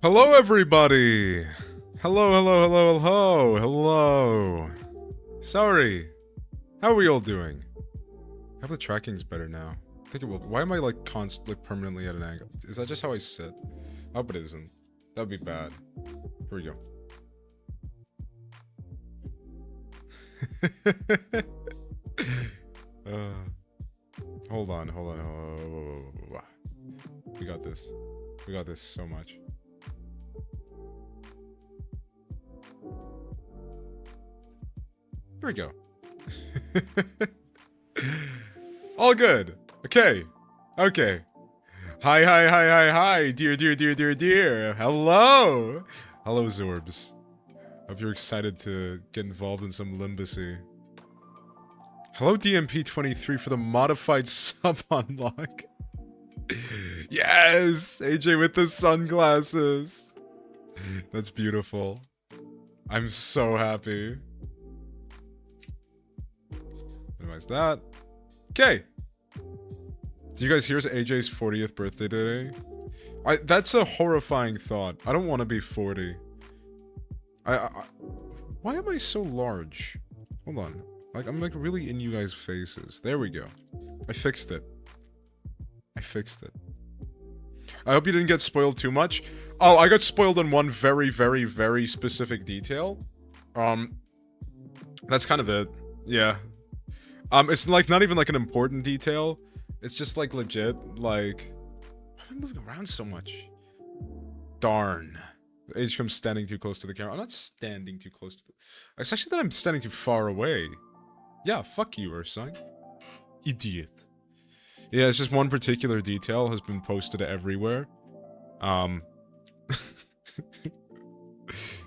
Hello, everybody! Hello. Sorry. How are we all doing? I hope the tracking's better now. I think it will. Why am I, like, constantly permanently at an angle? Is that just how I sit? I hope it isn't. That'd be bad. Here we go. Hold on. We got this. We got this so much. Here we go. All good. Okay. Hi, dear. Hello, Zorbs. Hope you're excited to get involved in some Limbusy. Hello, DMP23 for the modified sub unlock. Yes, AJ with the sunglasses. That's beautiful. I'm so happy. Minimize that. Okay. Did you guys hear it's AJ's 40th birthday today? That's a horrifying thought. I don't want to be 40. Why am I so large? Hold on. Like, I'm like really in you guys' faces. There we go. I fixed it. I hope you didn't get spoiled too much. Oh, I got spoiled on one very specific detail. That's kind of it. Yeah. It's like not even like an important detail. It's just like legit, like... Why am I moving around so much? Darn. HCOM's standing too close to the camera. I'm not standing too close to the... It's actually that I'm standing too far away. Yeah, fuck you, Ursine. Idiot. Yeah, it's just one particular detail has been posted everywhere.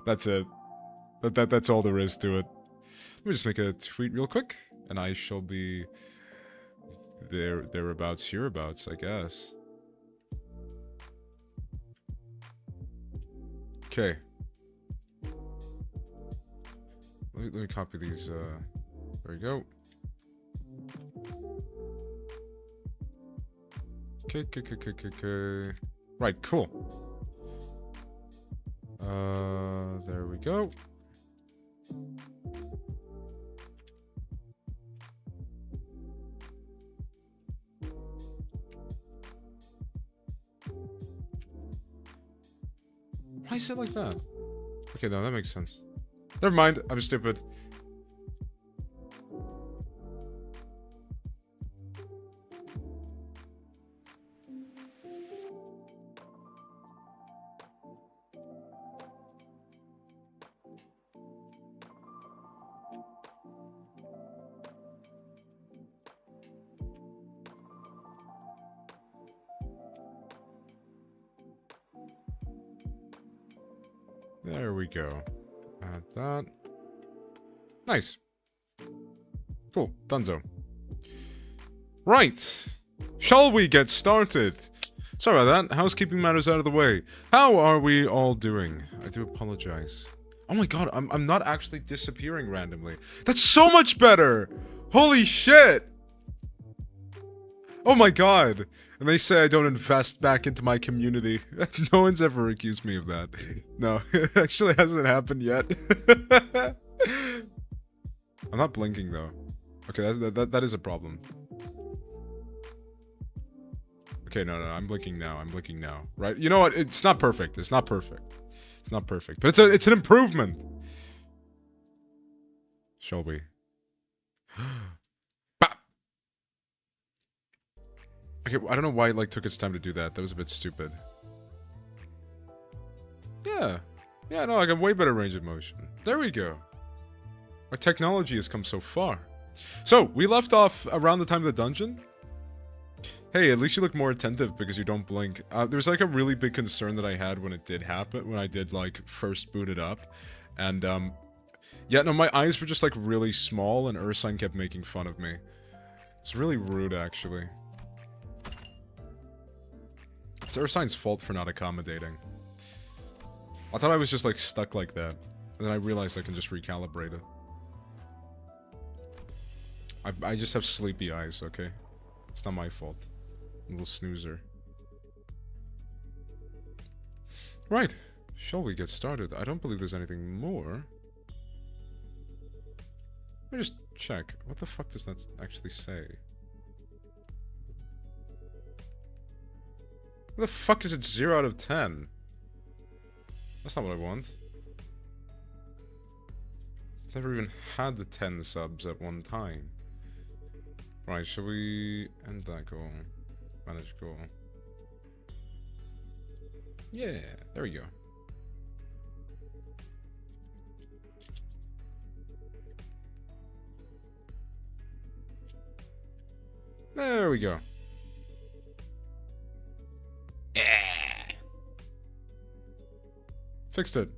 That's it. That's all there is to it. Let me just make a tweet real quick, and I shall be thereabouts, hereabouts, I guess. Okay. Let me copy these, there we go. Okay. Right, cool. There we go. Why is it like that? Okay, no, that makes sense. Never mind, I'm stupid. There we go. Add that. Nice. Cool. Dunzo. Right. Shall we get started? Sorry about that. Housekeeping matters out of the way. How are we all doing? I do apologize. Oh my god, I'm not actually disappearing randomly. That's so much better! Holy shit! Oh my god. And they say I don't invest back into my community. No one's ever accused me of that. No, it actually hasn't happened yet. I'm not blinking though. Okay, that is a problem. Okay, no, I'm blinking now. Right? You know what? It's not perfect. But it's an improvement. Shall we? Okay, I don't know why it like took its time to do that. That was a bit stupid. Yeah, no, I got way better range of motion. There we go. Our technology has come so far. So, we left off around the time of the dungeon. Hey, at least you look more attentive because you don't blink. There was like a really big concern that I had when it did happen, when I did like first boot it up. And yeah, no, my eyes were just like really small and Ursine kept making fun of me. It's really rude actually. It's Ursine's fault for not accommodating. I thought I was just like stuck like that. And then I realized I can just recalibrate it. I just have sleepy eyes, okay? It's not my fault. Little snoozer. Right. Shall we get started? I don't believe there's anything more. Let me just check. What the fuck does that actually say? What the fuck is it 0 out of 10? That's not what I want. Never even had the 10 subs at one time. Right, shall we end that goal? Manage goal. Yeah, there we go. There we go. Yeah. Fixed it.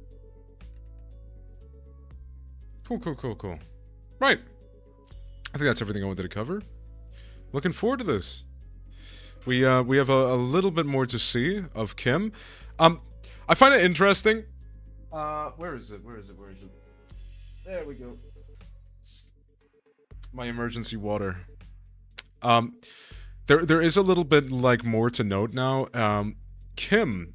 Cool. Right. I think that's everything I wanted to cover. Looking forward to this. We have a little bit more to see of Kim. I find it interesting. Where is it? There we go. My emergency water. There is a little bit like more to note now. Kim,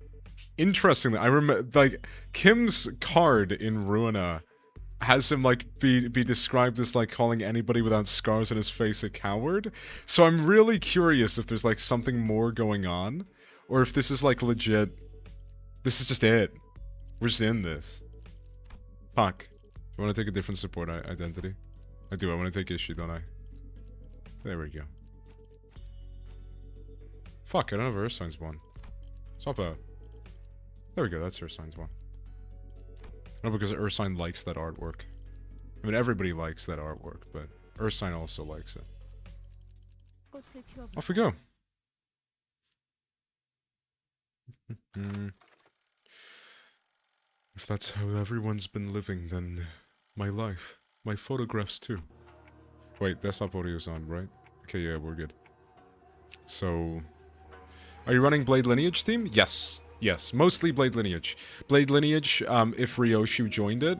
interestingly, I remember like Kim's card in Ruina has him like be described as like calling anybody without scars on his face a coward. So I'm really curious if there's like something more going on, or if this is like legit. This is just it. We're just in this. Fuck. I want to take a different support identity. I do. I want to take issue, don't I? There we go. Fuck, I don't have Earth Signs 1. It's not bad. There we go, that's Earth Signs 1. No, because Ursign likes that artwork. I mean, everybody likes that artwork, but Ursign also likes it. Off we go. If that's how everyone's been living, then my life, my photographs too. Wait, desktop audio's on, right? Okay, yeah, we're good. So, are you running Blade Lineage team? Yes. Yes, mostly Blade Lineage. Blade Lineage, if Ryoshi joined it,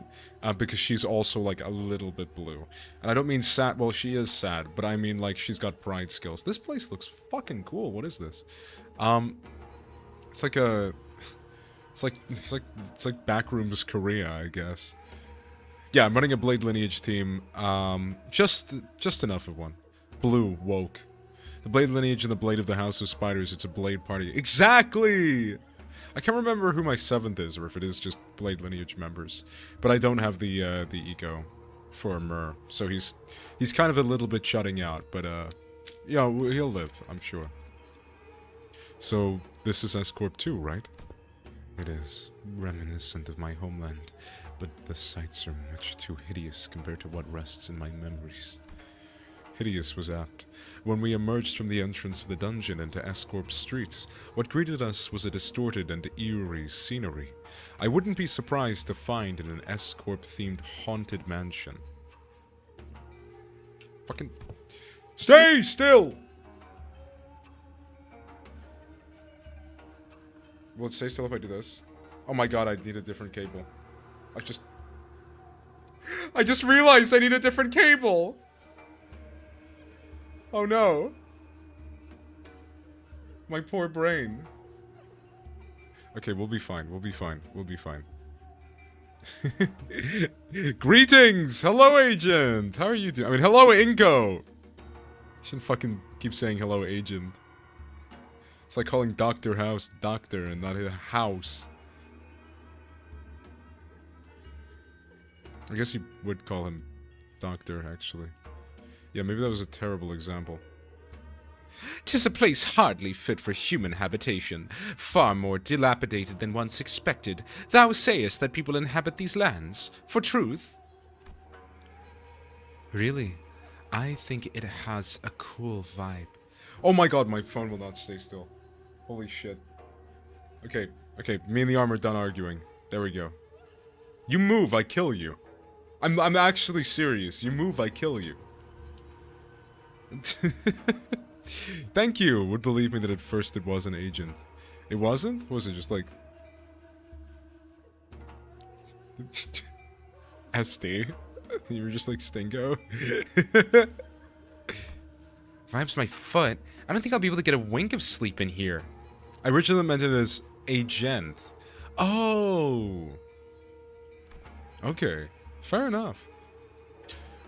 because she's also, like, a little bit blue. And I don't mean sad, well, she is sad, but I mean, like, she's got pride skills. This place looks fucking cool. What is this? It's like a... It's like Backrooms Korea, I guess. Yeah, I'm running a Blade Lineage team. Just enough of one. Blue, woke. The Blade Lineage and the Blade of the House of Spiders, it's a Blade party. Exactly! I can't remember who my 7th is, or if it is just Blade Lineage members. But I don't have the eco for Mur, so he's kind of a little bit shutting out, but, yeah, he'll live, I'm sure. So, this is S-Corp 2, right? It is reminiscent of my homeland, but the sights are much too hideous compared to what rests in my memories. Hideous was apt. When we emerged from the entrance of the dungeon into S-Corp's streets, what greeted us was a distorted and eerie scenery. I wouldn't be surprised to find in an S-Corp-themed haunted mansion. Fucking... Stay still! Will it stay still if I do this? Oh my god, I need a different cable. I just realized I need a different cable! Oh no. My poor brain. Okay, we'll be fine. We'll be fine. We'll be fine. Greetings! Hello, Agent! How are you doing? I mean, hello, Inko! Shouldn't fucking keep saying hello, Agent. It's like calling Dr. House Doctor and not a house. I guess you would call him Doctor, actually. Yeah, maybe that was a terrible example. 'Tis a place hardly fit for human habitation, far more dilapidated than once expected. Thou sayest that people inhabit these lands, for truth? Really? I think it has a cool vibe. Oh my god, my phone will not stay still. Holy shit. Okay, me and the arm are done arguing. There we go. You move, I kill you. I'm actually serious. You move, I kill you. Thank you. Would believe me that at first it was an agent. It wasn't? Was it just like... SD? You were just like Stingo? Vibes my foot. I don't think I'll be able to get a wink of sleep in here. I originally meant it as agent. Oh! Okay, fair enough.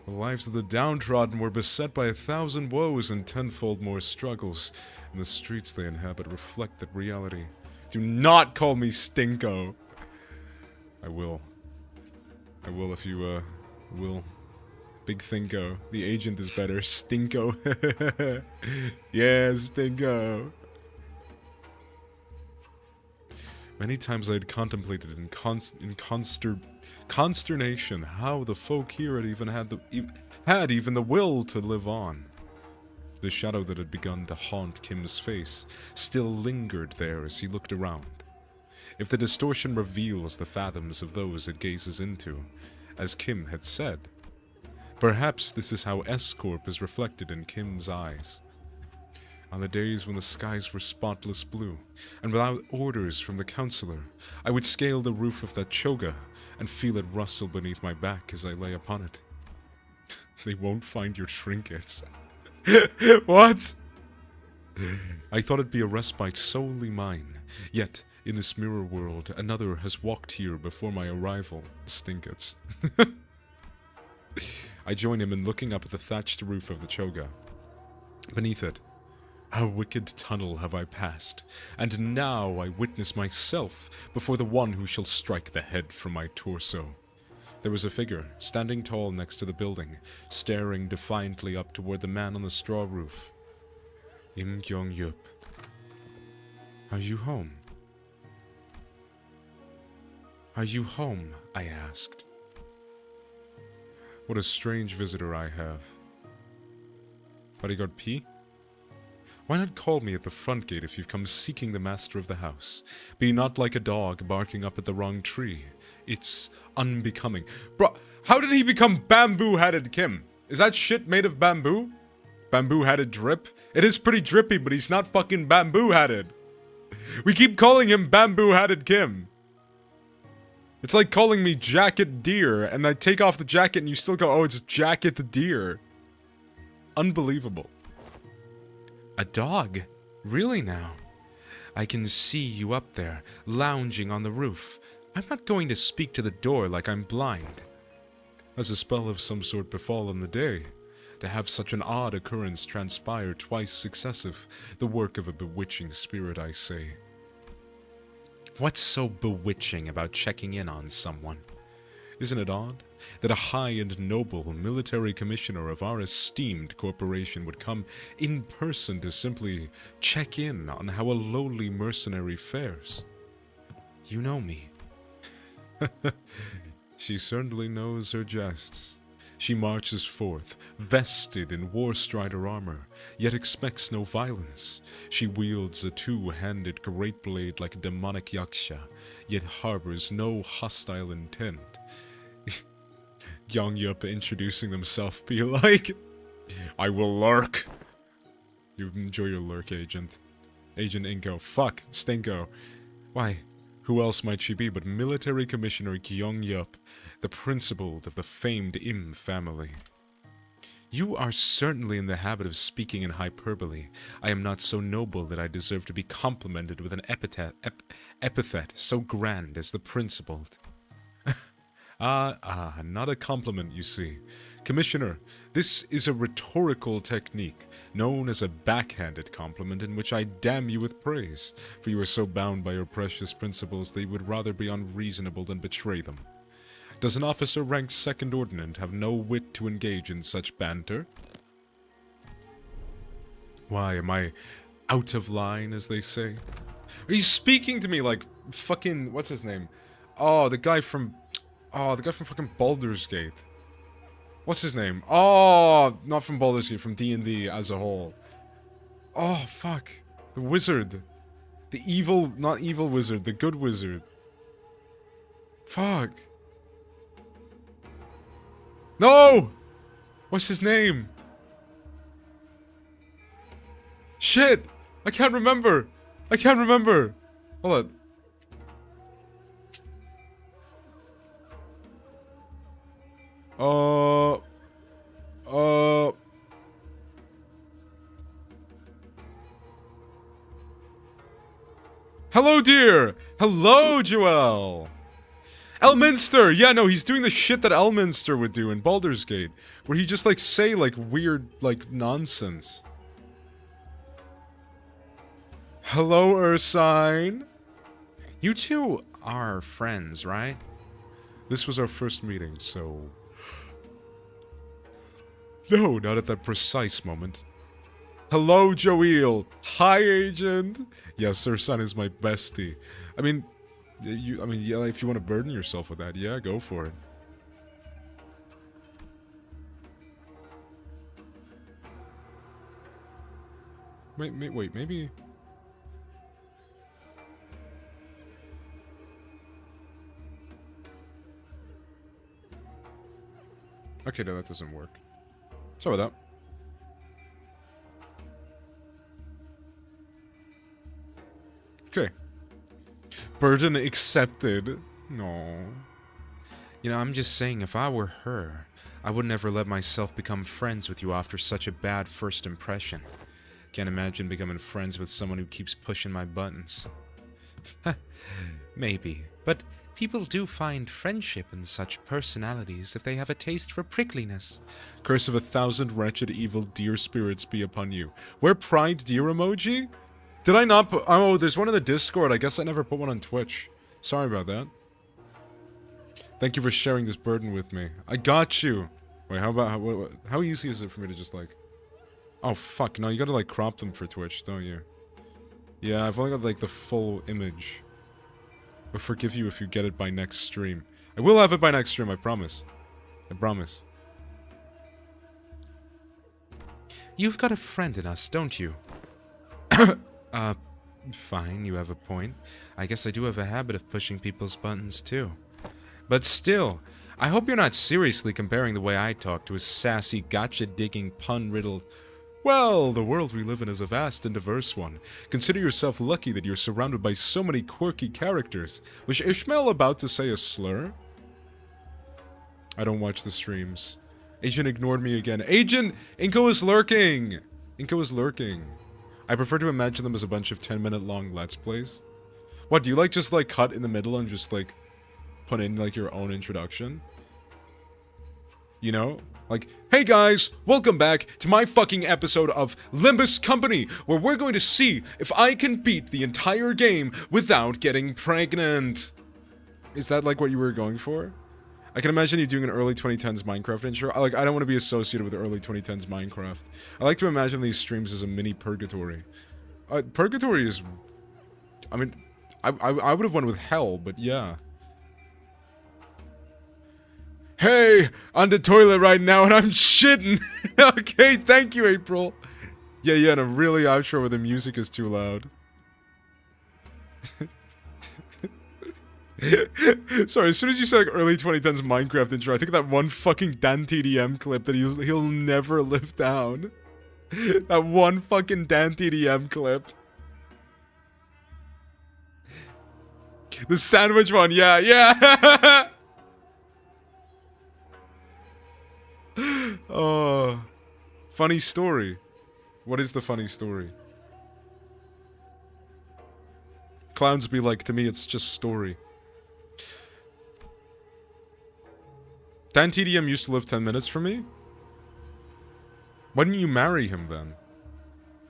The lives of the downtrodden were beset by 1,000 woes and tenfold more struggles, and the streets they inhabit reflect that reality. Do not call me Stinko! I will. I will if you, will. Big Thinko. The agent is better. Stinko. Yeah, Stinko. Many times I had contemplated in consternation how the folk here had even the will to live on. The shadow that had begun to haunt Kim's face still lingered there as he looked around. If the distortion reveals the fathoms of those it gazes into, as Kim had said, perhaps this is how S-Corp is reflected in Kim's eyes. On the days when the skies were spotless blue, and without orders from the counselor, I would scale the roof of that choga and feel it rustle beneath my back as I lay upon it. They won't find your trinkets. What? I thought it'd be a respite solely mine, yet in this mirror world another has walked here before my arrival. Stinkets. I join him in looking up at the thatched roof of the choga. Beneath it, a wicked tunnel have I passed, and now I witness myself before the one who shall strike the head from my torso. There was a figure, standing tall next to the building, staring defiantly up toward the man on the straw roof. Im Kyung-yup. Are you home? Are you home? I asked. What a strange visitor I have. Bodyguard P? Why not call me at the front gate if you've come seeking the master of the house? Be not like a dog barking up at the wrong tree. It's unbecoming. Bro, how did he become bamboo-hatted Kim? Is that shit made of bamboo? Bamboo-hatted drip? It is pretty drippy, but he's not fucking bamboo-hatted. We keep calling him bamboo-hatted Kim. It's like calling me Jacket Deer, and I take off the jacket and you still go, oh, it's Jacket Deer. Unbelievable. A dog? Really now? I can see you up there, lounging on the roof. I'm not going to speak to the door like I'm blind. Has a spell of some sort befallen the day? To have such an odd occurrence transpire twice successive, the work of a bewitching spirit, I say. What's so bewitching about checking in on someone? Isn't it odd that a high and noble military commissioner of our esteemed corporation would come in person to simply check in on how a lowly mercenary fares? You know me. She certainly knows her jests. She marches forth, vested in war strider armor, yet expects no violence. She wields a two-handed great blade like a demonic yaksha, yet harbors no hostile intent. Kyung-yup introducing themselves be like, I will lurk. You enjoy your lurk, Agent. Agent Inko. Fuck, Stinko. Why, who else might she be but Military Commissioner Kyung-yup, the principal of the famed Im family? You are certainly in the habit of speaking in hyperbole. I am not so noble that I deserve to be complimented with an epithet so grand as the principal. Not a compliment, you see. Commissioner, this is a rhetorical technique, known as a backhanded compliment in which I damn you with praise, for you are so bound by your precious principles that you would rather be unreasonable than betray them. Does an officer ranked second ordinant have no wit to engage in such banter? Why, am I out of line, as they say? He's speaking to me like fucking, what's his name? Oh, the guy from fucking Baldur's Gate. What's his name? Oh, not from Baldur's Gate, from D&D as a whole. Oh, fuck. The wizard. The evil, not evil wizard, the good wizard. Fuck. No! What's his name? Shit! I can't remember! I can't remember! Hold on. Hello, dear! Hello, Joel! Elminster! Yeah, no, he's doing the shit that Elminster would do in Baldur's Gate. Where he just, like, say, like, weird, like, nonsense. Hello, Ursine. You two are friends, right? This was our first meeting, so... No, not at that precise moment. Hello, Joel. Hi, Agent. Yes, Ursine is my bestie. I mean, yeah, if you want to burden yourself with that, yeah, go for it. Wait, maybe... Okay, no, that doesn't work. Sorry about that. Okay. Burden accepted. No. You know, I'm just saying, if I were her, I would never let myself become friends with you after such a bad first impression. Can't imagine becoming friends with someone who keeps pushing my buttons. Maybe, but people do find friendship in such personalities if they have a taste for prickliness. Curse of 1,000 wretched evil deer spirits be upon you. Where pride deer emoji? Did I not put... Oh, there's one in the Discord. I guess I never put one on Twitch. Sorry about that. Thank you for sharing this burden with me. I got you. Wait, how about... How easy is it for me to just, like... Oh, fuck. No, you gotta, like, crop them for Twitch, don't you? Yeah, I've only got, like, the full image. I'll forgive you if you get it by next stream. I will have it by next stream, I promise. I promise. You've got a friend in us, don't you? Fine, you have a point. I guess I do have a habit of pushing people's buttons, too. But still, I hope you're not seriously comparing the way I talk to a sassy, gotcha-digging, pun-riddled... Well, the world we live in is a vast and diverse one. Consider yourself lucky that you're surrounded by so many quirky characters. Was Ishmael about to say a slur? I don't watch the streams. Agent ignored me again. Agent! Inko is lurking! Inko is lurking. I prefer to imagine them as a bunch of 10-minute long Let's Plays. What, do you, like, just, like, cut in the middle and just, like, put in, like, your own introduction? You know? Like, hey guys, welcome back to my fucking episode of Limbus Company, where we're going to see if I can beat the entire game without getting pregnant. Is that, like, what you were going for? I can imagine you doing an early 2010s Minecraft intro. I don't want to be associated with early 2010s Minecraft. I like to imagine these streams as a mini purgatory. Purgatory is... I mean, I would have went with hell, but yeah. Hey, on the toilet right now and I'm shitting. Okay, thank you, April. Yeah, and a really outro where the music is too loud. Sorry, as soon as you said, like, early 2010s Minecraft intro, I think of that one fucking Dan TDM clip that he'll never live down. That one fucking Dan TDM clip. The sandwich one, yeah. Oh, funny story. What is the funny story? Clowns be like, to me, it's just story. Dan TDM used to live 10 minutes from me? Why didn't you marry him then?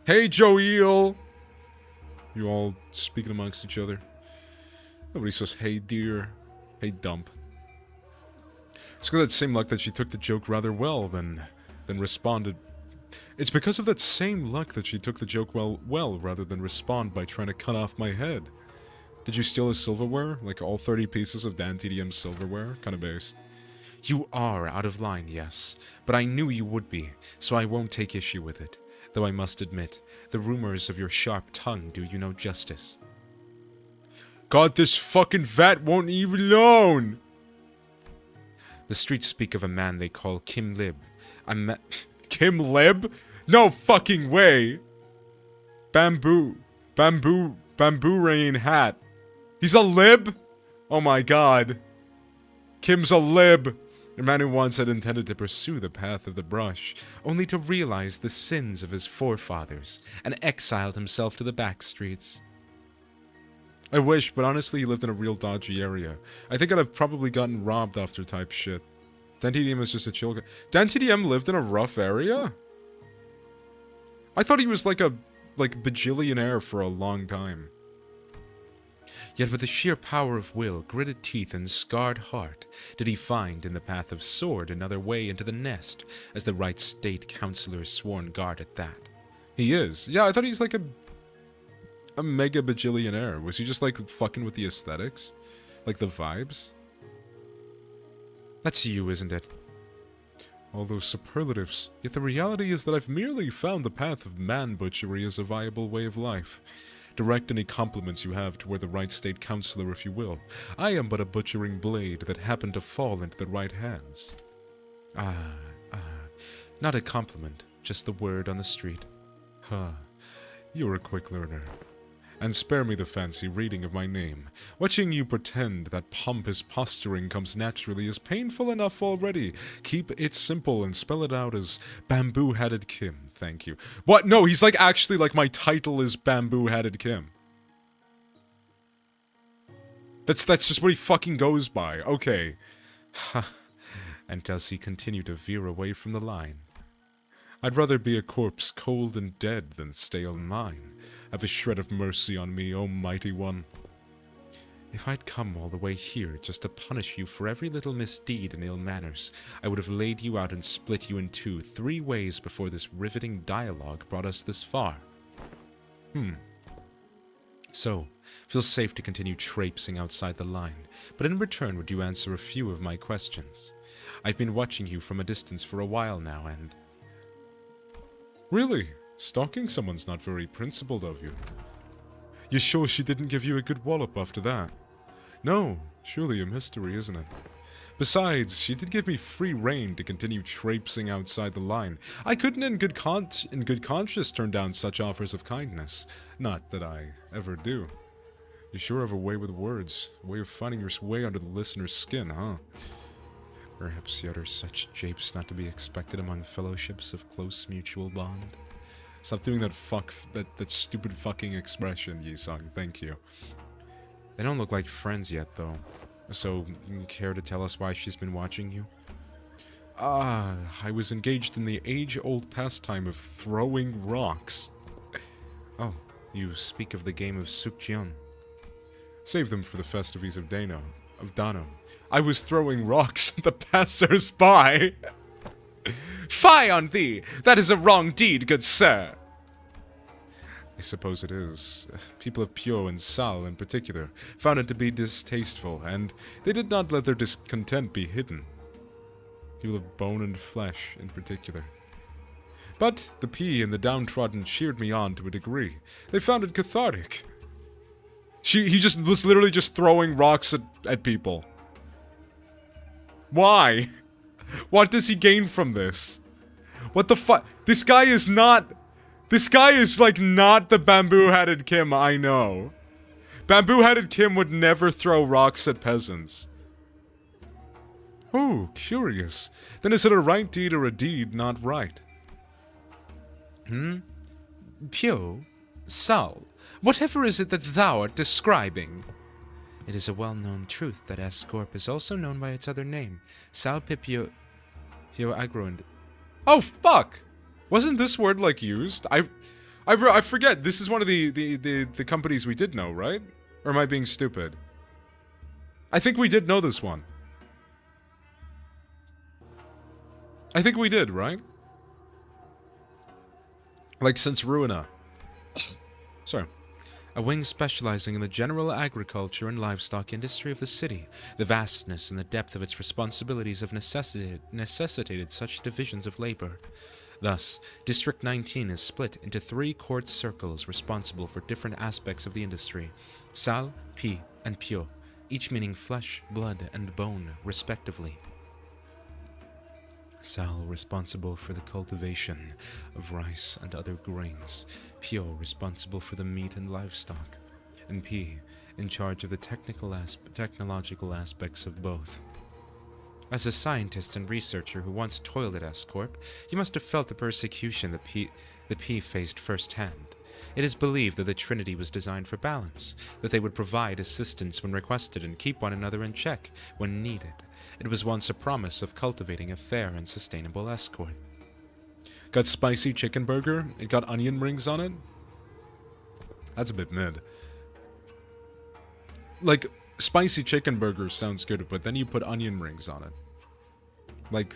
Hey, Joel! You all speaking amongst each other. Nobody says, hey, dear. Hey, dump. It's because of that same luck that she took the joke rather well, then responded. It's because of that same luck that she took the joke well, rather than respond by trying to cut off my head. Did you steal his silverware? Like all 30 pieces of Dan TDM's silverware? Kinda based. You are out of line, yes, but I knew you would be, so I won't take issue with it. Though I must admit, the rumors of your sharp tongue do you no justice. God, this fucking vat won't leave alone! The streets speak of a man they call Kim Lib. Kim Lib? No fucking way! Bamboo rain hat. He's a lib? Oh my god. Kim's a lib! A man who once had intended to pursue the path of the brush, only to realize the sins of his forefathers, and exiled himself to the back streets. I wish, but honestly, he lived in a real dodgy area. I think I'd have probably gotten robbed after type shit. DanTDM is just a chill guy. DanTDM lived in a rough area? I thought he was like a bajillionaire for a long time. Yet with the sheer power of will, gritted teeth, and scarred heart, did he find in the path of sword another way into the nest, as the right state councilor's sworn guard at that. He is. Yeah, I thought he's like a mega bajillionaire. Was he just like fucking with the aesthetics? Like the vibes? That's you, isn't it? All those superlatives. Yet the reality is that I've merely found the path of man-butchery as a viable way of life. Direct any compliments you have toward the right state councilor, if you will. I am but a butchering blade that happened to fall into the right hands. Not a compliment, just the word on the street. You're a quick learner. And spare me the fancy reading of my name. Watching you pretend that pompous posturing comes naturally is painful enough already. Keep it simple and spell it out as Bamboo-Hatted Kim. Thank you. What? No, he's like, actually, like, my title is Bamboo-Hatted Kim. That's just what he fucking goes by. Okay. And does he continue to veer away from the line? I'd rather be a corpse cold and dead than stay on mine. Have a shred of mercy on me, O mighty one. If I'd come all the way here just to punish you for every little misdeed and ill manners, I would have laid you out and split you in two, 3 ways before this riveting dialogue brought us this far. So, feel safe to continue traipsing outside the line, but in return would you answer a few of my questions? I've been watching you from a distance for a while now, and... Really? Stalking someone's not very principled of you. You sure she didn't give you a good wallop after that? No, surely a mystery, isn't it? Besides, she did give me free rein to continue traipsing outside the line. I couldn't in good conscience turn down such offers of kindness. Not that I ever do. You sure have a way with words. A way of finding your way under the listener's skin, huh? Perhaps you utter such japes not to be expected among fellowships of close mutual bond. Stop doing that stupid fucking expression, Yi-sung. Thank you. They don't look like friends yet, though. So, you care to tell us why she's been watching you? I was engaged in the age-old pastime of throwing rocks. Oh, you speak of the game of Sukjeon. Save them for the festivities of Dano. I was throwing rocks at the passers-by. Fie on thee! That is a wrong deed, good sir! I suppose it is. People of Pyo and Sal, in particular, found it to be distasteful, and they did not let their discontent be hidden. People of bone and flesh, in particular. But the P and the downtrodden cheered me on to a degree. They found it cathartic. He just was literally just throwing rocks at people. Why? What does he gain from this? What the fuck? This guy is like not the Bamboo-Hatted Kim I know. Bamboo-Hatted Kim would never throw rocks at peasants. Oh, curious. Then is it a right deed or a deed not right? Pyo? Sal? Whatever is it that thou art describing? It is a well-known truth that S-Corp is also known by its other name, Salpipio Aground. Oh, fuck! Wasn't this word, like, used? I forget. This is one of the companies we did know, right? Or am I being stupid? I think we did know this one. I think we did, right? Like, since Ruina. Sorry. A wing specializing in the general agriculture and livestock industry of the city. The vastness and the depth of its responsibilities have necessitated such divisions of labor. Thus, District 19 is split into 3 court circles responsible for different aspects of the industry. Sal, Pi, and Pyo, each meaning flesh, blood, and bone, respectively. Sal responsible for the cultivation of rice and other grains, Pyo responsible for the meat and livestock, and P in charge of the technological aspects of both. As a scientist and researcher who once toiled at S-Corp, you must have felt the persecution the P faced firsthand. It is believed that the Trinity was designed for balance, that they would provide assistance when requested and keep one another in check when needed. It was once a promise of cultivating a fair and sustainable escort. Got spicy chicken burger. It got onion rings on it. That's a bit mid. Like, spicy chicken burger sounds good, but then you put onion rings on it. Like,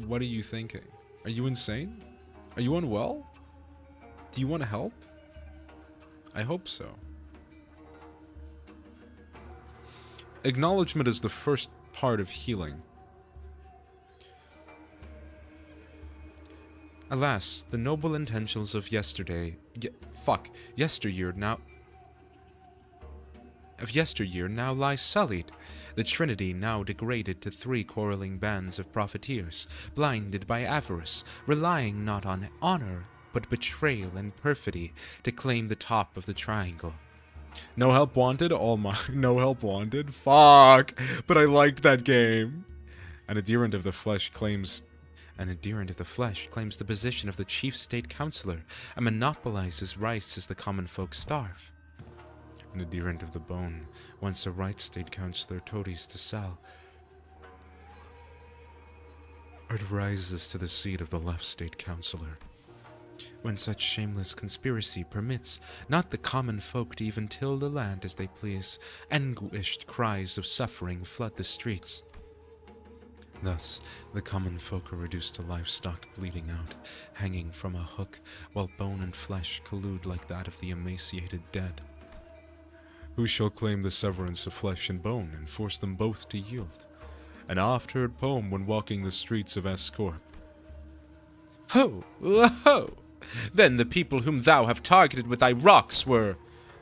what are you thinking? Are you insane? Are you unwell? Do you want help? I hope so. Acknowledgement is the first part of healing. Alas, the noble intentions of yesteryear now lie sullied, the Trinity now degraded to 3 quarreling bands of profiteers, blinded by avarice, relying not on honor, but betrayal and perfidy to claim the top of the triangle. No help wanted? No help wanted? Fuck! But I liked that game! An adherent of the flesh claims the position of the chief state councillor and monopolizes rights as the common folk starve. An adherent of the bone wants a right state councillor toadies to sell. It rises to the seat of the left state councillor. When such shameless conspiracy permits not the common folk to even till the land as they please, anguished cries of suffering flood the streets. Thus, the common folk are reduced to livestock bleeding out, hanging from a hook, while bone and flesh collude like that of the emaciated dead. Who shall claim the severance of flesh and bone and force them both to yield? An oft-heard poem when walking the streets of Escorp. Ho! Ho! Then the people whom thou have targeted with thy rocks were...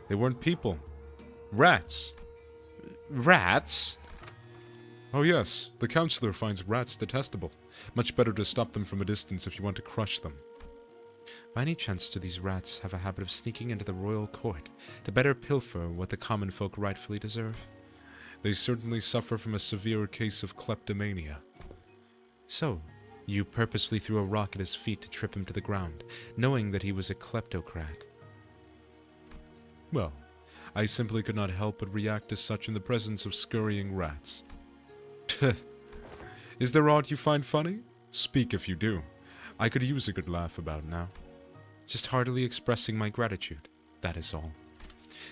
They weren't people. Rats. Rats? Oh yes, the councillor finds rats detestable. Much better to stop them from a distance if you want to crush them. By any chance do these rats have a habit of sneaking into the royal court to better pilfer what the common folk rightfully deserve? They certainly suffer from a severe case of kleptomania. So, you purposely threw a rock at his feet to trip him to the ground, knowing that he was a kleptocrat? Well, I simply could not help but react as such in the presence of scurrying rats. Is there aught you find funny? Speak if you do. I could use a good laugh about now. Just heartily expressing my gratitude, that is all.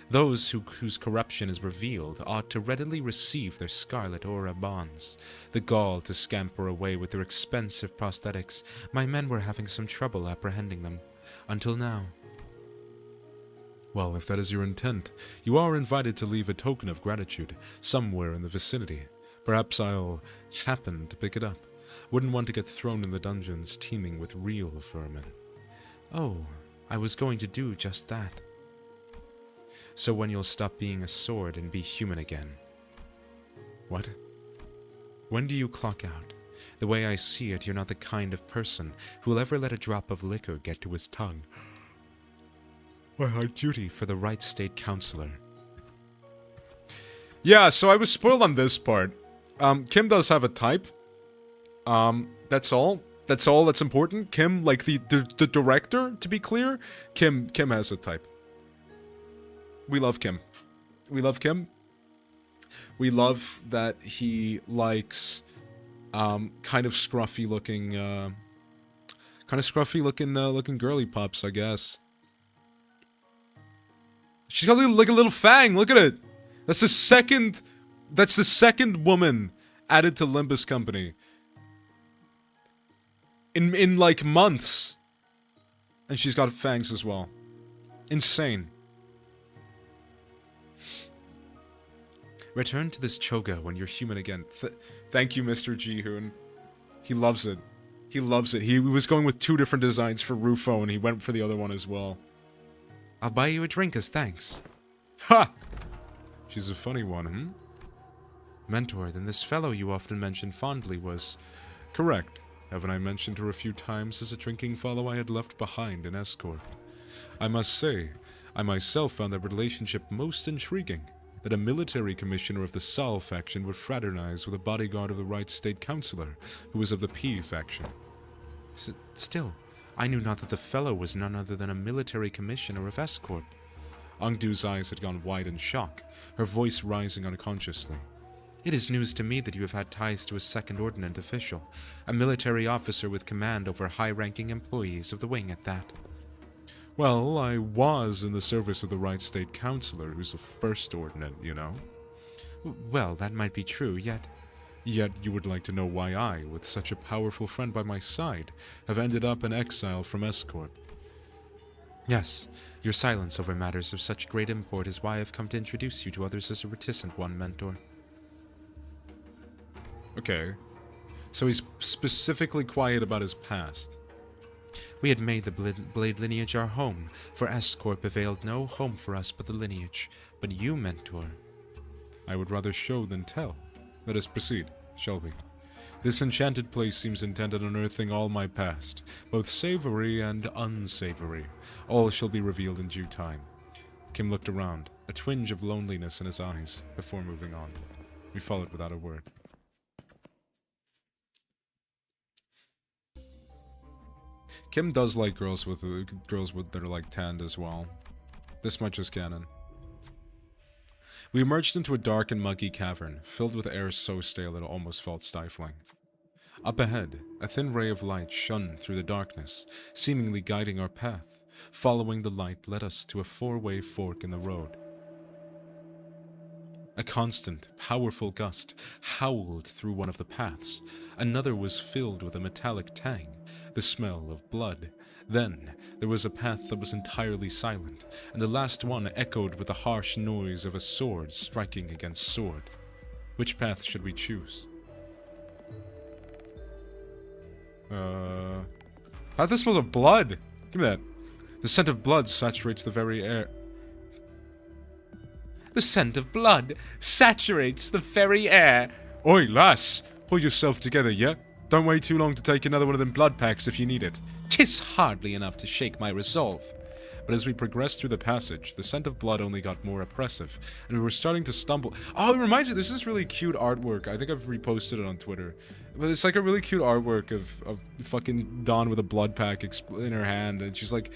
Those whose corruption is revealed ought to readily receive their scarlet aura bonds. The gall to scamper away with their expensive prosthetics. My men were having some trouble apprehending them. Until now. Well, if that is your intent, you are invited to leave a token of gratitude somewhere in the vicinity. Perhaps I'll happen to pick it up. Wouldn't want to get thrown in the dungeons teeming with real vermin. Oh, I was going to do just that. So when you'll stop being a sword and be human again? What? When do you clock out? The way I see it, you're not the kind of person who will ever let a drop of liquor get to his tongue. My hard duty for the right state councillor. Yeah, so I was spoiled on this part. Kim does have a type. That's all. That's all that's important. Kim, like the director, to be clear, Kim has a type. We love Kim. We love Kim. We love that he likes kind of scruffy looking girly pops, I guess. She's got like a little fang. Look at it. That's the second woman added to Limbus Company. In like months. And she's got fangs as well. Insane. Return to this choga when you're human again. Thank you, Mr. Jihoon. He loves it. He loves it. He was going with 2 different designs for Rufo, and he went for the other one as well. I'll buy you a drink as thanks. Ha! She's a funny one, hmm? Mentor, then this fellow you often mention fondly was... Correct. Haven't I mentioned her a few times as a drinking fellow I had left behind in Escort? I must say, I myself found that relationship most intriguing, that a military commissioner of the Sal faction would fraternize with a bodyguard of the right state councillor, who was of the P faction. Still, I knew not that the fellow was none other than a military commissioner of S-Corp. Ongdu's eyes had gone wide in shock, her voice rising unconsciously. It is news to me that you have had ties to a second ordnance official, a military officer with command over high-ranking employees of the wing at that. Well, I was in the service of the right state councilor, who's a first ordnance, you know. Well, that might be true, yet you would like to know why I, with such a powerful friend by my side, have ended up in exile from S-Corp. Yes, your silence over matters of such great import is why I've come to introduce you to others as a reticent one, Mentor. Okay. So he's specifically quiet about his past. We had made the Blade lineage our home, for S-Corp availed no home for us but the lineage. But you, Mentor... I would rather show than tell. Let us proceed, shall we? This enchanted place seems intent on unearthing all my past, both savory and unsavory. All shall be revealed in due time. Kim looked around, a twinge of loneliness in his eyes, before moving on. We followed without a word. Kim does like girls that are like tanned as well. This much is canon. We emerged into a dark and muggy cavern, filled with air so stale it almost felt stifling. Up ahead, a thin ray of light shone through the darkness, seemingly guiding our path. Following the light led us to a four-way fork in the road. A constant, powerful gust howled through one of the paths. Another was filled with a metallic tang, the smell of blood. Then, there was a path that was entirely silent, and the last one echoed with the harsh noise of a sword striking against sword. Which path should we choose? Path that smells of blood! Give me that. The scent of blood saturates the very air. The scent of blood saturates the very air. Oi, lass! Pull yourself together, yeah? Don't wait too long to take another one of them blood packs if you need it. 'Tis hardly enough to shake my resolve. But as we progressed through the passage, the scent of blood only got more oppressive, and we were starting to stumble. Oh, it reminds me, there's this really cute artwork. I think I've reposted it on Twitter. But it's like a really cute artwork of fucking Dawn with a blood pack in her hand, and she's like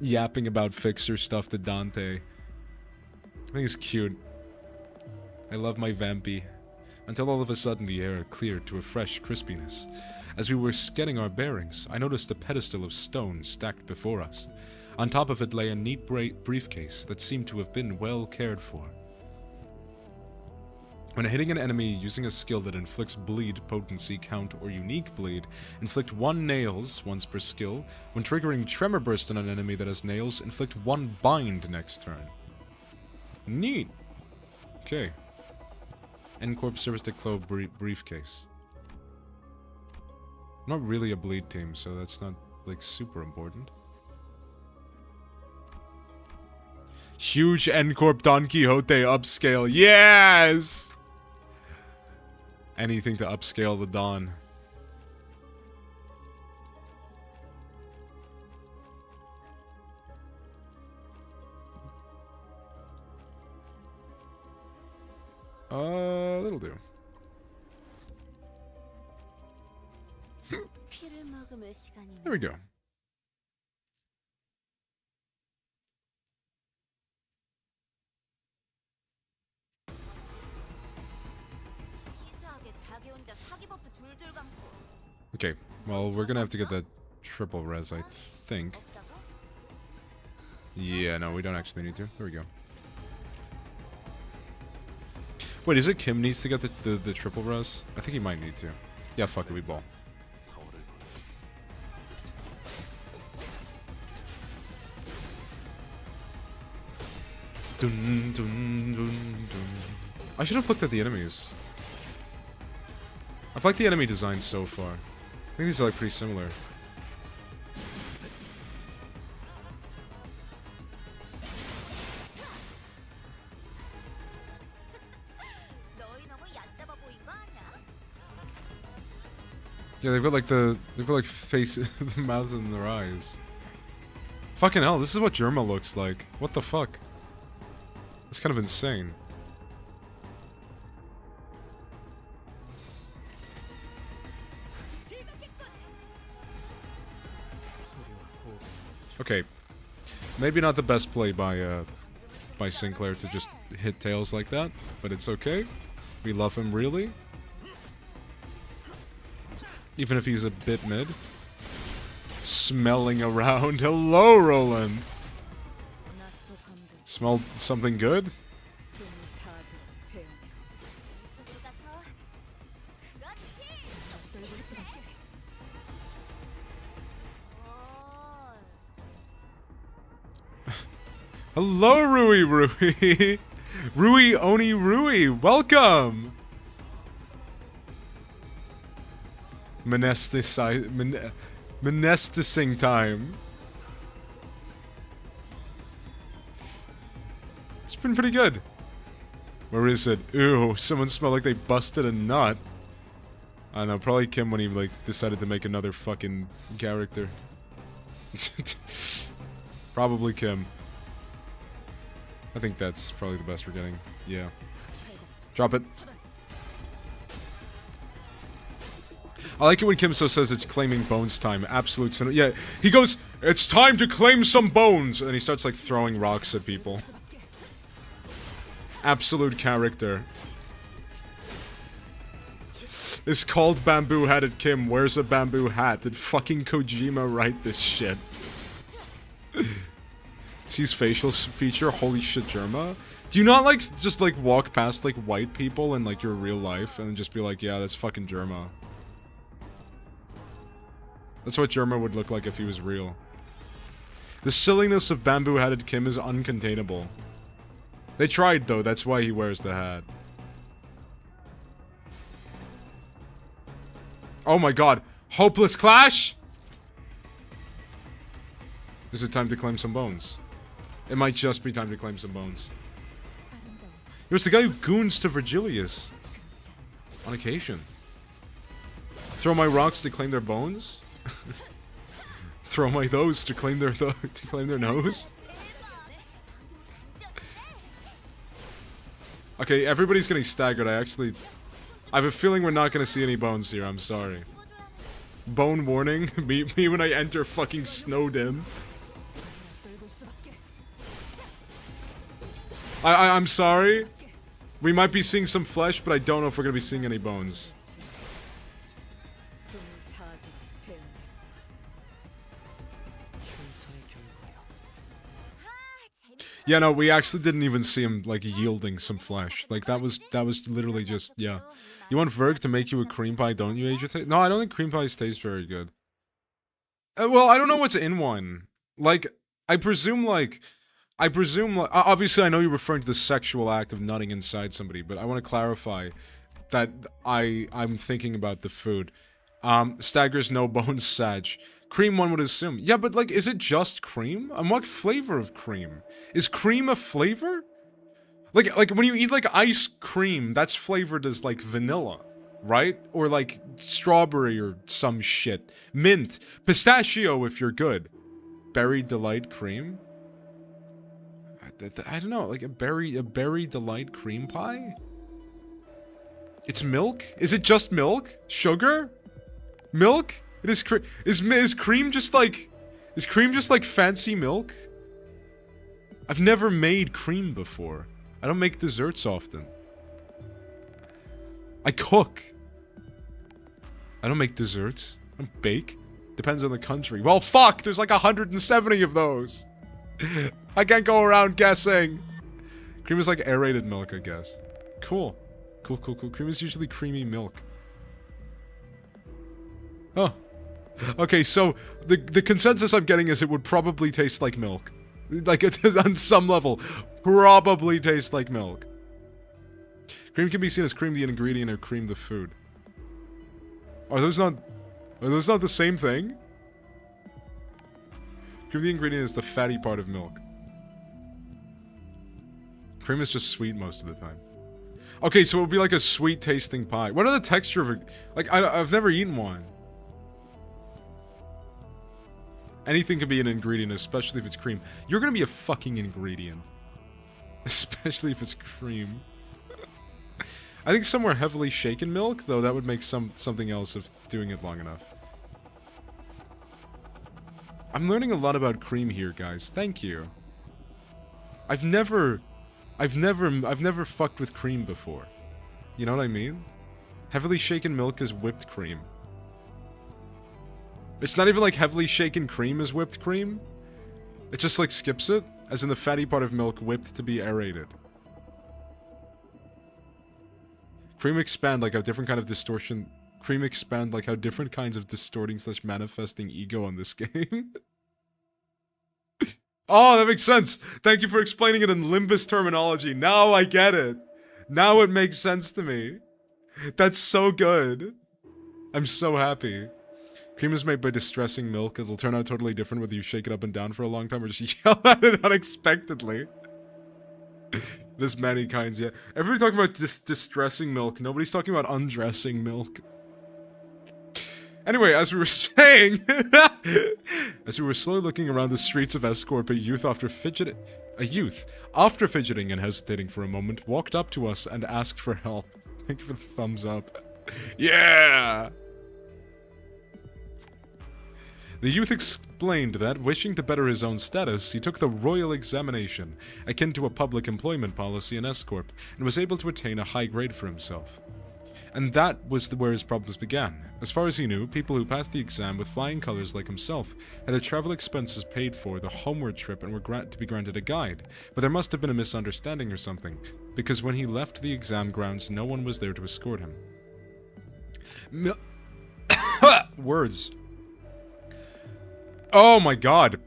yapping about Fixer stuff to Dante. I think it's cute. I love my Vampy. Until all of a sudden the air cleared to a fresh crispiness. As we were getting our bearings, I noticed a pedestal of stone stacked before us. On top of it lay a neat briefcase that seemed to have been well cared for. When hitting an enemy using a skill that inflicts bleed, potency, count, or unique bleed, inflict 1 nails once per skill. When triggering Tremor Burst on an enemy that has nails, inflict 1 bind next turn. Neat! Okay. N-Corp Service to Clo briefcase. Not really a bleed team, so that's not, like, super important. Huge N-Corp Don Quixote upscale. Yes! Anything to upscale the Don. That'll do. There we go. Okay, well, we're gonna have to get that triple res, I think. Yeah, no, we don't actually need to. There we go. Wait, is it Kim needs to get the triple res? I think he might need to. Yeah, fuck it, we ball. Dun, dun, dun, dun. I should have looked at the enemies. I've liked the enemy design so far. I think these are like pretty similar. Yeah, they've got like faces, the mouths and their eyes. Fucking hell, this is what Germa looks like. What the fuck? It's kind of insane. Okay. Maybe not the best play by Sinclair to just hit tails like that, but it's okay. We love him really. Even if he's a bit mid. Smelling around. Hello, Roland. Smell something good? Hello, Rui Rui. Rui Oni Rui. Welcome. Mnesticing time. It's been pretty good. Where is it? Ew, someone smelled like they busted a nut. I don't know, probably Kim when he like decided to make another fucking character. Probably Kim. I think that's probably the best we're getting. Yeah. Drop it. I like it when Kimso says it's claiming bones time. Absolute sin. Yeah, he goes, it's time to claim some bones! And he starts like throwing rocks at people. Absolute character. It's called Bamboo Hatted Kim. Where's a bamboo hat? Did fucking Kojima write this shit? Sees facial feature? Holy shit, Germa. Do you not like just like walk past like white people in like your real life and just be like, yeah, that's fucking Germa. That's what Germa would look like if he was real. The silliness of Bamboo Hatted Kim is uncontainable. They tried though, that's why he wears the hat. Oh my god. Hopeless clash? Is it time to claim some bones? It might just be time to claim some bones. It was the guy who goons to Virgilius. On occasion. Throw my rocks to claim their bones? Throw my those to claim their nose? Okay, everybody's getting staggered. I have a feeling we're not gonna see any bones here, I'm sorry. Bone warning, me when I enter fucking snowed in. I'm sorry. We might be seeing some flesh, but I don't know if we're gonna be seeing any bones. Yeah, no, we actually didn't even see him, like, yielding some flesh. Like, that was literally just, yeah. You want Verg to make you a cream pie, don't you, ajtvo? No, I don't think cream pies taste very good. Well, I don't know what's in one. Like, I presume, obviously I know you're referring to the sexual act of nutting inside somebody, but I want to clarify that I'm thinking about the food. Staggers, no bones, Sag. Cream, one would assume. Yeah, but like, is it just cream? And what flavor of cream? Is cream a flavor? Like when you eat like ice cream, that's flavored as like vanilla, right? Or like strawberry or some shit. Mint. Pistachio if you're good. Berry Delight cream? I don't know, like a berry delight cream pie? It's milk? Is it just milk? Sugar? Milk? It is is cream just like fancy milk? I've never made cream before. I don't make desserts often. I cook. I don't make desserts. I don't bake. Depends on the country. Well, fuck! There's like 170 of those! I can't go around guessing! Cream is like aerated milk, I guess. Cool. Cool. Cream is usually creamy milk. Oh. Okay, so the consensus I'm getting is it would probably taste like milk. Like, it is on some level. Probably taste like milk. Cream can be seen as cream the ingredient or cream the food. Are those not the same thing? Cream the ingredient is the fatty part of milk. Cream is just sweet most of the time. Okay, so it would be like a sweet tasting pie. What are the texture of it? Like, I've never eaten one. Anything can be an ingredient, especially if it's cream. You're gonna be a fucking ingredient. Especially if it's cream. I think somewhere heavily shaken milk, though that would make something else of doing it long enough. I'm learning a lot about cream here, guys. Thank you. I've never fucked with cream before. You know what I mean? Heavily shaken milk is whipped cream. It's not even like heavily shaken cream is whipped cream. It just like skips it, as in the fatty part of milk whipped to be aerated. Cream expand like how different kind of distortion... Cream expand like how different kinds of distorting / manifesting ego on this game. Oh, that makes sense. Thank you for explaining it in Limbus terminology. Now I get it. Now it makes sense to me. That's so good. I'm so happy. Cream is made by distressing milk. It'll turn out totally different whether you shake it up and down for a long time or just yell at it unexpectedly. There's many kinds, yeah. Everybody talking about distressing milk. Nobody's talking about undressing milk. Anyway, as we were saying, as we were slowly looking around the streets of Escorp, a youth, after fidgeting and hesitating for a moment, walked up to us and asked for help. Thank you for the thumbs up. Yeah! The youth explained that, wishing to better his own status, he took the royal examination, akin to a public employment policy in Escorp, and was able to attain a high grade for himself. And that was where his problems began. As far as he knew, people who passed the exam with flying colors like himself had their travel expenses paid for, the homeward trip, and were to be granted a guide. But there must have been a misunderstanding or something, because when he left the exam grounds, no one was there to escort him. Words. Oh my god.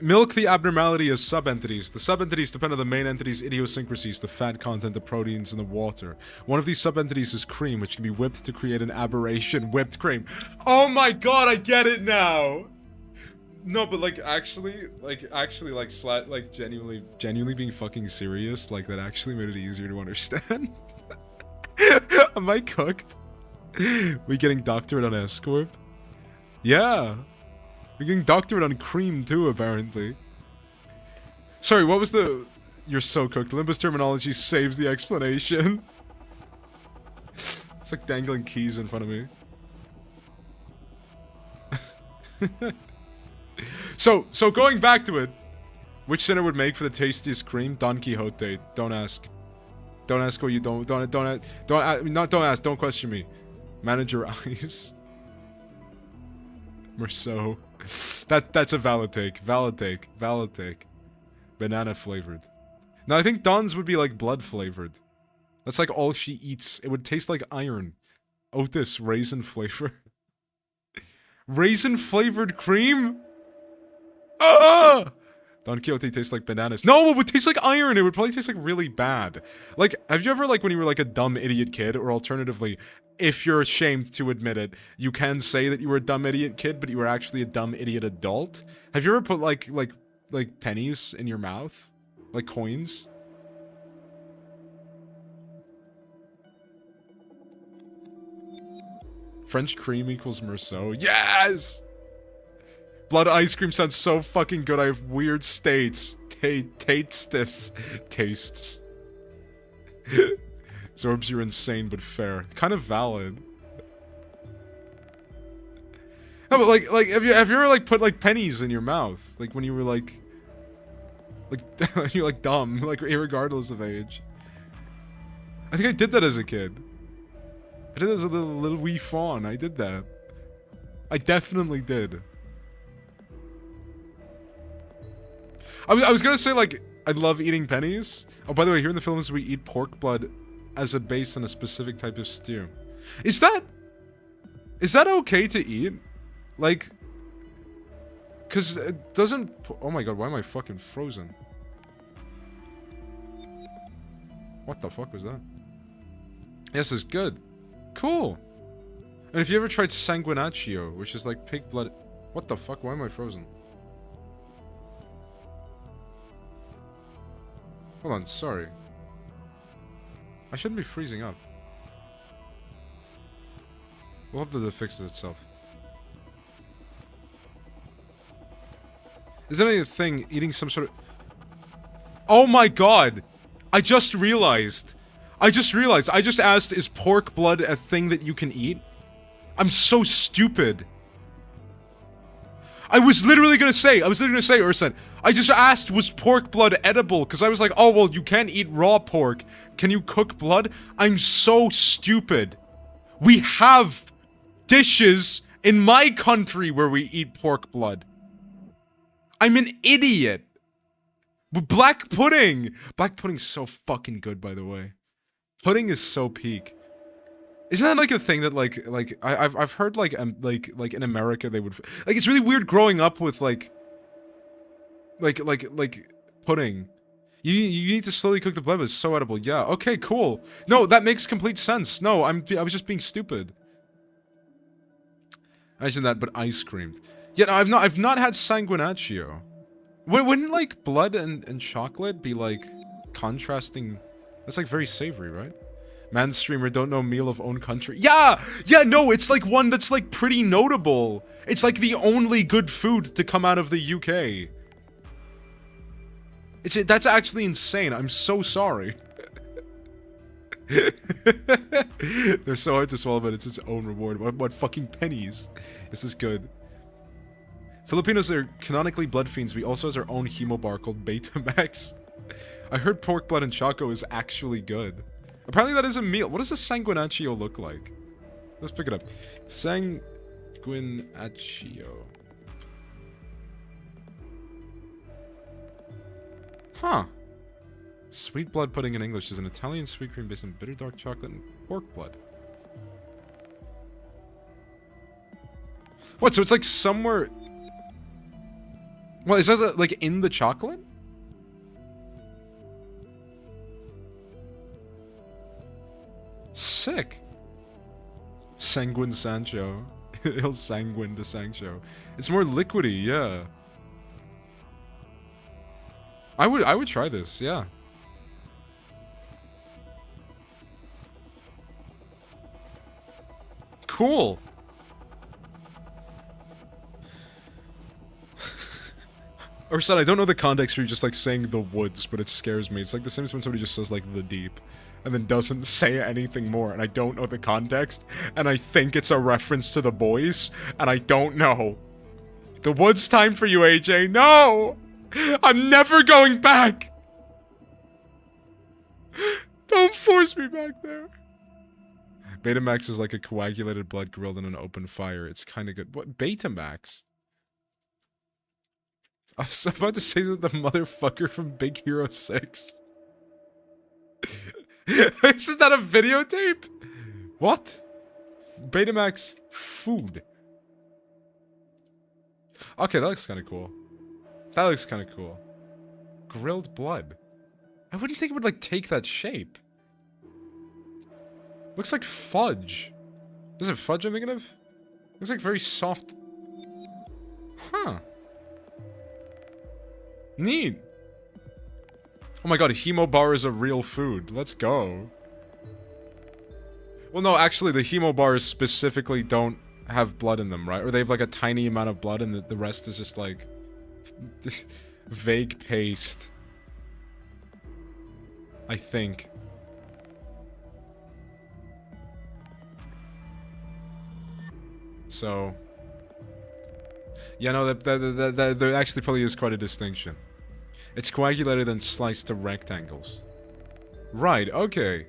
Milk the abnormality as sub-entities. The sub-entities depend on the main entity's idiosyncrasies, the fat content, the proteins, and the water. One of these sub-entities is cream, which can be whipped to create an aberration. Whipped cream. Oh my god, I get it now! No, but actually, genuinely being fucking serious, that actually made it easier to understand. Am I cooked? We getting doctorate on Escorp? Yeah! We're getting doctorate on cream too, apparently. Sorry, what was the... You're so cooked. Limbus terminology saves the explanation. It's like dangling keys in front of me. So going back to it. Which sinner would make for the tastiest cream? Don Quixote. Don't ask. Don't ask what you don't ask. Don't question me. Manage your eyes. Merceau. That's a valid take. Valid take. Banana flavored. Now I think Don's would be blood flavored. That's all she eats. It would taste like iron. Otis raisin flavor. Raisin flavored cream? Ah! Don Quixote tastes like bananas. No, it would taste like iron. It would probably taste really bad. Have you ever when you were a dumb idiot kid, or alternatively, if you're ashamed to admit it, you can say that you were a dumb idiot kid, but you were actually a dumb idiot adult? Have you ever put like pennies in your mouth? Like coins? French cream equals Merceau. Yes! Blood ice cream sounds so fucking good. I have weird states. Tastes. Zorbs, you're insane but fair. Kind of valid. No, but have you ever put pennies in your mouth? When you were you're dumb, irregardless of age. I think I did that as a kid. I did that as a little wee fawn. I did that. I definitely did. I was gonna say I love eating pennies. Oh, by the way, here in the films we eat pork blood as a base on a specific type of stew. Is that okay to eat? Cause it doesn't... Oh my god, why am I fucking frozen? What the fuck was that? Yes, it's good. Cool. And if you ever tried sanguinaccio, which is pig blood... What the fuck, why am I frozen? Hold on, sorry. I shouldn't be freezing up. We'll hope that it fixes itself. Is there anything eating some sort of... Oh my god! I just realized. I just asked, is pork blood a thing that you can eat? I'm so stupid. I was literally gonna say, Urson, I just asked, was pork blood edible? Because I was like, oh, well, you can't eat raw pork. Can you cook blood? I'm so stupid. We have dishes in my country where we eat pork blood. I'm an idiot. Black pudding. Black pudding's so fucking good, by the way. Pudding is so peak. Isn't that like a thing that I've heard like in America they would like it's really weird growing up with like pudding. You need to slowly cook the blood, but it's so edible. Yeah, okay, cool. No, that makes complete sense. No, I was just being stupid. Imagine that, but ice creamed. Yeah, no, I've not had sanguinaccio. Wouldn't like blood and chocolate be like contrasting? That's like very savory, right? Man streamer don't know meal of own country. Yeah, no, it's like one that's like pretty notable. It's like the only good food to come out of the UK. That's actually insane. I'm so sorry. They're so hard to swallow, but it's its own reward. What fucking pennies? This is good. Filipinos are canonically blood fiends. We also has our own hemo bar called Betamax. I heard pork blood and choco is actually good. Apparently that is a meal. What does a sanguinaccio look like? Let's pick it up. Sanguinaccio. Huh. Sweet blood pudding in English is an Italian sweet cream based on bitter dark chocolate and pork blood. What, so it's like somewhere... Well, is that like in the chocolate? Sick. Sanguine Sancho. Il Sanguine de Sancho. It's more liquidy, yeah. I would try this, yeah. Cool. Or said, I don't know the context for you just like saying the woods, but it scares me. It's like the same as when somebody just says like the deep and then doesn't say anything more, and I don't know the context, and I think it's a reference to the boys, and I don't know. The woods time for you, AJ. No! I'm never going back! Don't force me back there. Betamax is like a coagulated blood grilled in an open fire. It's kind of good. What? Betamax? I was about to say that the motherfucker from Big Hero 6. Isn't that a videotape? What? Betamax food. Okay, that looks kind of cool. That looks kind of cool. Grilled blood. I wouldn't think it would, like, take that shape. Looks like fudge. Is it fudge I'm thinking of? Looks like very soft. Huh. Neat. Oh my god, a hemo bar is a real food. Let's go. Well, no, actually, the hemo bars specifically don't have blood in them, right? Or they have, like, a tiny amount of blood and the rest is just, like... vague paste. I think. So... Yeah, no, there actually probably is quite a distinction. It's coagulated and sliced to rectangles. Right, okay.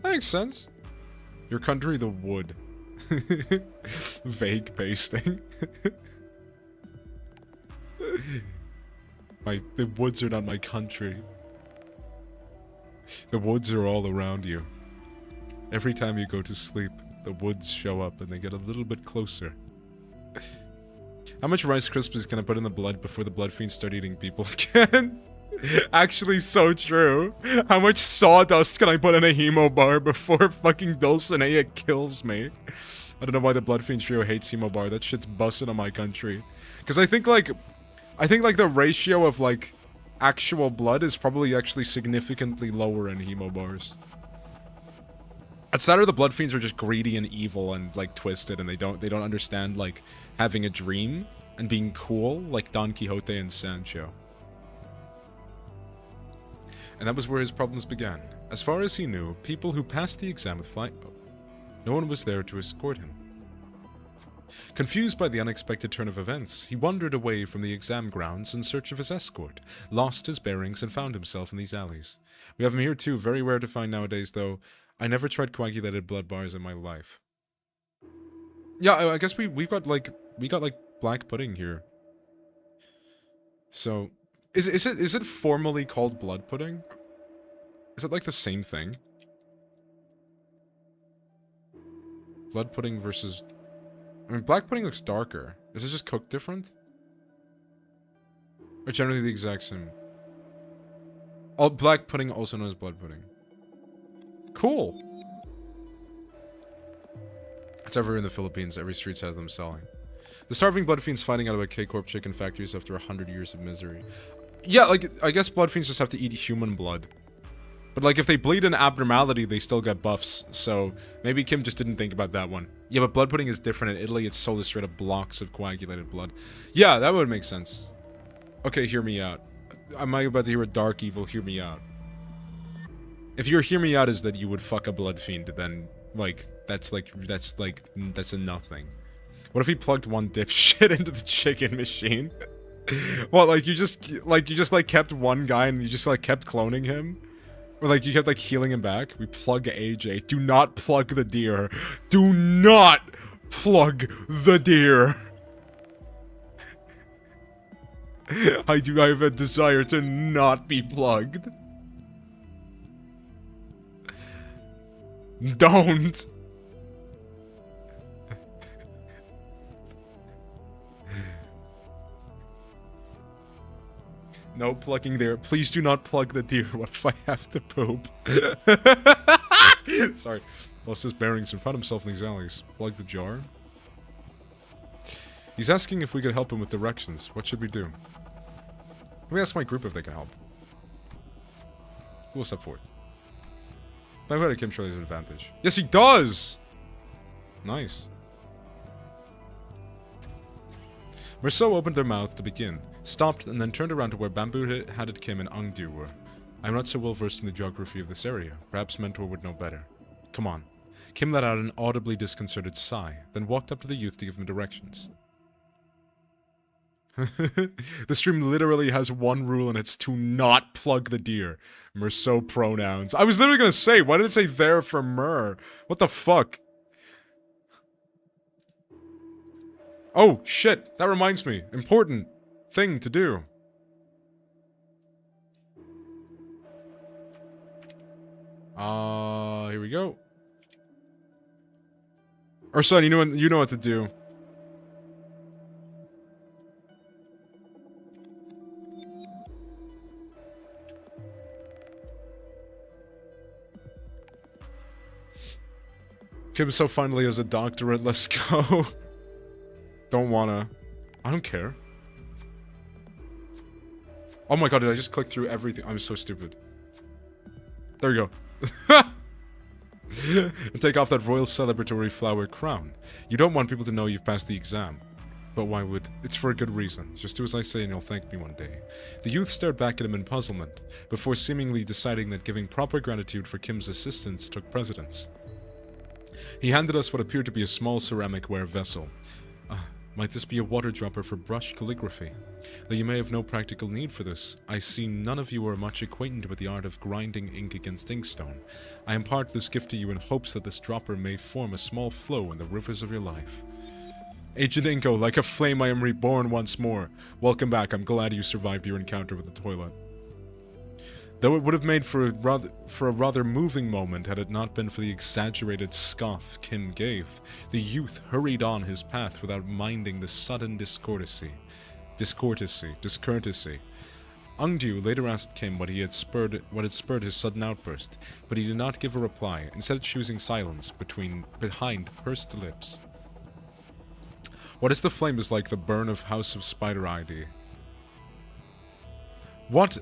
That makes sense. Your country, the wood. Vague pasting. The woods are not my country. The woods are all around you. Every time you go to sleep, the woods show up and they get a little bit closer. How much Rice Krispies can I put in the blood before the blood fiends start eating people again? Actually, so true. How much sawdust can I put in a hemo bar before fucking Dulcinea kills me? I don't know why the blood fiend trio hates hemo bar. That shit's busted on my country. Because I think the ratio of like actual blood is probably actually significantly lower in hemo bars. It's that or the blood fiends are just greedy and evil and like twisted, and they don't understand like having a dream and being cool like Don Quixote and Sancho. And that was where his problems began. As far as he knew, people who passed the exam with flying... Oh, no one was there to escort him. Confused by the unexpected turn of events, he wandered away from the exam grounds in search of his escort, lost his bearings, and found himself in these alleys. We have him here too, very rare to find nowadays though. I never tried coagulated blood bars in my life. Yeah, I guess we got like black pudding here. So, is it formally called blood pudding? Is it like the same thing? Blood pudding versus... I mean, black pudding looks darker. Is it just cooked different? Or generally the exact same? Oh, black pudding also known as blood pudding. Cool! It's everywhere in the Philippines. Every street has them selling. The starving blood fiends fighting out of a K-Corp chicken factories after 100 years of misery. Yeah, like, I guess blood fiends just have to eat human blood. But, like, if they bleed an abnormality, they still get buffs. So, maybe Kim just didn't think about that one. Yeah, but blood pudding is different. In Italy, it's sold as straight up blocks of coagulated blood. Yeah, that would make sense. Okay, hear me out. Am I about to hear a dark evil? Hear me out. If your hear me out is that you would fuck a blood fiend, then, like, that's a nothing. What if he plugged one dipshit into the chicken machine? Well, like, you just kept one guy and you just, like, kept cloning him? Or, like, you kept, like, healing him back? We plug AJ. Do not plug the deer. Do not plug the deer. I have a desire to not be plugged. Don't. No plugging there. Please do not plug the deer. What if I have to poop? Sorry. Lost his bearings and found himself in these alleys. Plug the jar. He's asking if we could help him with directions. What should we do? Let me ask my group if they can help. We'll step forward. I've got a Kim Shirley's advantage. Yes, he does! Nice. Merceau opened their mouth to begin, stopped, and then turned around to where bamboo-hatted Kim and Ungdu were. I'm not so well versed in the geography of this area. Perhaps Mentor would know better. Come on. Kim let out an audibly disconcerted sigh, then walked up to the youth to give him directions. The stream literally has one rule, and it's to not plug the deer. Merceau pronouns. I was literally gonna say, why did it say there for Mer? What the fuck? Oh, shit. That reminds me. Important thing to do. Here we go. Or son, you know what to do. Kim so finally has a doctorate, let's go. Don't wanna. I don't care. Oh my god, did I just click through everything? I'm so stupid. There you go. And take off that royal celebratory flower crown. You don't want people to know you've passed the exam. But why would? It's for a good reason. Just do as I say and you'll thank me one day. The youth stared back at him in puzzlement, before seemingly deciding that giving proper gratitude for Kim's assistance took precedence. He handed us what appeared to be a small ceramicware vessel. Might this be a water dropper for brush calligraphy? Though you may have no practical need for this, I see none of you are much acquainted with the art of grinding ink against inkstone. I impart this gift to you in hopes that this dropper may form a small flow in the rivers of your life. Agent Inko, like a flame I am reborn once more. Welcome back, I'm glad you survived your encounter with the toilet. Though it would have made for a rather moving moment had it not been for the exaggerated scoff Kim gave, the youth hurried on his path without minding the sudden discourtesy. Ungdu later asked Kim what had spurred his sudden outburst, but he did not give a reply, instead choosing silence behind pursed lips. What is the flame is like the burn of House of Spider ID. What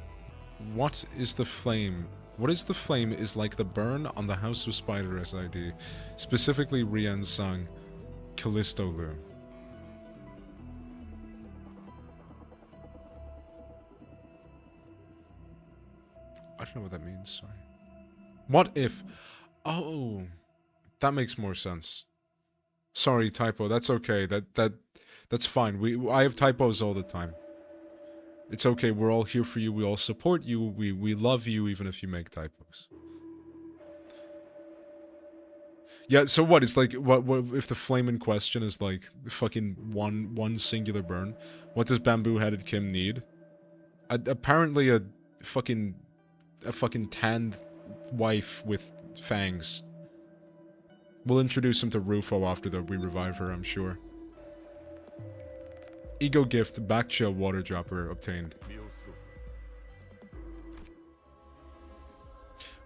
is the flame? What is the flame is like the burn on the House of Spider SID, specifically Rian's song, Callisto Lu. I don't know what that means, sorry. What if... Oh, that makes more sense. Sorry, typo. That's okay. That's fine. I have typos all the time. It's okay. We're all here for you. We all support you. We love you even if you make typos. Yeah, so what? It's like what if the flame in question is like fucking one singular burn? What does bamboo-headed Kim need? Apparently a fucking tanned wife with fangs. We'll introduce him to Rufo after that we revive her, I'm sure. Ego gift, backchill water dropper obtained.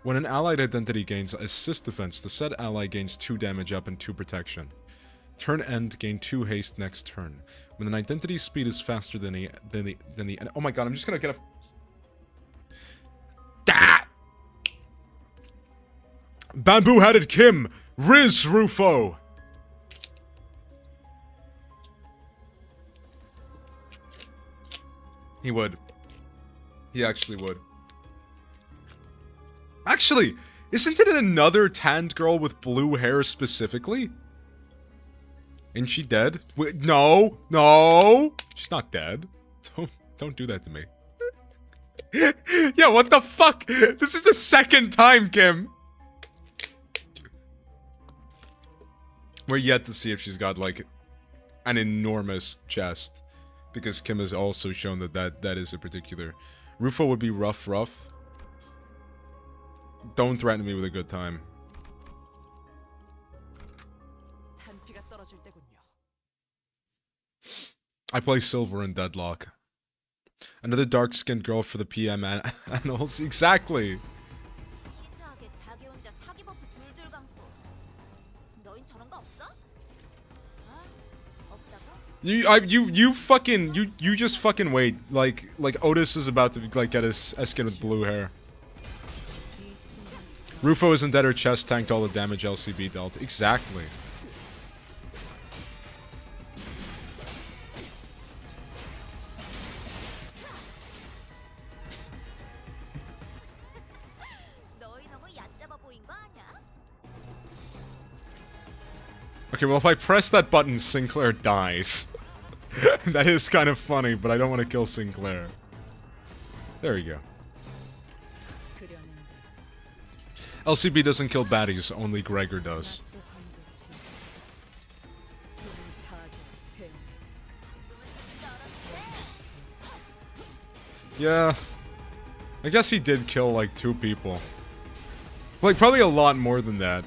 When an allied identity gains assist defense, the said ally gains 2 damage up and 2 protection. Turn end, gain 2 haste next turn. When an identity's speed is faster than the oh my god, I'm just gonna get a bamboo-headed Kim! Riz Rufo! He would. He actually would. Actually, isn't it another tanned girl with blue hair specifically? Isn't she dead? Wait, no! No! She's not dead. Don't do that to me. Yeah, what the fuck? This is the second time, Kim! We're yet to see if she's got, like, an enormous chest. Because Kim has also shown that is a particular... Rufo would be rough. Don't threaten me with a good time. I play Silver in Deadlock. Another dark-skinned girl for the PM annals. Exactly! You just fucking wait. Like Otis is about to like get his skin with blue hair. Rufo isn't dead, her chest tanked all the damage LCB dealt. Exactly. Okay, well if I press that button, Sinclair dies. That is kind of funny, but I don't want to kill Sinclair. There you go. LCB doesn't kill baddies, only Gregor does. Yeah. I guess he did kill like 2 people. Like, probably a lot more than that.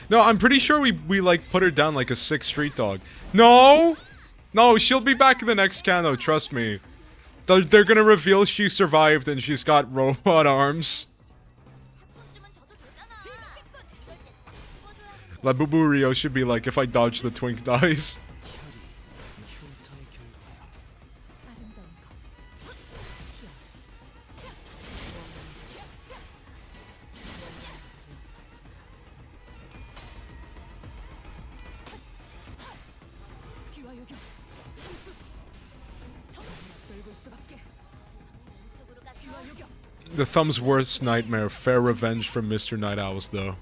No, I'm pretty sure we like put her down like a 6 street dog. No! No, she'll be back in the next cano, trust me. They're gonna reveal she survived and she's got robot arms. La Bubu Rio should be like, if I dodge the twink dies. The thumb's worst nightmare, fair revenge from Mr. Night Owls, though.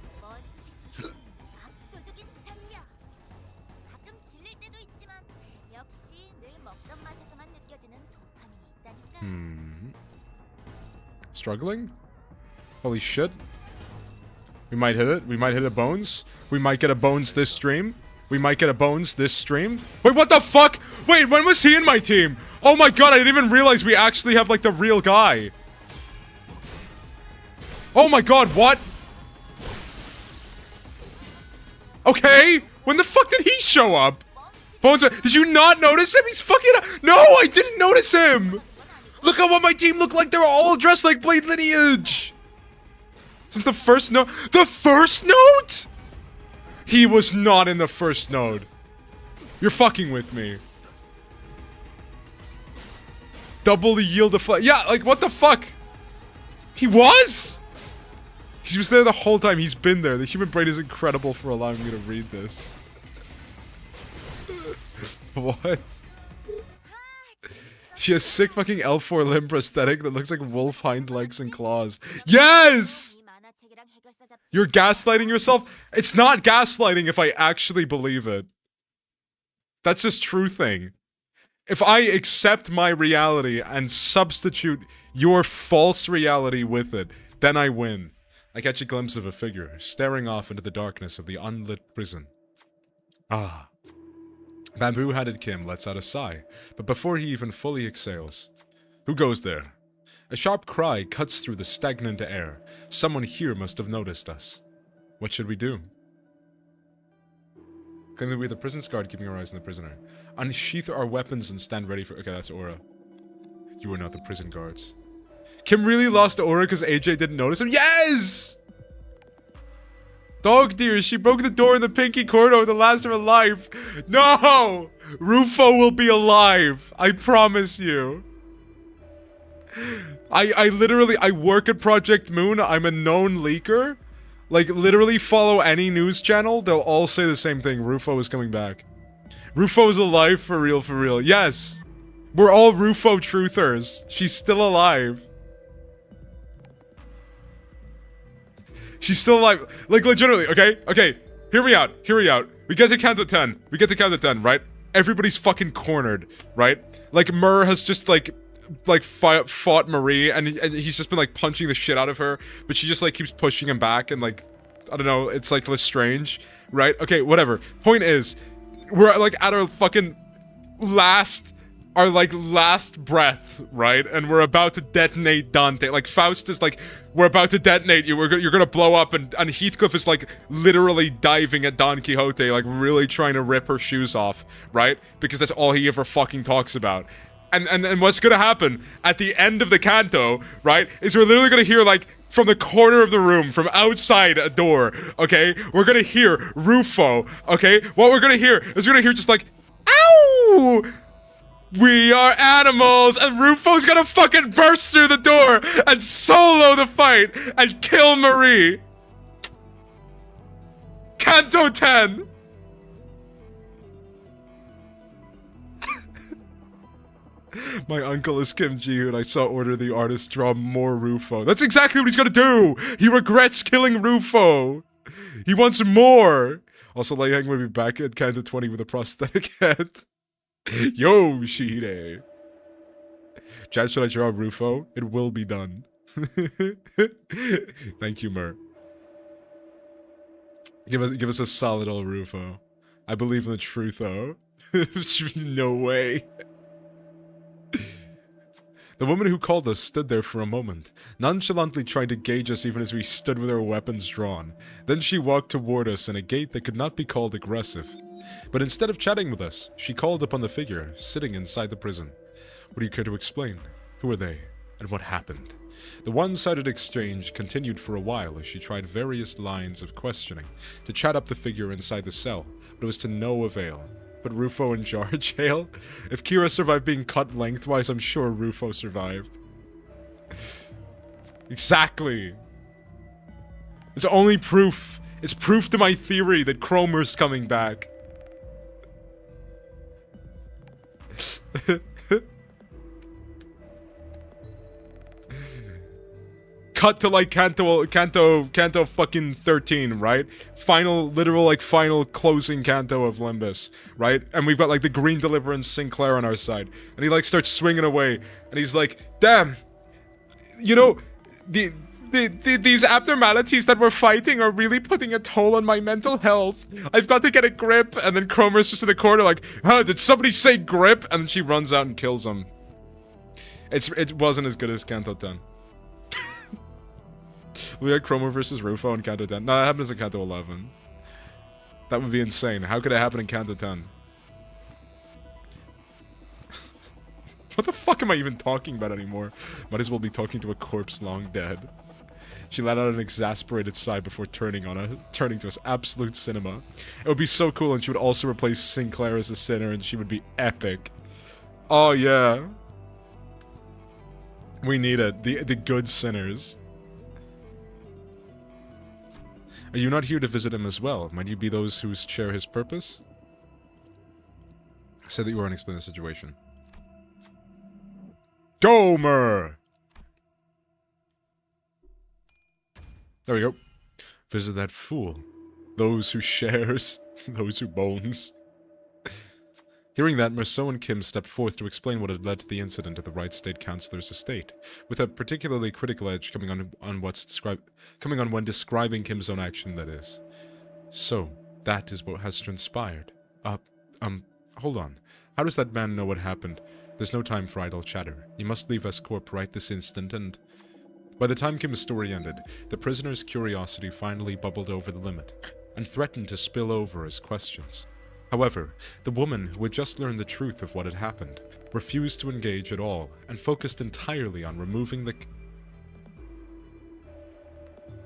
Struggling? Holy shit. We might hit it. We might hit a bones. We might get a bones this stream. We might get a bones this stream. Wait, what the fuck? Wait, when was he in my team? Oh my god, I didn't even realize we actually have, like, the real guy. Oh my god, what? Okay, when the fuck did he show up? Bones, did you not notice him? He's fucking... No, I didn't notice him! Look at what my team look like. They're all dressed like Blade Lineage. Since the first note. The first note? He was not in the first node. You're fucking with me. Double the yield of flight. Yeah, like what the fuck? He was? He was there the whole time. He's been there. The human brain is incredible for allowing me to read this. What? She has sick fucking L4 limb prosthetic that looks like wolf hind legs and claws. Yes! You're gaslighting yourself? It's not gaslighting if I actually believe it. That's just truthing. If I accept my reality and substitute your false reality with it, then I win. I catch a glimpse of a figure, staring off into the darkness of the unlit prison. Ah. Bamboo-hatted Kim lets out a sigh, but before he even fully exhales. Who goes there? A sharp cry cuts through the stagnant air. Someone here must have noticed us. What should we do? Claim that we're the prison's guard, keeping our eyes on the prisoner. Unsheath our weapons and stand ready for— okay, that's Aura. You are not the prison guards. Kim really lost Aura because AJ didn't notice him? Yes! Dog dear, she broke the door in the pinky corridor with the last of her life. No! Rufo will be alive. I promise you. I literally work at Project Moon. I'm a known leaker. Like, literally follow any news channel. They'll all say the same thing. Rufo is coming back. Rufo is alive for real, for real. Yes. We're all Rufo truthers. She's still alive. She's still alive. Like, legitimately, okay? Okay. Hear me out. Hear me out. We get to count to 10. We get to count to 10, right? Everybody's fucking cornered, right? Like, Mur has just, like fought Marie, and he's just been, like, punching the shit out of her, but she just, like, keeps pushing him back, and, like, I don't know, it's, like, Lestrange, right? Okay, whatever. Point is, we're, like, at our fucking last breath, right? And we're about to detonate Dante. Like, Faust is like, we're about to detonate you. You're gonna blow up. And Heathcliff is like literally diving at Don Quixote, like really trying to rip her shoes off, right? Because that's all he ever fucking talks about. And what's gonna happen at the end of the canto, right, is we're literally gonna hear, like, from the corner of the room, from outside a door, okay? We're gonna hear Rufo, okay? What we're gonna hear is we're gonna hear just like, ow! We are animals, and Rufo's gonna fucking burst through the door and solo the fight and kill Marie. Canto 10. My uncle is Kim Ji, and I saw Order the Artist draw more Rufo. That's exactly what he's gonna do! He regrets killing Rufo! He wants more! Also, Lei Heng will be back at Canto 20 with a prosthetic head. Yo, Shihide. Chat, should I draw Rufo? It will be done. Thank you, Mur. Give us a solid old Rufo. I believe in the truth, though. No way. The woman who called us stood there for a moment, nonchalantly trying to gauge us even as we stood with our weapons drawn. Then she walked toward us in a gait that could not be called aggressive. But instead of chatting with us, she called upon the figure sitting inside the prison. Would you care to explain? Who are they? And what happened? The one-sided exchange continued for a while as she tried various lines of questioning to chat up the figure inside the cell, but it was to no avail. Put Rufo in jar jail? If Kira survived being cut lengthwise, I'm sure Rufo survived. Exactly. It's only proof. It's proof to my theory that Cromer's coming back. Cut to like Canto fucking 13, right? Final closing canto of Limbus, right? And we've got like the Green Deliverance Sinclair on our side. And he like starts swinging away. And he's like, damn, you know, these abnormalities that we're fighting are really putting a toll on my mental health. I've got to get a grip. And then Cromer's just in the corner like, huh, did somebody say grip? And then she runs out and kills him. It wasn't as good as Canto 10. We had Cromer versus Rufo in Canto 10. No, that happens in Canto 11. That would be insane. How could it happen in Canto 10? What the fuck am I even talking about anymore? Might as well be talking to a corpse long dead. She let out an exasperated sigh before turning to us. Absolute cinema. It would be so cool, and she would also replace Sinclair as a sinner, and she would be epic. Oh yeah. We need it. The good sinners. Are you not here to visit him as well? Might you be those who share his purpose? I said that you were unexplained the situation. Gomer! There we go. Visit that fool. Those who shares, those who bones. Hearing that, Merceau and Kim stepped forth to explain what had led to the incident at the Right State Councilor's estate, with a particularly critical edge coming on when describing Kim's own action, that is. So, that is what has transpired. Hold on. How does that man know what happened? There's no time for idle chatter. You must leave S-Corp right this instant, and... By the time Kim's story ended, the prisoner's curiosity finally bubbled over the limit, and threatened to spill over as questions. However, the woman, who had just learned the truth of what had happened, refused to engage at all, and focused entirely on removing the...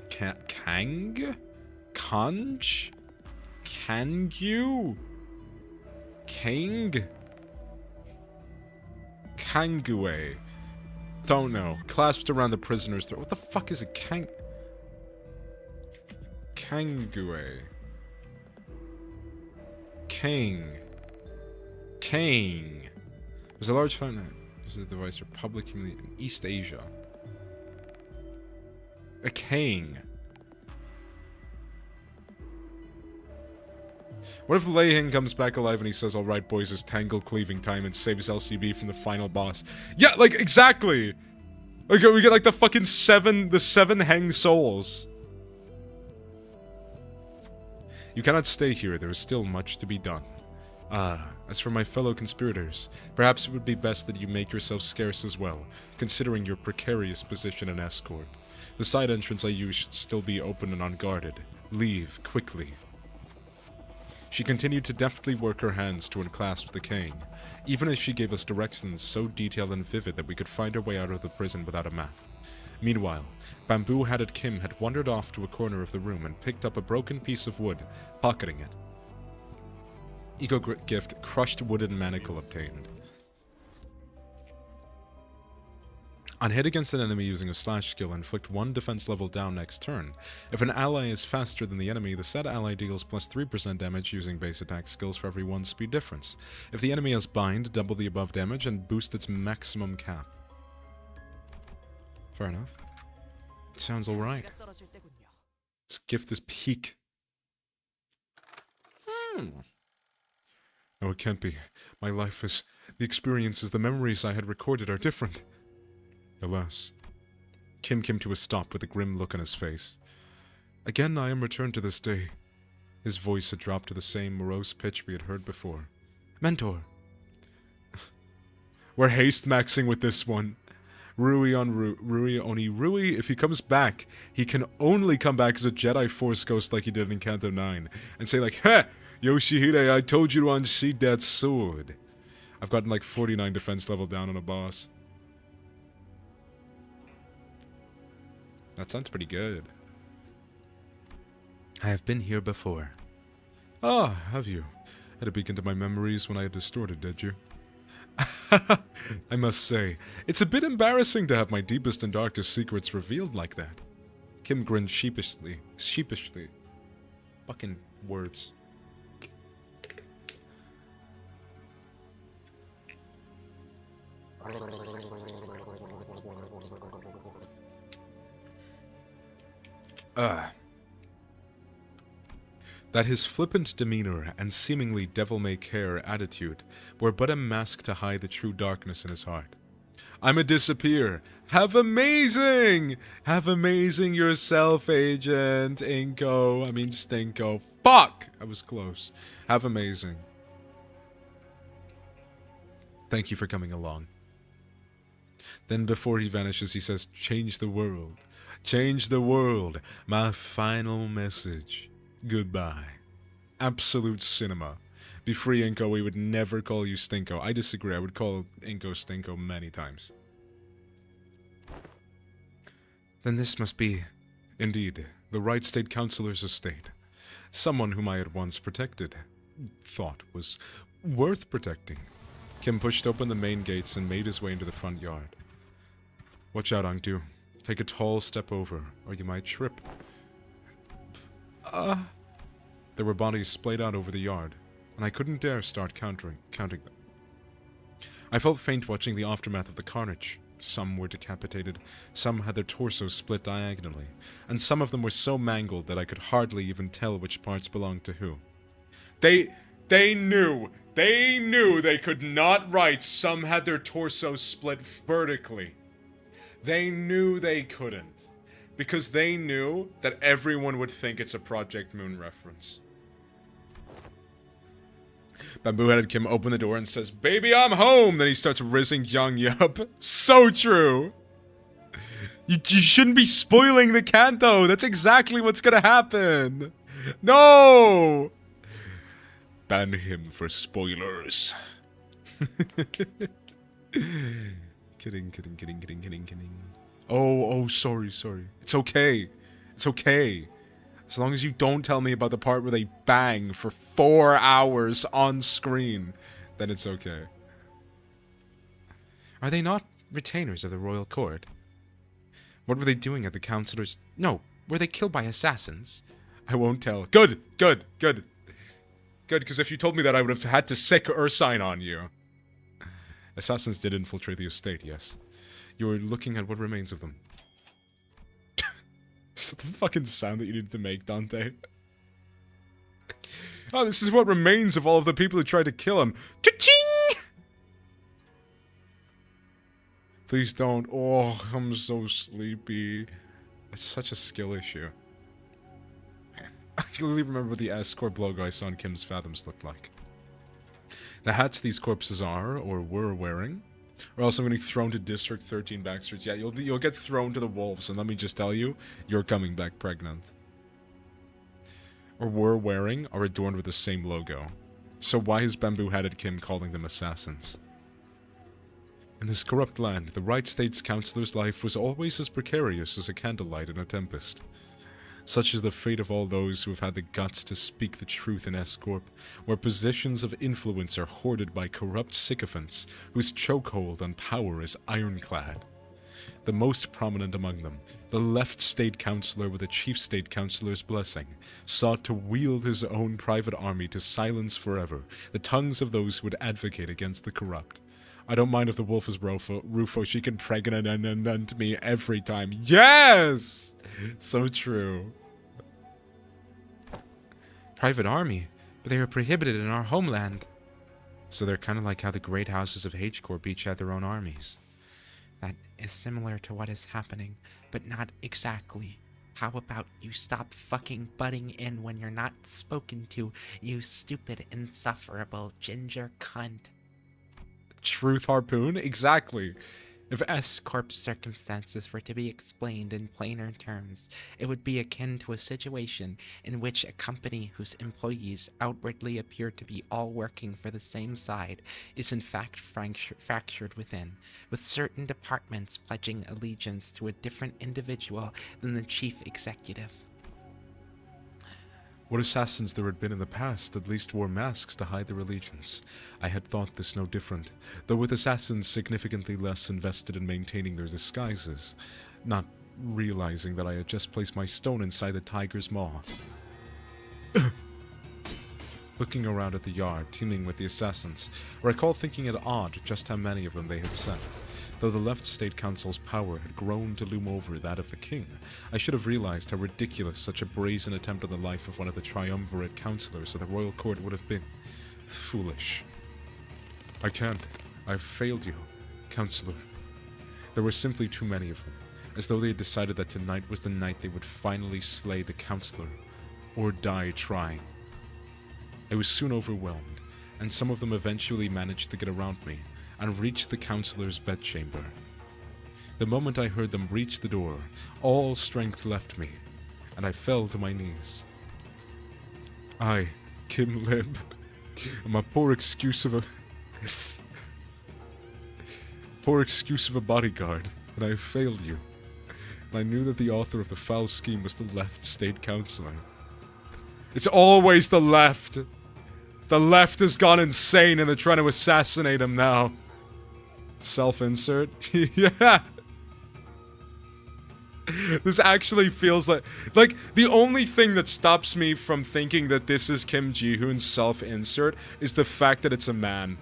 Kang? Kanj? Kangyu? Kang? Kangue. Don't know. Clasped around the prisoner's throat. What the fuck is a Kangue? Kang. Was a large device Republic in East Asia. A Kang. What if Lei comes back alive and he says, "Alright boys, it's tangle cleaving time," and saves LCB from the final boss? Yeah, like, exactly! Okay, we get like the fucking seven Hang souls. You cannot stay here, there is still much to be done. As for my fellow conspirators, perhaps it would be best that you make yourself scarce as well, considering your precarious position in S-Corp. The side entrance I use should still be open and unguarded. Leave, quickly. She continued to deftly work her hands to unclasp the cane, even as she gave us directions so detailed and vivid that we could find our way out of the prison without a map. Meanwhile, bamboo-hatted Kim had wandered off to a corner of the room and picked up a broken piece of wood, pocketing it. Eco-gift, crushed wooden manacle obtained. On hit against an enemy using a slash skill, inflict 1 defense level down next turn. If an ally is faster than the enemy, the said ally deals plus 3% damage using base attack skills for every 1 speed difference. If the enemy has bind, double the above damage and boost its maximum cap. Fair enough. Sounds alright. This gift is peak. No, it can't be. My life is... The experiences, the memories I had recorded are different. Alas. Kim came to a stop with a grim look on his face. Again I am returned to this day. His voice had dropped to the same morose pitch we had heard before. Mentor! We're haste maxing with this one. Rui on Rui, only Rui, if he comes back, he can only come back as a Jedi Force ghost like he did in Kanto 9. And say like, "Ha! Yoshihide, I told you to unsheath that sword." I've gotten like 49 defense level down on a boss. That sounds pretty good. I have been here before. Ah, have you? Had a peek into my memories when I had distorted, did you? I must say, it's a bit embarrassing to have my deepest and darkest secrets revealed like that. Kim grinned sheepishly. Fucking words. That his flippant demeanor and seemingly devil-may-care attitude were but a mask to hide the true darkness in his heart. "I'ma disappear. Have amazing! Have amazing yourself, Agent Stinko. Fuck! I was close. Have amazing. Thank you for coming along." Then before he vanishes, he says, "Change the world. Change the world. My final message. Goodbye." Absolute cinema. Be free, Inko. We would never call you Stinko. I disagree. I would call Inko Stinko many times. Then this must be, indeed, the Right State Councilor's estate. Someone whom I had once protected. Thought was worth protecting. Kim pushed open the main gates and made his way into the front yard. Watch out, Angdu. Take a tall step over, or you might trip. There were bodies splayed out over the yard, and I couldn't dare start counting them. I felt faint watching the aftermath of the carnage. Some were decapitated, some had their torsos split diagonally, and some of them were so mangled that I could hardly even tell which parts belonged to who. They knew they could not write some had their torsos split vertically. They knew they couldn't, because they knew that everyone would think it's a Project Moon reference. Bamboo-headed Kim opened the door and says, "Baby, I'm home!" Then he starts rizzing Young Yup. So true! You shouldn't be spoiling the Kanto! That's exactly what's gonna happen! No! Ban him for spoilers. Kidding. Oh, sorry. It's okay. It's okay. As long as you don't tell me about the part where they bang for 4 hours on screen, then it's okay. Are they not retainers of the royal court? What were they doing at the councilor's... No, were they killed by assassins? I won't tell. Good, because if you told me that, I would have had to sick Ursine on you. Assassins did infiltrate the estate, yes. You were looking at what remains of them. Is that the fucking sound that you needed to make, Dante? Oh, this is what remains of all of the people who tried to kill him. Cha-ching! Please don't. Oh, I'm so sleepy. It's such a skill issue. I clearly remember what the S-Corp logo I saw in Kim's Fathoms looked like. The hats these corpses are, or were wearing, or else I'm getting thrown to District 13 backstreets. Yeah, you'll get thrown to the wolves, and let me just tell you, you're coming back pregnant. Or were wearing are adorned with the same logo. So why is Bamboo-Hatted Kim calling them assassins? In this corrupt land, the Right State's councilor's life was always as precarious as a candlelight in a tempest. Such is the fate of all those who have had the guts to speak the truth in S-Corp, where positions of influence are hoarded by corrupt sycophants whose chokehold on power is ironclad. The most prominent among them, the left state councilor with the chief state councilor's blessing, sought to wield his own private army to silence forever the tongues of those who would advocate against the corrupt. I don't mind if the wolf is Rufo, she can pregnant and me every time. Yes! So true. Private army? But they are prohibited in our homeland. So they're kind of like how the great houses of H-Corp each had their own armies. That is similar to what is happening, but not exactly. How about you stop fucking butting in when you're not spoken to, you stupid, insufferable ginger cunt. Truth Harpoon? Exactly. If S-Corp's circumstances were to be explained in plainer terms, it would be akin to a situation in which a company whose employees outwardly appear to be all working for the same side is in fact fractured within, with certain departments pledging allegiance to a different individual than the chief executive. What assassins there had been in the past at least wore masks to hide their allegiance. I had thought this no different, though with assassins significantly less invested in maintaining their disguises, not realizing that I had just placed my stone inside the tiger's maw. Looking around at the yard, teeming with the assassins, I recall thinking it odd just how many of them they had sent. Though the left state council's power had grown to loom over that of the king, I should have realized how ridiculous such a brazen attempt on the life of one of the triumvirate councillors of the royal court would have been. Foolish. I can't. I've failed you, councillor. There were simply too many of them, as though they had decided that tonight was the night they would finally slay the councillor, or die trying. I was soon overwhelmed, and some of them eventually managed to get around me, and reached the councillor's bedchamber. The moment I heard them reach the door, all strength left me, and I fell to my knees. I, Kim Limb, am a poor excuse of a bodyguard, and I have failed you. And I knew that the author of the foul scheme was the left state councillor. It's always the left! The left has gone insane and they're trying to assassinate him now. Self-insert? Yeah! This actually feels like the only thing that stops me from thinking that this is Kim Ji-hoon's self-insert is the fact that it's a man.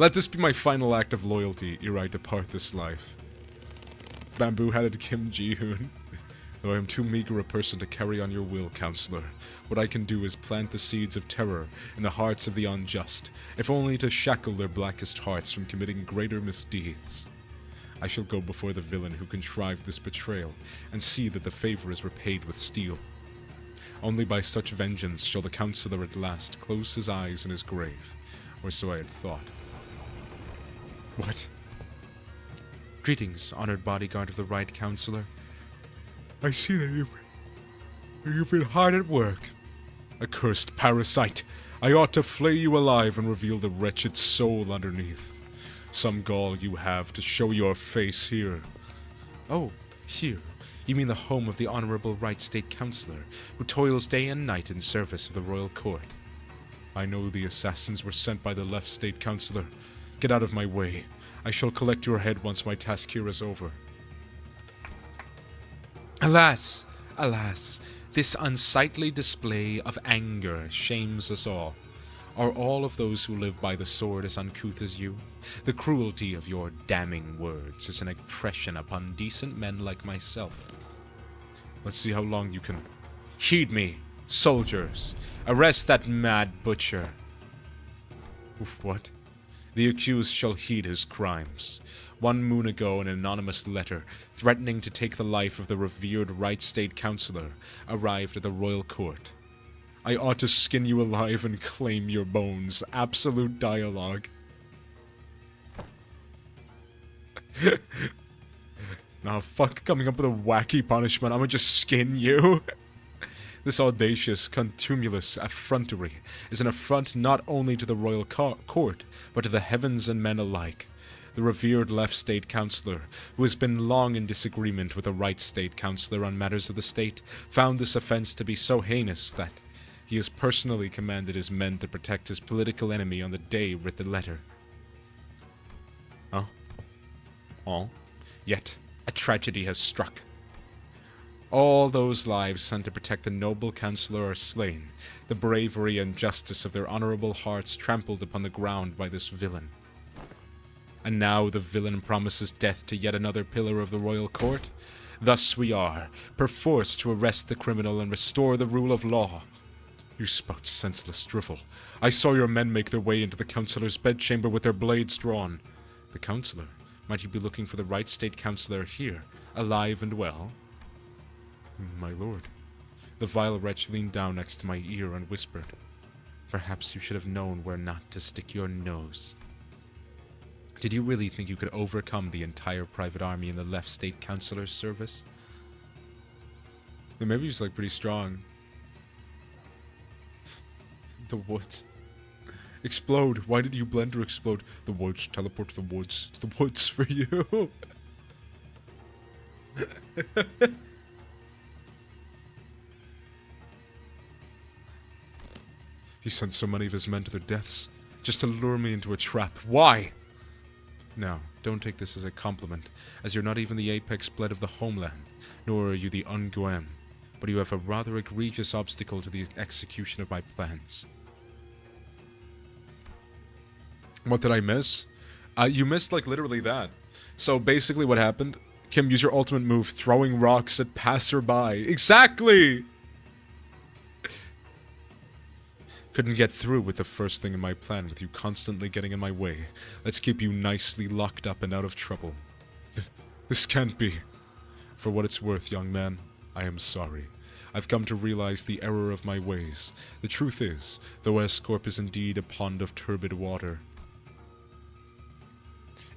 Let this be my final act of loyalty ere I depart this life. Bamboo-headed Kim Ji-hoon. Though I am too meager a person to carry on your will, Counselor, what I can do is plant the seeds of terror in the hearts of the unjust, if only to shackle their blackest hearts from committing greater misdeeds. I shall go before the villain who contrived this betrayal, and see that the favor is repaid with steel. Only by such vengeance shall the Counselor at last close his eyes in his grave, or so I had thought. What? Greetings, honored bodyguard of the right Counselor. I see that you've been hard at work. Accursed parasite! I ought to flay you alive and reveal the wretched soul underneath. Some gall you have to show your face here. Oh, here. You mean the home of the Honorable Right State Counselor, who toils day and night in service of the royal court. I know the assassins were sent by the left State Counselor. Get out of my way. I shall collect your head once my task here is over. Alas, alas, this unsightly display of anger shames us all. Are all of those who live by the sword as uncouth as you? The cruelty of your damning words is an oppression upon decent men like myself. Let's see how long you can... Heed me, soldiers. Arrest that mad butcher. What? The accused shall heed his crimes. 1 moon ago, an anonymous letter, threatening to take the life of the revered Right State Counselor, arrived at the royal court. I ought to skin you alive and claim your bones. Absolute dialogue. Nah, fuck coming up with a wacky punishment. I'ma just skin you. This audacious, contumelious effrontery is an affront not only to the royal court, but to the heavens and men alike. The revered left State Counselor, who has been long in disagreement with the right State Counselor on matters of the state, found this offense to be so heinous that he has personally commanded his men to protect his political enemy on the day writ the letter. Oh? Yet, a tragedy has struck. All those lives sent to protect the noble Counselor are slain, the bravery and justice of their honorable hearts trampled upon the ground by this villain. And now the villain promises death to yet another pillar of the royal court? Thus we are, perforce to arrest the criminal and restore the rule of law. You spout senseless drivel. I saw your men make their way into the Counselor's bedchamber with their blades drawn. The Counselor? Might you be looking for the right State Counselor here, alive and well? My lord. The vile wretch leaned down next to my ear and whispered, "Perhaps you should have known where not to stick your nose." Did you really think you could overcome the entire private army in the left State Counselor's service? Then maybe he's like pretty strong. The woods. Explode. Why did you blender explode? The woods. Teleport to the woods. It's the woods for you. He sent so many of his men to their deaths, just to lure me into a trap. Why? Now, don't take this as a compliment, as you're not even the apex bled of the homeland, nor are you the Unguem, but you have a rather egregious obstacle to the execution of my plans. What did I miss? You missed, like, literally that. So basically what happened, Kim, use your ultimate move, throwing rocks at passerby. Exactly! Couldn't get through with the first thing in my plan with you constantly getting in my way. Let's keep you nicely locked up and out of trouble. This can't be. For what it's worth, young man, I am sorry. I've come to realize the error of my ways. The truth is, though Escorp is indeed a pond of turbid water,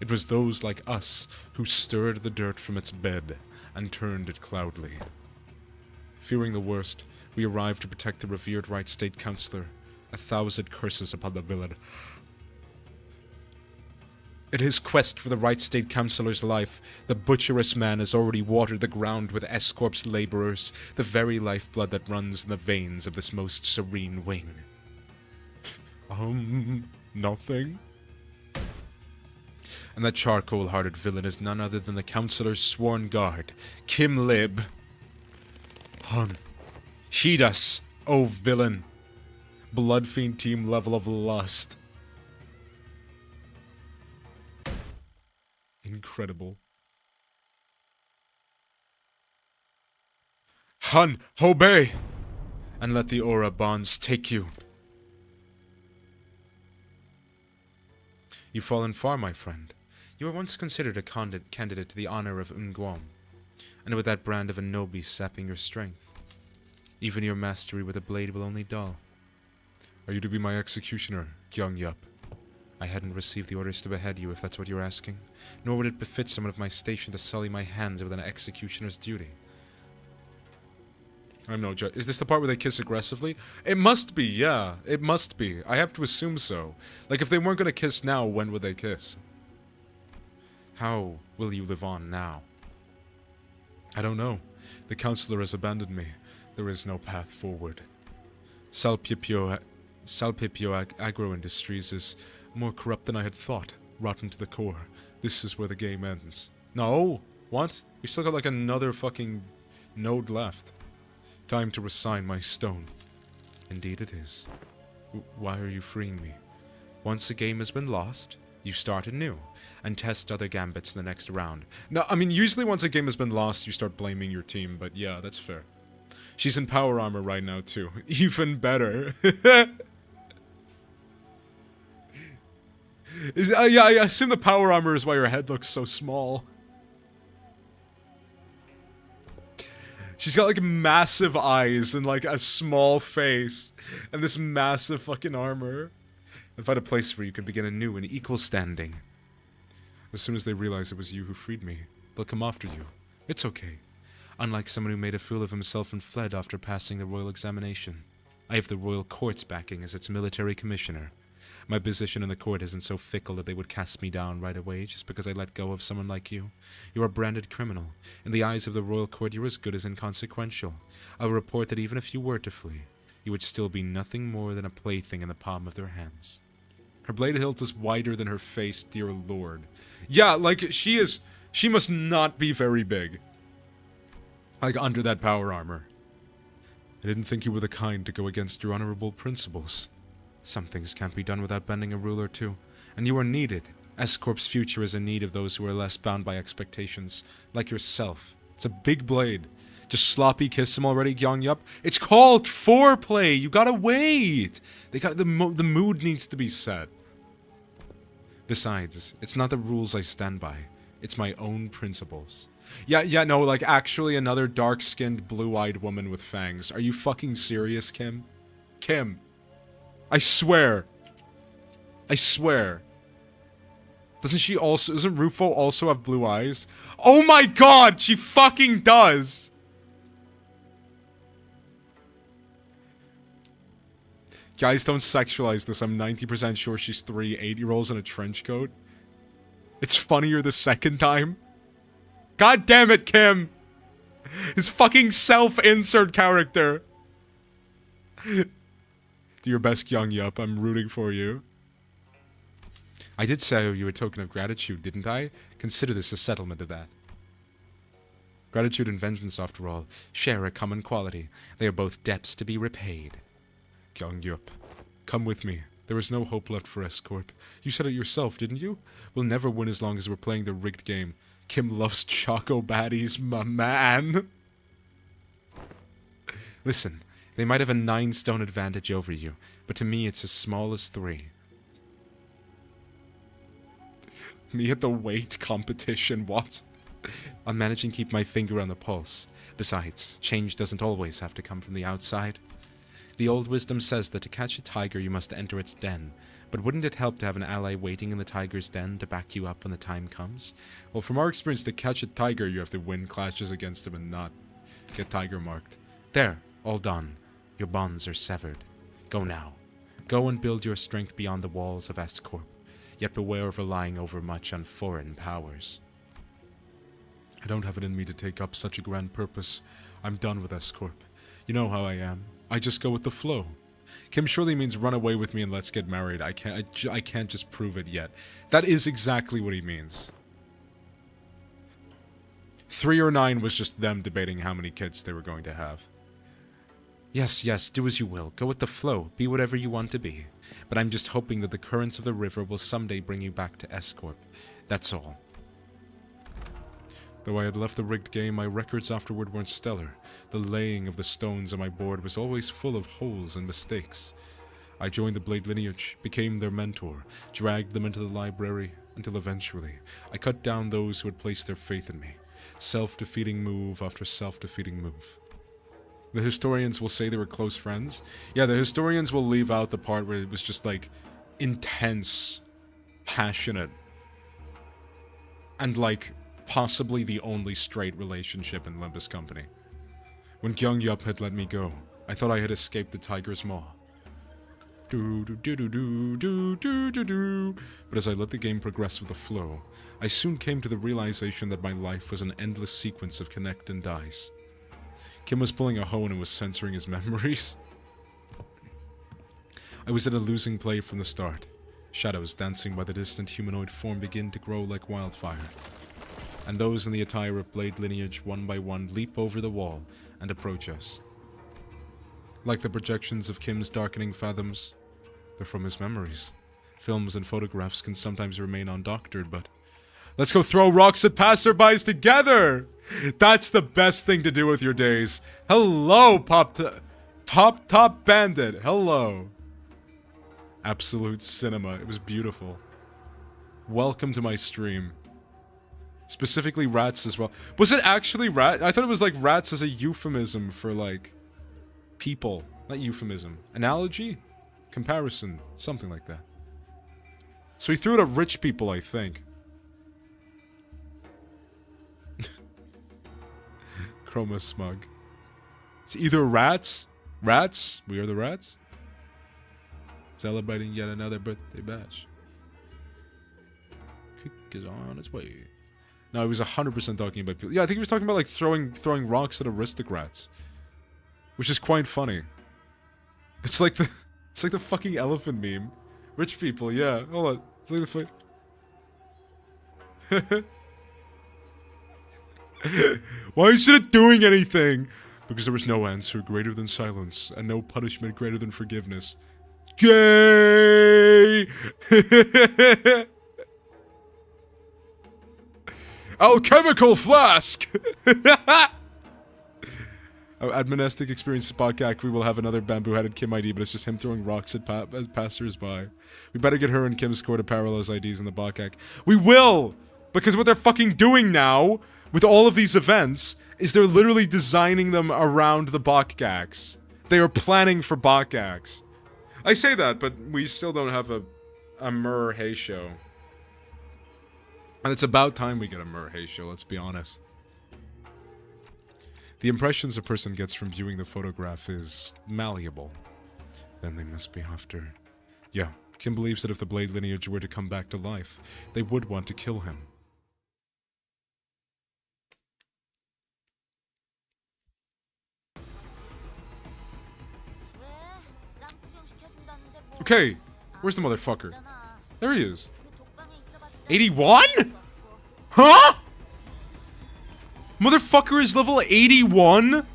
it was those like us who stirred the dirt from its bed and turned it cloudly. Fearing the worst, we arrived to protect the revered Right State Counselor. 1,000 curses upon the villain. In his quest for the Right State Counselor's life, the butcherous man has already watered the ground with Escorp's laborers, the very lifeblood that runs in the veins of this most serene wing. Nothing? And that charcoal-hearted villain is none other than the Counselor's sworn guard, Kim Lib. Heed us, O villain. Bloodfiend team level of lust. Incredible. Hun, obey! And let the aura bonds take you. You've fallen far, my friend. You were once considered a candidate to the honor of Ungwom, and with that brand of Anobi sapping your strength, even your mastery with a blade will only dull. Are you to be my executioner, Gyung Yup? I hadn't received the orders to behead you, if that's what you're asking, nor would it befit someone of my station to sully my hands with an executioner's duty. I'm no judge. Is this the part where they kiss aggressively? It must be, yeah. It must be. I have to assume so. Like, if they weren't gonna kiss now, when would they kiss? How will you live on now? I don't know. The counselor has abandoned me. There is no path forward. Salpipio Agro Industries is more corrupt than I had thought. Rotten to the core. This is where the game ends. No! What? We still got like another fucking node left. Time to resign my stone. Indeed it is. Why are you freeing me? Once a game has been lost, you start anew, and test other gambits in the next round. No, I mean, usually once a game has been lost, you start blaming your team, but yeah, that's fair. She's in power armor right now, too. Even better. Yeah, I assume the power armor is why your head looks so small. She's got, like, massive eyes and, like, a small face. And this massive fucking armor. And find a place where you can begin anew in equal standing. As soon as they realize it was you who freed me, they'll come after you. It's okay. Unlike someone who made a fool of himself and fled after passing the royal examination, I have the royal court's backing as its military commissioner. My position in the court isn't so fickle that they would cast me down right away just because I let go of someone like you. You are a branded criminal. In the eyes of the royal court, you're as good as inconsequential. I'll report that even if you were to flee, you would still be nothing more than a plaything in the palm of their hands. Her blade hilt is wider than her face, dear lord. Yeah, like, she must not be very big. Like, under that power armor. I didn't think you were the kind to go against your honorable principles. Some things can't be done without bending a rule or two, and you are needed. S-Corp's future is in need of those who are less bound by expectations, like yourself. It's a big blade. Just sloppy kiss him already, Gyung Yup? It's called foreplay! You gotta wait! The mood needs to be set. Besides, it's not the rules I stand by. It's my own principles. Yeah, no, like, actually another dark-skinned, blue-eyed woman with fangs. Are you fucking serious, Kim? Kim. I swear. I swear. Doesn't Rufo also have blue eyes? Oh my god, she fucking does! Guys, don't sexualize this. I'm 90% sure she's 3 8-year-olds in a trench coat. It's funnier the second time. God damn it, Kim! His fucking self-insert character! Do your best, Gyung Yup. I'm rooting for you. I did say I owe you a token of gratitude, didn't I? Consider this a settlement of that. Gratitude and vengeance, after all, share a common quality. They are both debts to be repaid. Gyung Yup, come with me. There is no hope left for S-Corp. You said it yourself, didn't you? We'll never win as long as we're playing the rigged game. Kim loves Choco Baddies, my man. Listen, they might have a 9-stone advantage over you, but to me it's as small as 3. Me at the weight competition, what? I'm managing to keep my finger on the pulse. Besides, change doesn't always have to come from the outside. The old wisdom says that to catch a tiger you must enter its den, but wouldn't it help to have an ally waiting in the tiger's den to back you up when the time comes? Well, from our experience, to catch a tiger, you have to win clashes against him and not get tiger marked. There, all done. Your bonds are severed. Go now. Go and build your strength beyond the walls of S-Corp, yet beware of relying overmuch on foreign powers. I don't have it in me to take up such a grand purpose. I'm done with S-Corp. You know how I am. I just go with the flow. Kim surely means run away with me and let's get married. I can't just prove it yet. That is exactly what he means. 3 or 9 was just them debating how many kids they were going to have. Yes, do as you will. Go with the flow. Be whatever you want to be. But I'm just hoping that the currents of the river will someday bring you back to S-Corp. That's all. Though I had left the rigged game, my records afterward weren't stellar. The laying of the stones on my board was always full of holes and mistakes. I joined the Blade lineage, became their mentor, dragged them into the library, until eventually I cut down those who had placed their faith in me. Self-defeating move after self-defeating move. The historians will say they were close friends. Yeah, the historians will leave out the part where it was just like intense, passionate, and like possibly the only straight relationship in Limbus Company. When Kyung Yup had let me go, I thought I had escaped the tiger's maw. But as I let the game progress with the flow, I soon came to the realization that my life was an endless sequence of connect and dies. Kim was pulling a hoe and was censoring his memories. I was in a losing play from the start. Shadows dancing by the distant humanoid form begin to grow like wildfire. And those in the attire of Blade lineage one by one leap over the wall and approach us. Like the projections of Kim's darkening fathoms, they're from his memories. Films and photographs can sometimes remain undoctored, but... Let's go throw rocks at passerbys together! That's the best thing to do with your days. Hello, Top Bandit. Hello. Absolute cinema. It was beautiful. Welcome to my stream. Specifically rats as well. Was it actually rat? I thought it was like rats as a euphemism for like... people. Not euphemism. Analogy? Comparison. Something like that. So he threw it at rich people, I think. Chroma smug. It's either rats. Rats. We are the rats. Celebrating yet another birthday bash. Cake is on its way. No, he was 100% talking about people. Yeah, I think he was talking about like throwing rocks at aristocrats, which is quite funny. It's like the fucking elephant meme. Rich people, yeah. Hold on. It's like the Why isn't it doing anything? Because there was no answer greater than silence, and no punishment greater than forgiveness. Gay! Alchemical flask! At Mnestic Experience Podcast, we will have another bamboo-headed Kim ID, but it's just him throwing rocks at passers-by. We better get her and Kim's score to parallel as IDs in the Bakak. We will! Because what they're fucking doing now, with all of these events, is they're literally designing them around the Bakaks. They are planning for Bakaks. I say that, but we still don't have a Mur Hay show. And it's about time we get a Mur Hay show, let's be honest. The impressions a person gets from viewing the photograph is malleable. Then they must be after... Yeah, Kim believes that if the Blade lineage were to come back to life, they would want to kill him. Okay, where's the motherfucker? There he is. 81? Huh? Motherfucker is level 81?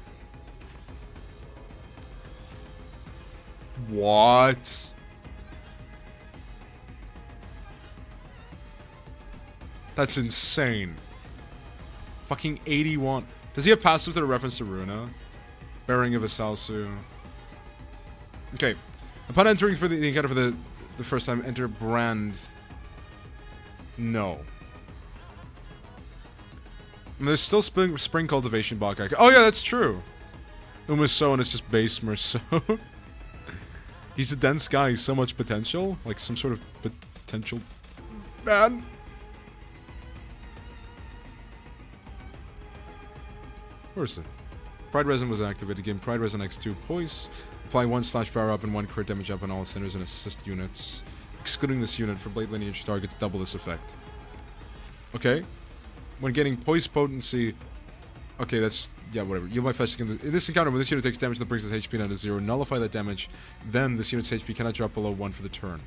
What? That's insane. Fucking 81. Does he have passives that are reference to Runa? Bearing of a Salsu. Okay. Upon entering for the encounter for the first time, enter brand. No. And there's still spring cultivation Bakak. Oh yeah, that's true. Umaso and it's just base Merso. He's a dense guy, so much potential. Like some sort of potential man. Where is it? Pride Resin was activated. Game Pride Resin X2 poise. Apply 1/ power up and 1 crit damage up on all centers and assist units. Excluding this unit for Blade lineage targets, double this effect. Okay. When getting poise potency... Okay, that's... Yeah, whatever. Yield my flesh skin. In this encounter, when this unit takes damage that brings its HP down to 0, nullify that damage. Then this unit's HP cannot drop below 1 for the turn.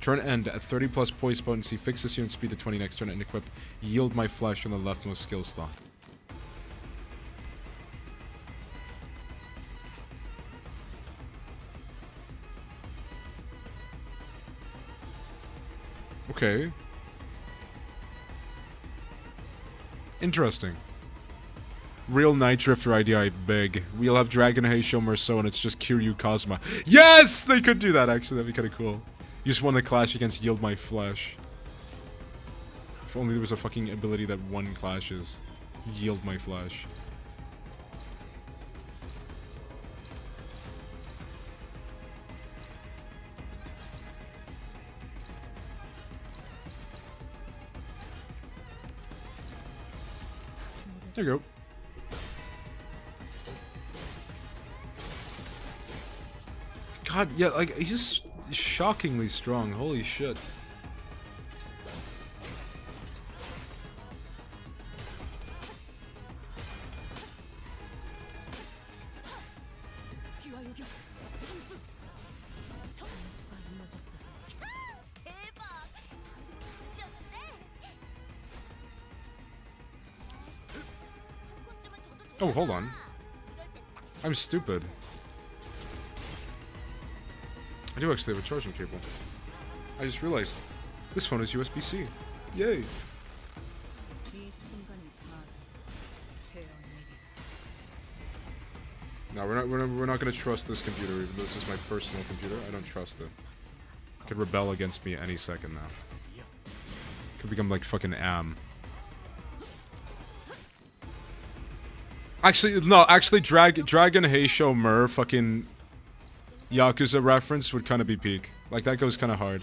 Turn end at 30 plus poise potency. Fix this unit's speed to 20 next turn and equip Yield my flesh on the leftmost skill slot. Okay. Interesting. Real Night Drifter idea, I beg. We'll have Dragon Heisho Merceau and it's just Kiryu Kazuma. Yes! They could do that, actually. That'd be kind of cool. You just won the clash against Yield My Flesh. If only there was a fucking ability that won clashes. Yield My Flesh. There you go. God, yeah, like, he's shockingly strong. Holy shit. Oh, hold on. I'm stupid. I do actually have a charging cable. I just realized this phone is USB-C. Yay! No, we're not gonna trust this computer. Even though this is my personal computer, I don't trust it. It could rebel against me any second now. Could become like fucking Am. Actually, no. Actually, Dragon Heisho Mer fucking Yakuza reference would kind of be peak. Like, that goes kind of hard.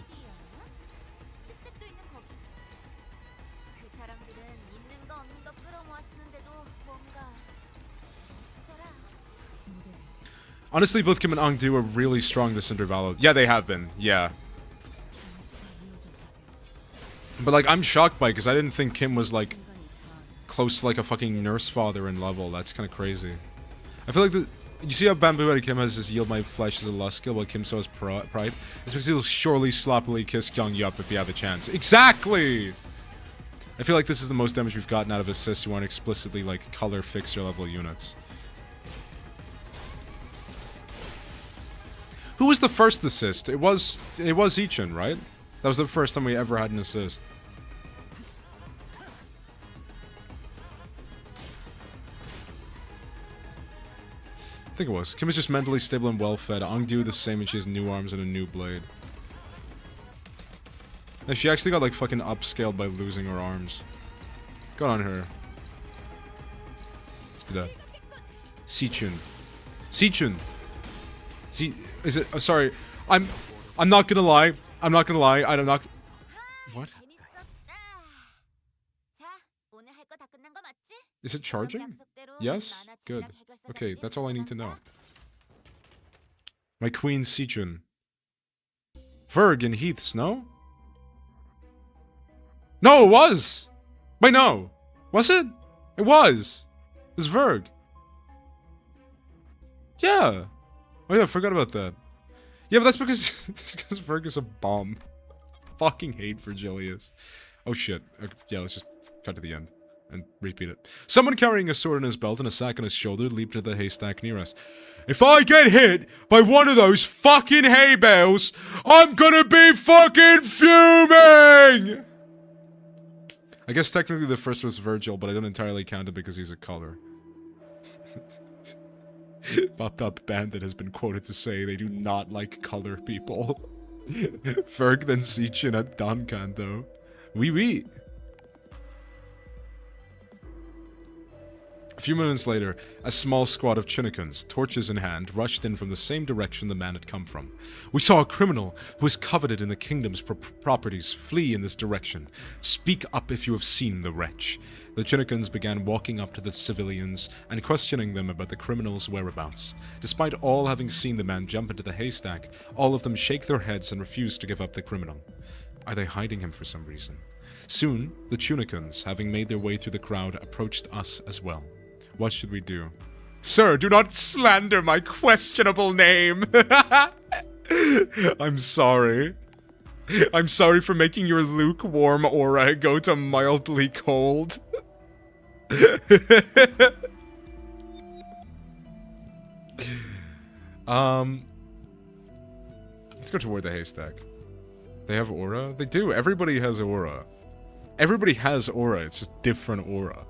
Honestly, both Kim and Ongdu are really strong this interval. Yeah, they have been. Yeah. But, like, I'm shocked by it, because I didn't think Kim was, like, close to, like, a fucking nurse father in level. That's kind of crazy. I feel like the... You see how Bamboo and Kim has this Yield My Flesh as a lust skill, while Kim so has Pride? It's because he'll surely sloppily kiss Kyung Yup if you have a chance. Exactly! I feel like this is the most damage we've gotten out of assists who aren't explicitly, like, color fixer level units. Who was the first assist? It was Ichin, right? That was the first time we ever had an assist. I think it was. Kim is just mentally stable and well fed. Ongdu the same, and she has new arms and a new blade. And she actually got like fucking upscaled by losing her arms. Good on her. Let's do that. Sichun. Sichun. Is it? Sorry. I'm not gonna lie. I'm not gonna lie. I'm not. What? Is it charging? Yes? Good. Okay, that's all I need to know. My queen Sichun. Verg and Heath's, no? No, it was! Wait, no! Was it? It was! It was Verg. Yeah! Oh yeah, I forgot about that. Yeah, but that's because, because Verg is a bomb. Fucking hate Virgilius. Oh shit. Okay, yeah, let's just cut to the end. And repeat it. Someone carrying a sword in his belt and a sack on his shoulder leaped into the haystack near us. If I get hit by one of those fucking hay bales, I'm gonna be fucking fuming! I guess technically the first was Virgil, but I don't entirely count it because he's a color. Popped Up Bandit has been quoted to say they do not like color people. Ferg then Sichin at Dankanto. Oui, oui. A few moments later, a small squad of Chinikans, torches in hand, rushed in from the same direction the man had come from. We saw a criminal who is coveted in the kingdom's properties flee in this direction. Speak up if you have seen the wretch. The Chinikans began walking up to the civilians and questioning them about the criminal's whereabouts. Despite all having seen the man jump into the haystack, all of them shake their heads and refuse to give up the criminal. Are they hiding him for some reason? Soon, the Chinikans, having made their way through the crowd, approached us as well. What should we do? Sir, do not slander my questionable name! I'm sorry. I'm sorry for making your lukewarm aura go to mildly cold. Let's go toward the haystack. They have aura? They do. Everybody has aura. Everybody has aura. It's just different aura.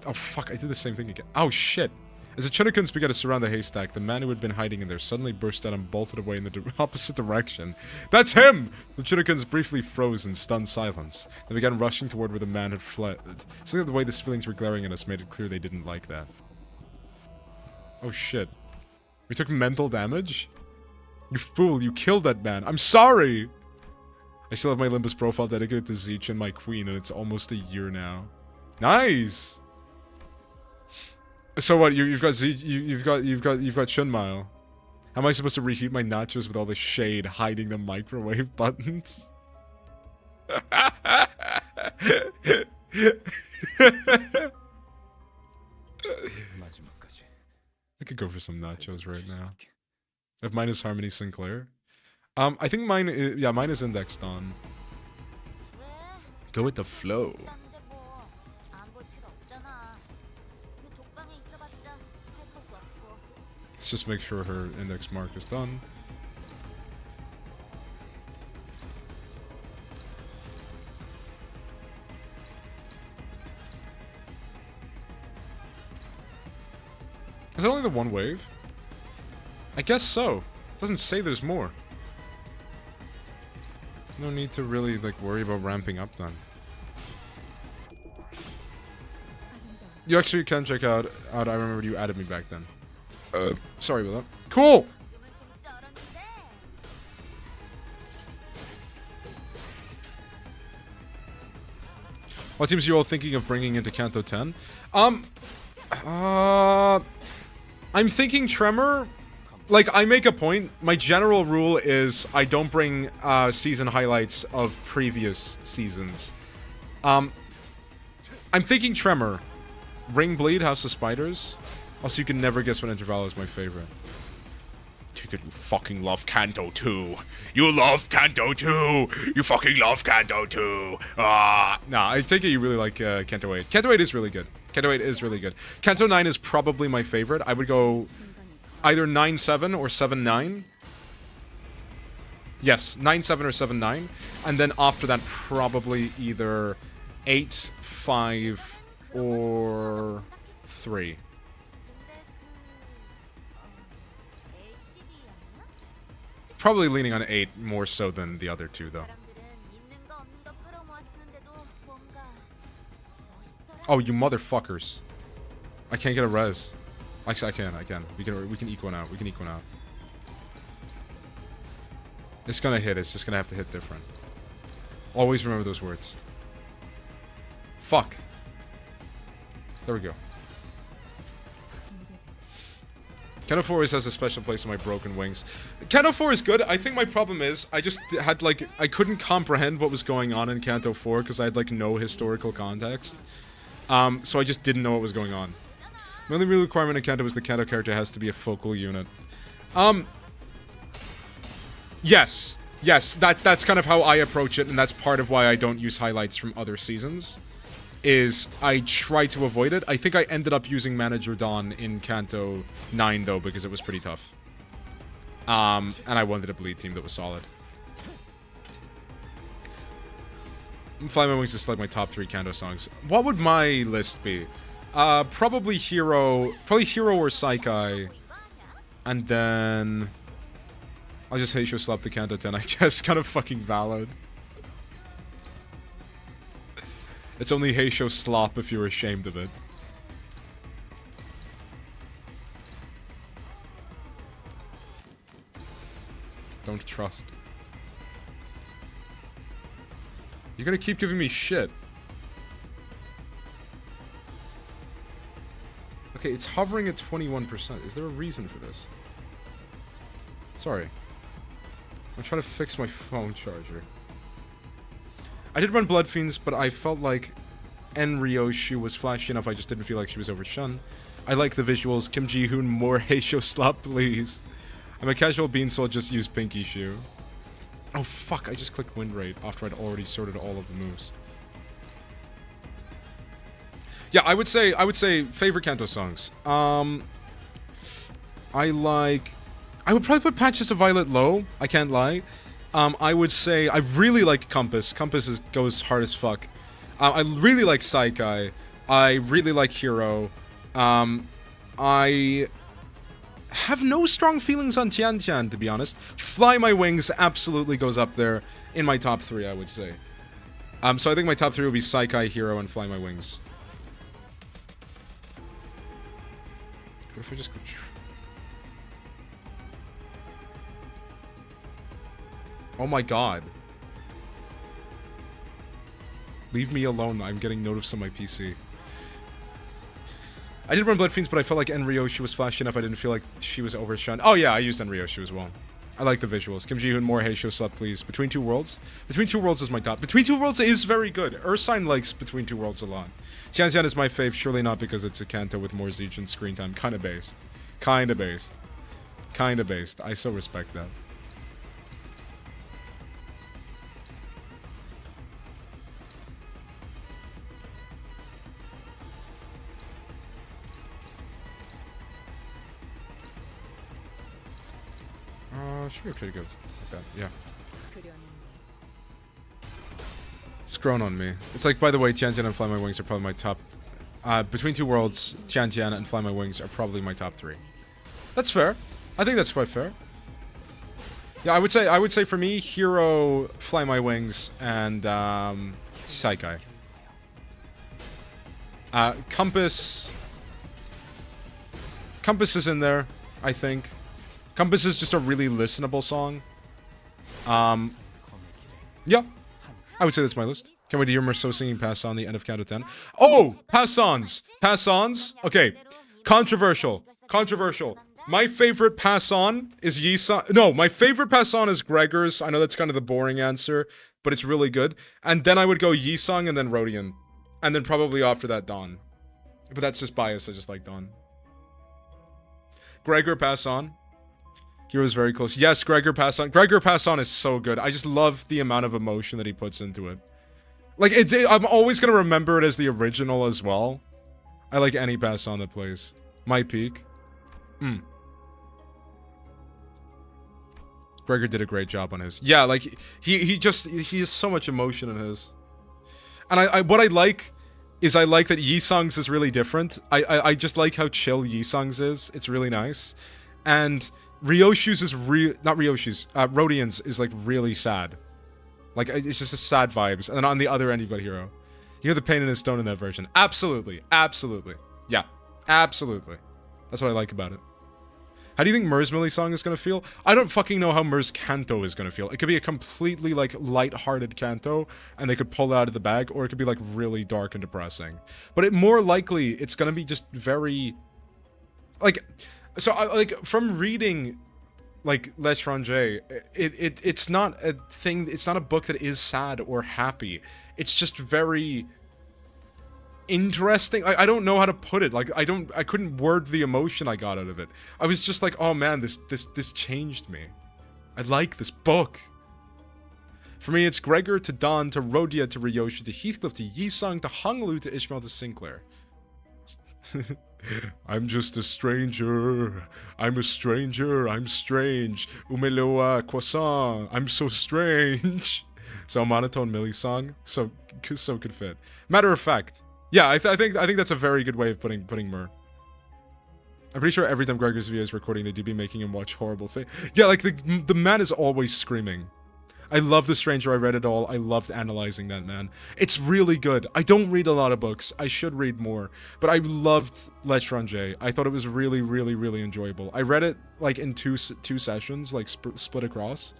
Oh, fuck, I did the same thing again. Oh, shit. As the Chinnokins began to surround the haystack, the man who had been hiding in there suddenly burst out and bolted away in the opposite direction. That's him! The Chinnokins briefly froze in stunned silence. They began rushing toward where the man had fled. Something the way the feelings were glaring at us made it clear they didn't like that. Oh, shit. We took mental damage? You fool, you killed that man. I'm sorry! I still have my Limbus profile dedicated to Zeech and my queen, and it's almost a year now. Nice! So what? You've got you've got Shunmile. How am I supposed to reheat my nachos with all the shade hiding the microwave buttons? I could go for some nachos right now. If mine is Harmony Sinclair. I think mine is, yeah, mine is indexed on. Go with the flow. Let's just make sure her index mark is done. Is it only the one wave? I guess so. Doesn't say there's more. No need to really, like, worry about ramping up then. You actually can check out, I remember you added me back then. Sorry about that. Cool! What teams are you all thinking of bringing into Kanto 10? I'm thinking Tremor. Like, I make a point. My general rule is I don't bring season highlights of previous seasons. I'm thinking Tremor. Ring Bleed, House of Spiders. Also, you can never guess what interval is my favorite. You fucking love Kanto 2. You love Kanto 2. You fucking love Kanto 2. Nah, I take it you really like Kanto 8. Kanto 8 is really good. Kanto 8 is really good. Kanto 9 is probably my favorite. I would go either 9-7 or 7-9. Yes, 9-7 or 7-9. And then after that, probably either 8-5 or 3. Probably leaning on 8 more so than the other two, though. Oh, you motherfuckers. I can't get a res. Actually, I can. We can equal one out. We can equal one out. It's gonna hit. It's just gonna have to hit different. Always remember those words. Fuck. There we go. Kanto 4 always has a special place in my broken wings. Kanto 4 is good. I think my problem is I just had, like, I couldn't comprehend what was going on in Kanto 4 because I had, like, no historical context. So I just didn't know what was going on. My only real requirement in Kanto is the Kanto character has to be a focal unit. Yes. Yes, that's kind of how I approach it, and that's part of why I don't use highlights from other seasons. Is I try to avoid it. I think I ended up using Manager Dawn in Kanto 9, though, because it was pretty tough. And I wanted a bleed team that was solid. Fly My Wings is like my top 3 Kanto songs. What would my list be? Probably Hero or Saikai. And then I'll just Heisho slap the Kanto 10, I guess. Kind of fucking valid. It's only Heisho slop if you're ashamed of it. Don't trust. You're gonna keep giving me shit. Okay, it's hovering at 21%. Is there a reason for this? Sorry. I'm trying to fix my phone charger. I did run Blood Fiends, but I felt like Enryoshi was flashy enough, I just didn't feel like she was overshun. I like the visuals. Kim Ji-hoon, more Heisho slop, please. I'm a casual bean, so I'll just use Pinky Shoe. Oh fuck, I just clicked Wind Rate after I'd already sorted all of the moves. Yeah, I would say favorite Kanto songs. I would probably put Patches of Violet low, I can't lie. I would say I really like Compass. Compass goes hard as fuck. I really like Saikai. I really like Hero. I have no strong feelings on Tian Tian, to be honest. Fly My Wings absolutely goes up there in my top 3, I would say. So I think my top 3 would be Saikai, Hero, and Fly My Wings. What if I just go... Oh my god. Leave me alone, I'm getting notice on my PC. I did run Blood Fiends, but I felt like Enryoshi was flashy enough I didn't feel like she was overshunned. Oh yeah, I used Enryoshi as well. I like the visuals. Kim Ji-hoon, more Hey Show Slut, please. Between Two Worlds? Between Two Worlds is my top. Between Two Worlds is very good. Ursine likes Between Two Worlds a lot. Xianxian is my fave, surely not because it's a Kanto with more Zeech and screen time. Kinda based. Kinda based. Kinda based. I so respect that. Should be pretty good. Like that, yeah. It's grown on me. It's like, by the way, Tian Tian and Fly My Wings are probably my top... Between Two Worlds, Tian Tian and Fly My Wings are probably my top 3. That's fair. I think that's quite fair. Yeah, I would say for me, Hero, Fly My Wings, and Saikai. Compass is in there, I think. Compass is just a really listenable song. Yeah. I would say that's my list. Can't wait to hear Merceau singing Pass On the end of Count to 10. Oh! Pass-ons! Pass-ons? Okay. Controversial. Controversial. My favorite pass-on is Yi-sung. No, my favorite pass-on is Gregor's. I know that's kind of the boring answer, but it's really good. And then I would go Yi-sung and then Rodian. And then probably after that, Dawn. But that's just bias. I just like Dawn. Gregor pass-on. Hero's very close. Yes, Gregor pass-on. Gregor pass-on is so good. I just love the amount of emotion that he puts into it. Like, I'm always going to remember it as the original as well. I like any pass-on that plays. My peak. Gregor did a great job on his. Yeah, like, he has so much emotion in his. And what I like is I like that Yi-sung's is really different. I just like how chill Yi-sung's is. It's really nice. And Ryoshu's is not Ryoshu's, Rodian's is like really sad. Like, it's just a sad vibes. And then on the other end, you've got Hero. You hear the pain in his tone in that version. Absolutely. Absolutely. Yeah. Absolutely. That's what I like about it. How do you think Mer's Millie song is going to feel? I don't fucking know how Mer's Kanto is going to feel. It could be a completely, like, light-hearted Kanto, and they could pull it out of the bag, or it could be, like, really dark and depressing. But more likely, it's going to be just very... Like... So, like, from reading, like, L'Étranger, it's not a thing, it's not a book that is sad or happy. It's just very interesting. I don't know how to put it. Like, I couldn't word the emotion I got out of it. I was just like, oh man, this changed me. I like this book. For me, it's Gregor to Dawn to Rodia to Ryoshi to Heathcliff to Yi-sung to Honglu to Ishmael to Sinclair. I'm just a stranger. I'm a stranger. I'm strange. Umeloa croissant. I'm so strange. So monotone Millie song. So could fit. Matter of fact, yeah, I think that's a very good way of putting Mer. I'm pretty sure every time Gregor's video is recording, they do be making him watch horrible things. Yeah, like the man is always screaming. I love The Stranger, I read it all. I loved analyzing that, man. It's really good. I don't read a lot of books. I should read more. But I loved L'Étranger. I thought it was really, really, really enjoyable. I read it, like, in two sessions, like, split across.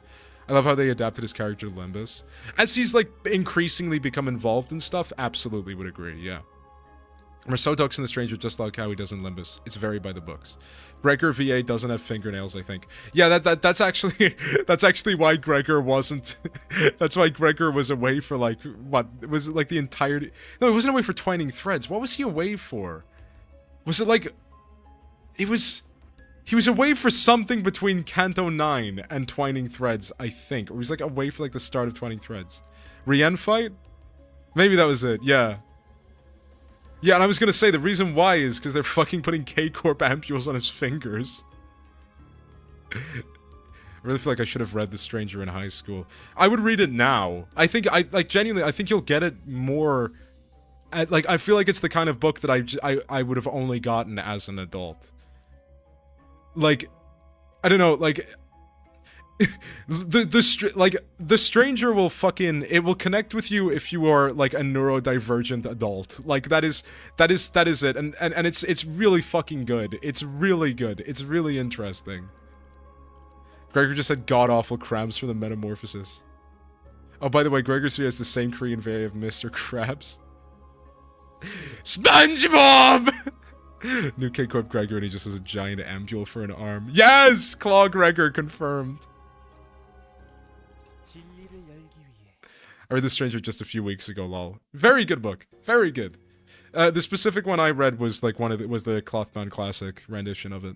I love how they adapted his character to Limbus. As he's, like, increasingly become involved in stuff, absolutely would agree, yeah. Merceau talks in The Stranger just like how he does in Limbus. It's very by the books. Gregor VA doesn't have fingernails, I think. Yeah, that's actually that's actually why Gregor wasn't. That's why Gregor was away for like what was it like the entirety? No, he wasn't away for Twining Threads. What was he away for? Was it like? He was away for something between Canto 9 and Twining Threads, I think. Or he was like away for like the start of Twining Threads. Rien fight? Maybe that was it. Yeah. Yeah, and I was gonna say, the reason why is because they're fucking putting K-Corp ampules on his fingers. I really feel like I should have read The Stranger in high school. I would read it now. Genuinely, I think you'll get it more... like, I feel like it's the kind of book that I would have only gotten as an adult. Like, I don't know, like, the stranger will fucking, it will connect with you if you are like a neurodivergent adult. Like, that is it. And it's really fucking good. It's really good. It's really interesting. Gregor just said god-awful crabs for the metamorphosis. Oh, by the way, Gregor's has the same Korean variant of Mr. Krabs. SpongeBob! New K Corp Gregor, and he just has a giant ampule for an arm. Yes! Claw Gregor confirmed. I read The Stranger just a few weeks ago, lol. Very good book. Very good. The specific one I read was like was the Clothbound Classic rendition of it.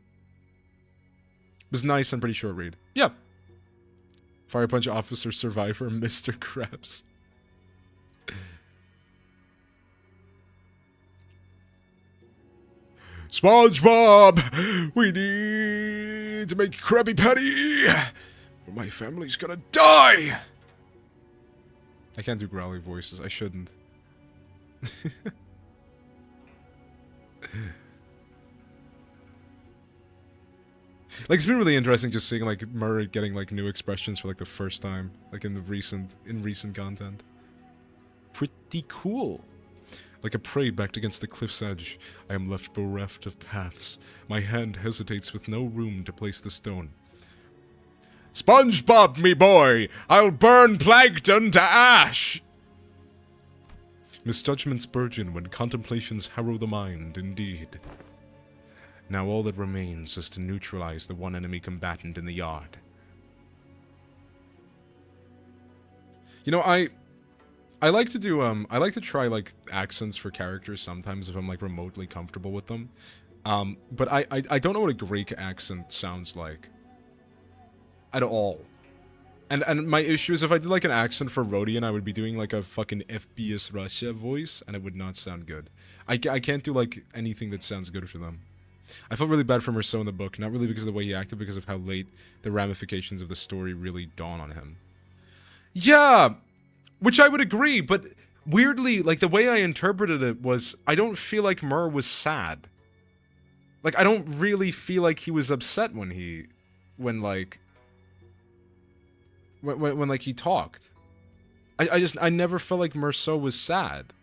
It was nice and pretty short read. Yeah. Fire Punch Officer Survivor, Mr. Krabs. SpongeBob! We need to make Krabby Patty! Or my family's gonna die! I can't do growly voices. I shouldn't. Like, it's been really interesting just seeing, like, Murray getting, like, new expressions for, like, the first time. Like, in recent content. Pretty cool. Like a prey backed against the cliff's edge, I am left bereft of paths. My hand hesitates with no room to place the stone. SpongeBob, me boy! I'll burn plankton to ash! Misjudgments burgeon when contemplations harrow the mind, indeed. Now all that remains is to neutralize the one enemy combatant in the yard. You know, I like to do, I like to try, like, accents for characters sometimes if I'm, like, remotely comfortable with them. But I don't know what a Greek accent sounds like. At all. And my issue is if I did, like, an accent for Rodian, I would be doing, like, a fucking FBS Russia voice, and it would not sound good. I can't do, like, anything that sounds good for them. I felt really bad for Merceau in the book, not really because of the way he acted, because of how late the ramifications of the story really dawn on him. Yeah! Which I would agree, but weirdly, like, the way I interpreted it was, I don't feel like Mur was sad. Like, I don't really feel like he was upset when he talked. I never felt like Merceau was sad.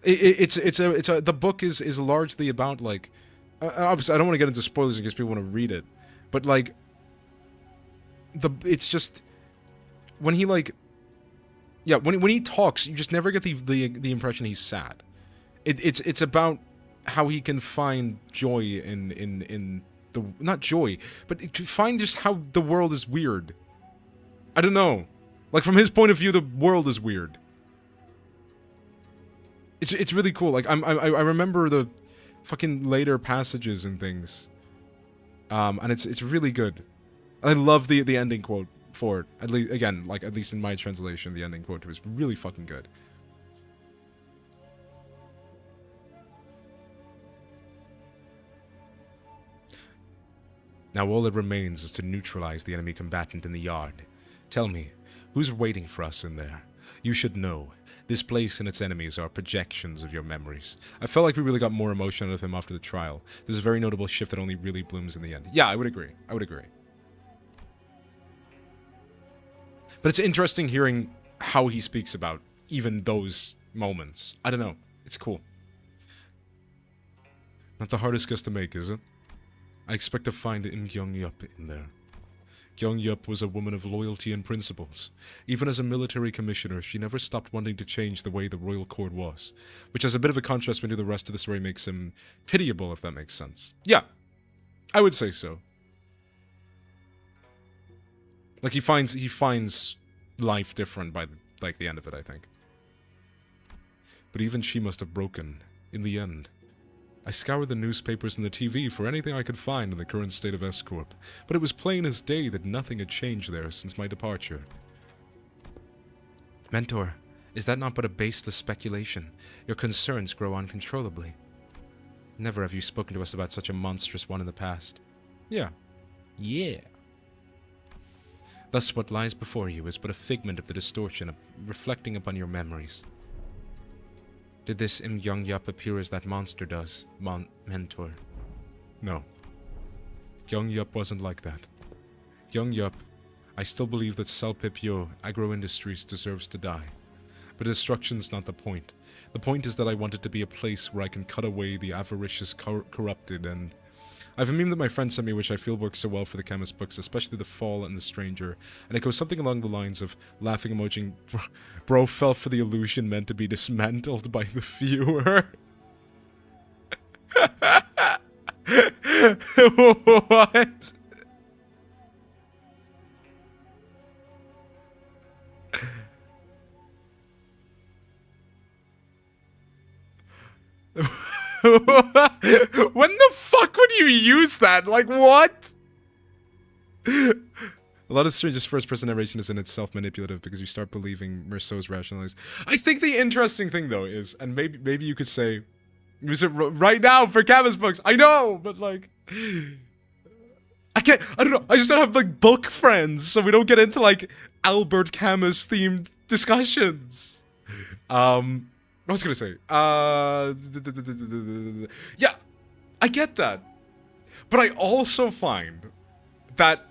The book is largely about, like, obviously I don't want to get into spoilers in case people want to read it, but, like, it's just, when he, like, yeah, when he talks, you just never get the impression he's sad. It's about how he can find joy in the, not joy, but to find just how the world is weird. I don't know. Like, from his point of view, the world is weird. It's really cool. Like, I remember the fucking later passages and things. And it's really good. I love the ending quote for it. At least, again, like, at least in my translation, the ending quote was really fucking good. Now all that remains is to neutralize the enemy combatant in the yard. Tell me, who's waiting for us in there? You should know. This place and its enemies are projections of your memories. I felt like we really got more emotion out of him after the trial. There's a very notable shift that only really blooms in the end. Yeah, I would agree. I would agree. But it's interesting hearing how he speaks about even those moments. I don't know. It's cool. Not the hardest guess to make, is it? I expect to find Im Kyung-yup in there. Kyung-yup was a woman of loyalty and principles. Even as a military commissioner, she never stopped wanting to change the way the royal court was. Which has a bit of a contrast when the rest of the story makes him pitiable, if that makes sense. Yeah, I would say so. Like, he finds life different by, the end of it, I think. But even she must have broken, in the end. I scoured the newspapers and the TV for anything I could find in the current state of S-Corp, but it was plain as day that nothing had changed there since my departure. Mentor, is that not but a baseless speculation? Your concerns grow uncontrollably. Never have you spoken to us about such a monstrous one in the past. Yeah. Yeah. Thus what lies before you is but a figment of the distortion reflecting upon your memories. Did this in Young Yup appear as that monster does, Mentor? No. Young Yup wasn't like that. Young Yup, I still believe that Selpip Agro Industries deserves to die. But destruction's not the point. The point is that I want it to be a place where I can cut away the avaricious, corrupted, and... I have a meme that my friend sent me which I feel works so well for the chemist books, especially The Fall and The Stranger, and it goes something along the lines of laughing emoji, bro fell for the illusion meant to be dismantled by the viewer. What? When the fuck would you use that? Like, what? A lot of Stranger's first-person narration is in itself manipulative because you start believing Merceau's rationalized. I think the interesting thing, though, is, and maybe you could say, use it right now for Camus books. I know, but like, I don't know. I just don't have like book friends, so we don't get into like Albert Camus themed discussions. I was gonna say, yeah, I get that, but I also find that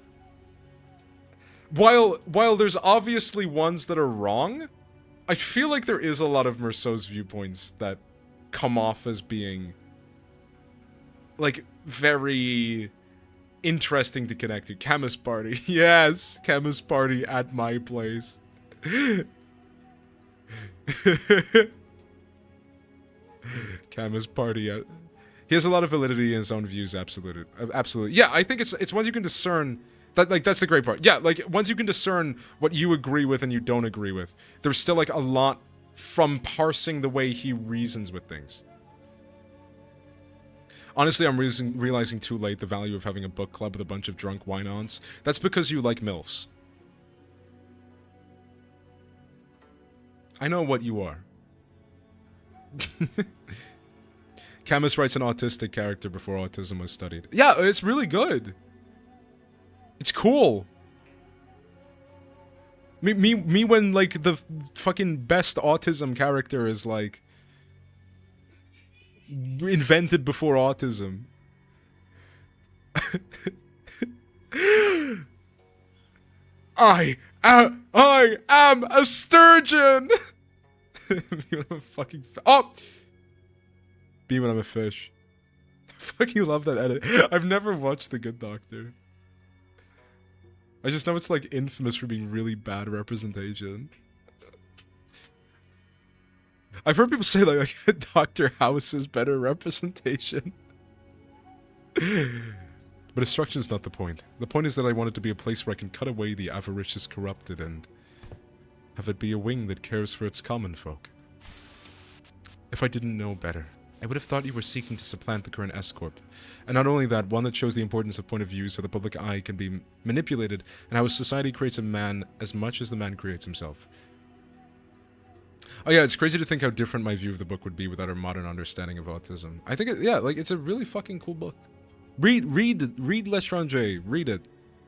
while there's obviously ones that are wrong, I feel like there is a lot of Merceau's viewpoints that come off as being like very interesting to connect to. Chemist Party, yes, Chemist Party at my place. Chemist Party at... He has a lot of validity in his own views, absolutely. Absolutely. Yeah, I think it's once you can discern... that's the great part. Yeah, like, once you can discern what you agree with and you don't agree with, there's still, like, a lot from parsing the way he reasons with things. Honestly, I'm realizing too late the value of having a book club with a bunch of drunk wine-ons. That's because you like MILFs. I know what you are. Camus writes an autistic character before autism was studied. Yeah, it's really good. It's cool. Me when, like, the fucking best autism character is, like, invented before autism. I am a sturgeon! Be when I'm a fucking Be when I'm a fish. I fucking love that edit. I've never watched The Good Doctor. I just know it's like infamous for being really bad representation. I've heard people say like Dr. House is better representation. But destruction's not the point. The point is that I want it to be a place where I can cut away the avaricious corrupted and have it be a wing that cares for its common folk. If I didn't know better, I would have thought you were seeking to supplant the current S-Corp. And not only that, one that shows the importance of point of view so the public eye can be manipulated, and how society creates a man as much as the man creates himself. Oh yeah, it's crazy to think how different my view of the book would be without our modern understanding of autism. I think, yeah, like, it's a really fucking cool book. Read L'Étranger, read it.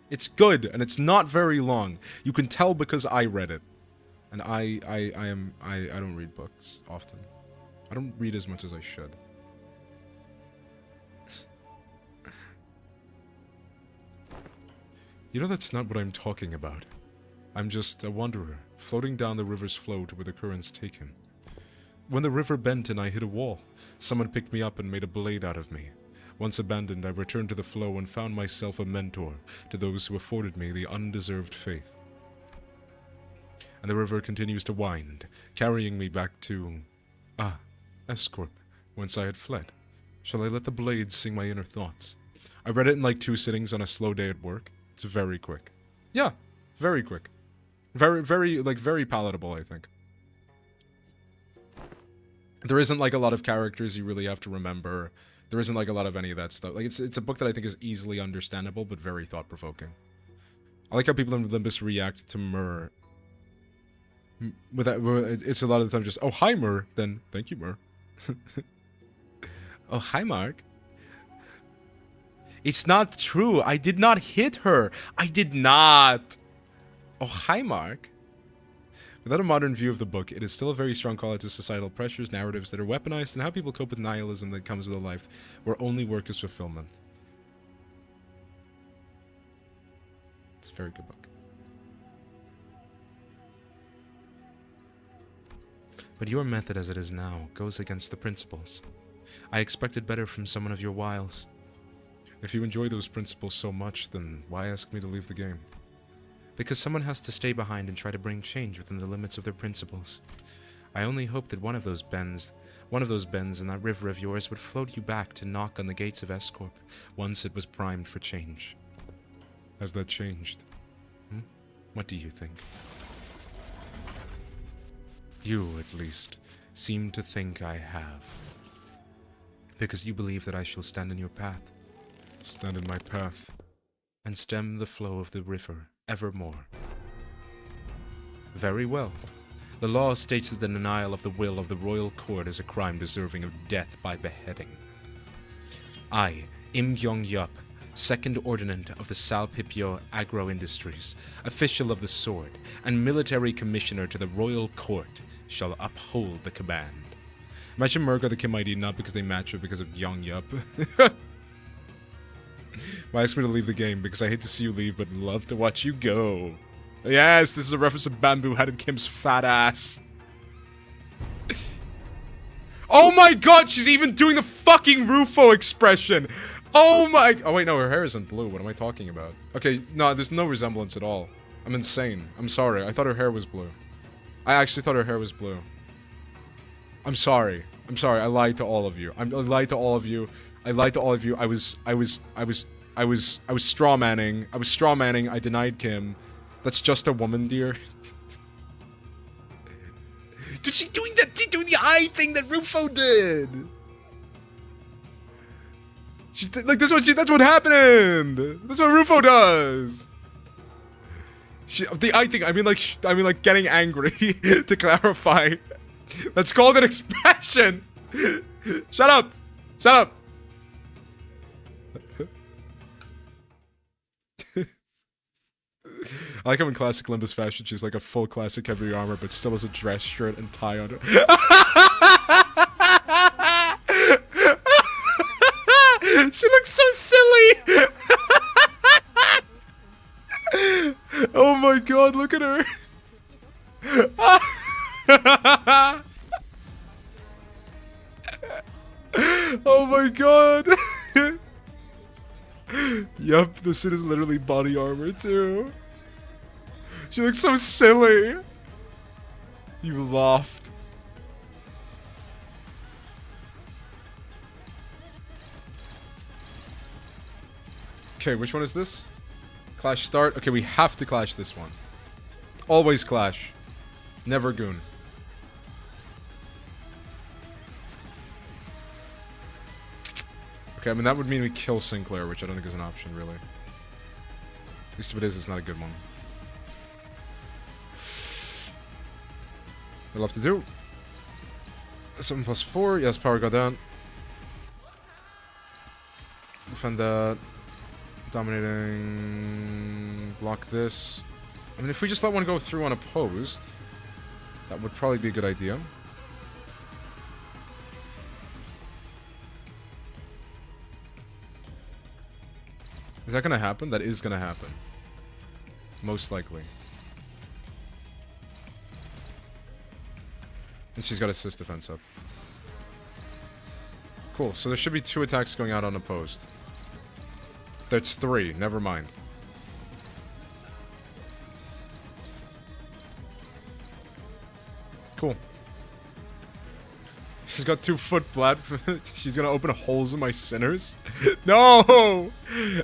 It's good, and it's not very long. You can tell because I read it. And I don't read books often. I don't read as much as I should. You know, that's not what I'm talking about. I'm just a wanderer, floating down the river's flow to where the currents take him. When the river bent and I hit a wall, someone picked me up and made a blade out of me. Once abandoned, I returned to the flow and found myself a mentor to those who afforded me the undeserved faith. And the river continues to wind, carrying me back to... S-Corp, whence I had fled. Shall I let the blades sing my inner thoughts? I read it in like 2 sittings on a slow day at work. It's very quick. Yeah, very quick. Very palatable, I think. There isn't like a lot of characters you really have to remember. There isn't like a lot of any of that stuff. Like it's a book that I think is easily understandable, but very thought-provoking. I like how people in Limbus react to Myrrh. With that, it's a lot of the time just, oh, hi, Myrrh. Then, thank you, Myrrh. Oh, hi, Mark. It's not true. I did not hit her. I did not. Oh, hi, Mark. Without a modern view of the book, it is still a very strong call out to societal pressures, narratives that are weaponized, and how people cope with nihilism that comes with a life where only work is fulfillment. It's a very good book. But your method as it is now goes against the principles. I expected better from someone of your wiles. If you enjoy those principles so much, then why ask me to leave the game? Because someone has to stay behind and try to bring change within the limits of their principles. I only hope that one of those bends in that river of yours would float you back to knock on the gates of S-Corp once it was primed for change. Has that changed? What do you think? You, at least, Seem to think I have. Because you believe that I shall stand in your path. stand in my path. And stem the flow of the river evermore. Very well. The law states that the denial of the will of the royal court is a crime deserving of death by beheading. I, Im Yong-yup, Second Ordinant of the Salpipyo Agro Industries, official of the sword, and military commissioner to the royal court, shall uphold the command. Imagine Murga the Kim ID not because they match it because of Yong-yup. Why ask me to leave the game? Because I hate to see you leave, but love to watch you go. Yes, this is a reference to Bamboo-headed Kim's fat ass. Oh my god, she's even doing the fucking Rufo expression! Oh my... Oh wait, no, her hair isn't blue. What am I talking about? Okay, no, there's no resemblance at all. I'm insane. I'm sorry. I thought her hair was blue. I actually thought her hair was blue. I'm sorry. I'm sorry. I lied to all of you. I lied to all of you. I lied to all of you. I was strawmanning. I was strawmanning. I denied Kim. That's just a woman, dear. Dude, she's doing the eye thing that Rufo did. Like that's what happened. That's what Rufo does. The eye thing. I mean like getting angry. To clarify, that's called an expression. Shut up. Shut up. I like how in classic Limbus fashion, she's like a full classic heavy armor, but still has a dress shirt and tie on her. She looks so silly. Oh my god, look at her. Oh my god. Yup, this shit is literally body armor too. She looks so silly. You laughed. Okay, which one is this? Clash start. Okay, we have to clash this one. Always clash. Never goon. Okay, I mean that would mean we kill Sinclair, which I don't think is an option, really. At least if it is, it's not a good one. I'll have to do 7 plus 4. Yes, power got down. Defend that. Dominating. Block this. I mean, if we just let one go through unopposed, that would probably be a good idea. Is that gonna happen? That is gonna happen. Most likely. And she's got assist defense up. Cool, so there should be 2 attacks going out unopposed. That's 3, never mind. Cool. She's got 2 foot flat. She's gonna open holes in my sinners. No!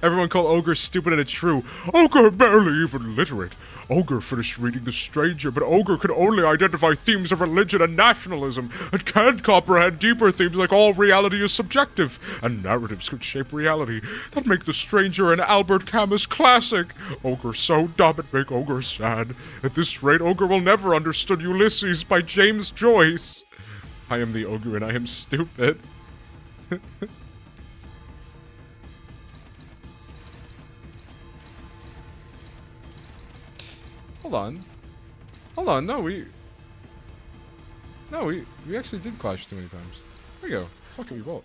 Everyone call Ogre stupid and it's true. Ogre barely even literate. Ogre finished reading The Stranger, but Ogre could only identify themes of religion and nationalism, and can't comprehend deeper themes like all reality is subjective, and narratives could shape reality. That make The Stranger an Albert Camus classic. Ogre so dumb it make Ogre sad. At this rate, Ogre will never understood Ulysses by James Joyce. I am the ogre and I am stupid. Hold on. Hold on, no, we actually did clash too many times. There we go. Fucking revolt.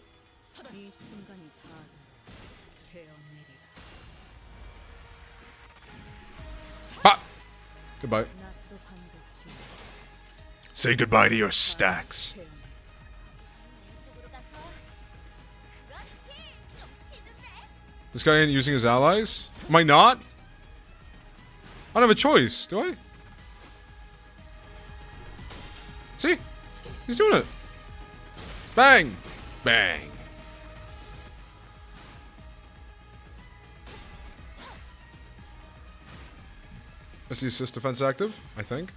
Ha! Goodbye. Say goodbye to your stacks. This guy ain't using his allies? Am I not? I don't have a choice, do I? See? He's doing it. Bang! Bang. Is the assist defense active? I think.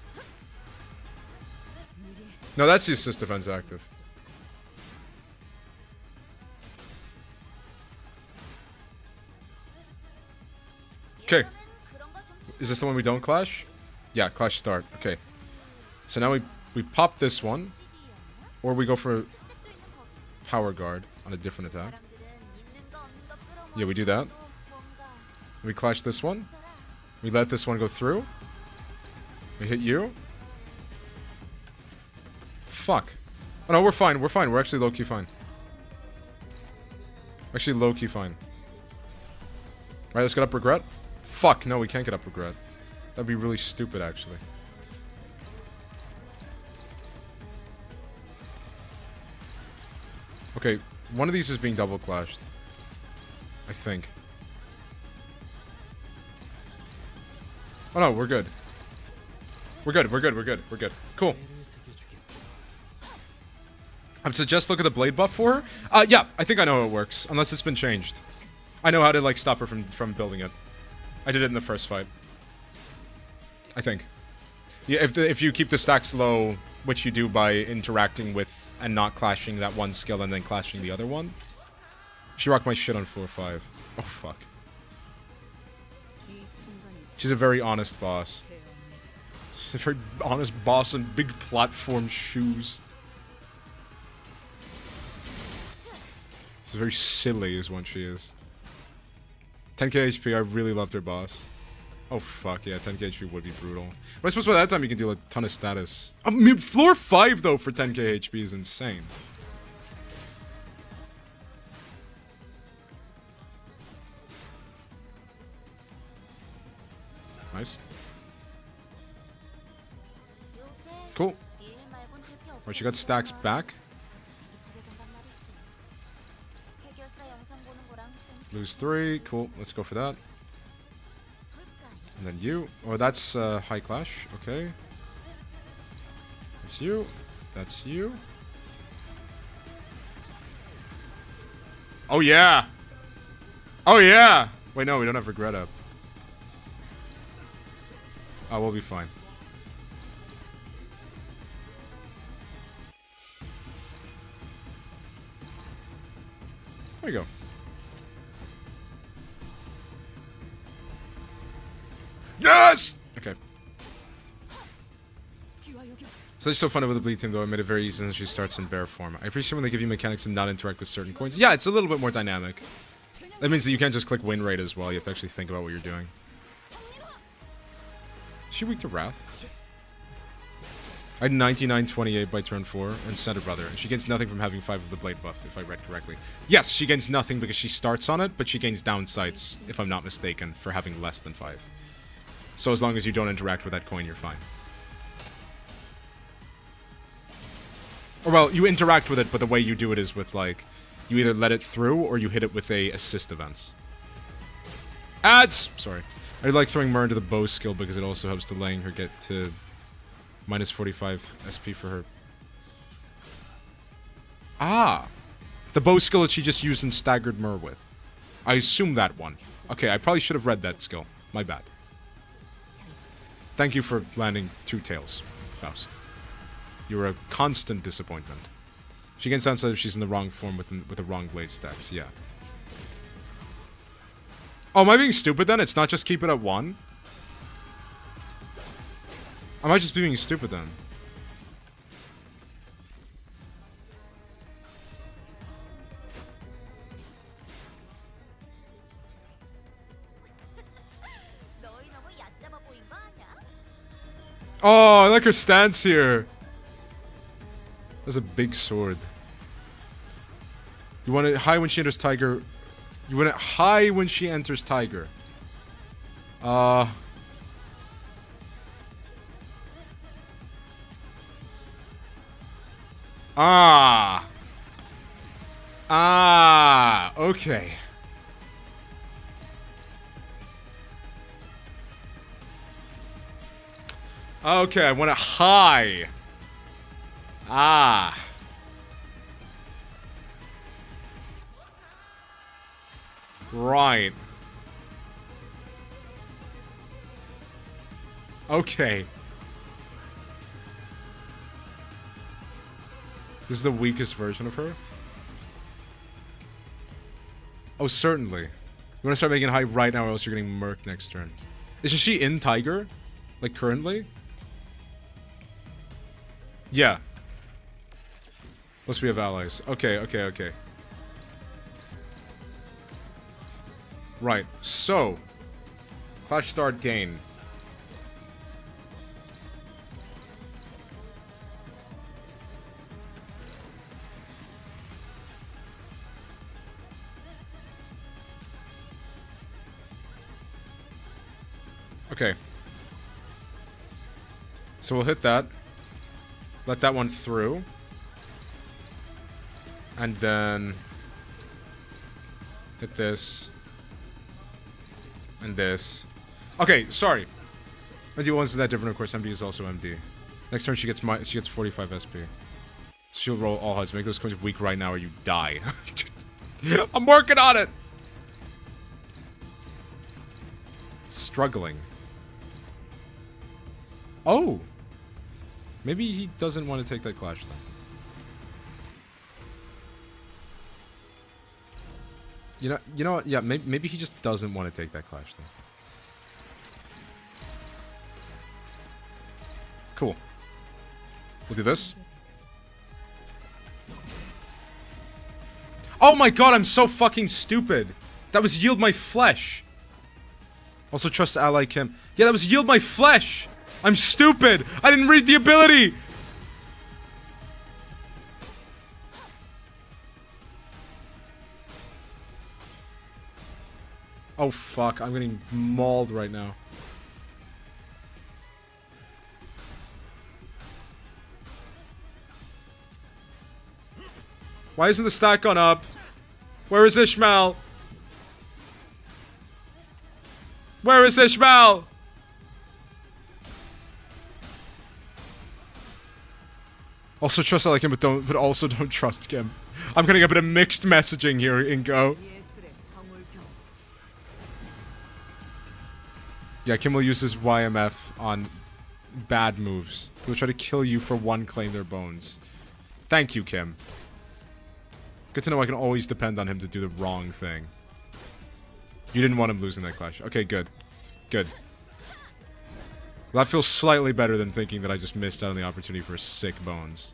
No, that's the assist defense active. Okay. Is this the one we don't clash? Yeah, clash start. Okay. So now we pop this one. Or we go for power guard on a different attack. Yeah, we do that. We clash this one. We let this one go through. We hit you. Fuck. Oh no, we're fine. We're fine. We're actually low-key fine. Actually low-key fine. Alright, let's get up regret. Fuck, no, we can't get up regret. That'd be really stupid, actually. Okay, one of these is being double clashed. I think. Oh no, we're good. We're good, we're good, we're good, we're good. Cool. I would suggest look at the blade buff for her. Yeah, I think I know how it works, unless it's been changed. I know how to, like, stop her from building it. I did it in the first fight. I think. Yeah, if you keep the stacks low, which you do by interacting with and not clashing that one skill and then clashing the other one. She rocked my shit on floor 5. Oh, fuck. She's a very honest boss. She's a very honest boss in big platform shoes. She's very silly is what she is. 10k HP, I really loved her boss. Oh fuck, yeah, 10k HP would be brutal. But I suppose by that time you can deal a ton of status. I mean, floor 5 though for 10k HP is insane. Nice. Cool. Alright, she got stacks back. Lose 3, cool, let's go for that. And then you. Oh, that's high clash. Okay. That's you. That's you. Oh, yeah. Oh, yeah. Wait, no, we don't have regret up. Oh, we'll be fine. There you go. Yes! Okay. So it's so fun with the bleed team though. I made it very easy since she starts in bear form. I appreciate when they give you mechanics and not interact with certain coins. Yeah, it's a little bit more dynamic. That means that you can't just click win rate as well. You have to actually think about what you're doing. Is she weak to Wrath? I had 99-28 by turn 4 and Center Brother, and she gains nothing from having 5 of the blade buff, if I read correctly. Yes, she gains nothing because she starts on it, but she gains downsights, if I'm not mistaken, for having less than 5. So as long as you don't interact with that coin, you're fine. Or well, you interact with it, but the way you do it is with, like, you either let it through or you hit it with a assist event. Ads! Sorry. I like throwing Mer into the bow skill because it also helps delaying her get to minus 45 SP for her. Ah! The bow skill that she just used and staggered Mer with. I assume that one. Okay, I probably should have read that skill. My bad. Thank you for landing 2 tails, Faust. You were a constant disappointment. She gains downside if she's in the wrong form with the wrong blade stacks, yeah. Oh, am I being stupid then? It's not just keep it at 1? Am I just being stupid then? Oh, I like her stance here. That's a big sword. You want it high when she enters tiger. You want it high when she enters tiger. Ah. Okay. Okay, I want it high. Ah. Right. Okay. This is the weakest version of her? Oh, certainly. You want to start making it high right now or else you're getting murked next turn. Isn't she in Tiger? Like, currently? Yeah. Unless we have allies. Okay, okay, okay. Right. So. Clash start gain. Okay. So we'll hit that. Let that one through. And then... hit this. And this. Okay, sorry. MD1 isn't that different, of course. MD is also MD. Next turn she gets 45 SP. So she'll roll all HUDs. Make those coins weak right now or you die. I'm working on it! Struggling. Oh! Maybe he doesn't want to take that clash then. You know what? Yeah, maybe he just doesn't want to take that clash then. Cool. We'll do this. Oh my god, I'm so fucking stupid. That was yield my flesh. Also trust ally Kim. Yeah, that was yield my flesh. I'm stupid. I didn't read the ability. Oh fuck, I'm getting mauled right now. Why isn't the stack gone up? Where is Ishmael? Where is Ishmael? Also trust ally Kim, but also don't trust Kim. I'm getting a bit of mixed messaging here in Go. Yeah, Kim will use his YMF on bad moves. He'll try to kill you for one, claim their bones. Thank you, Kim. Good to know I can always depend on him to do the wrong thing. You didn't want him losing that clash. Okay, good. Good. Well, that feels slightly better than thinking that I just missed out on the opportunity for sick bones.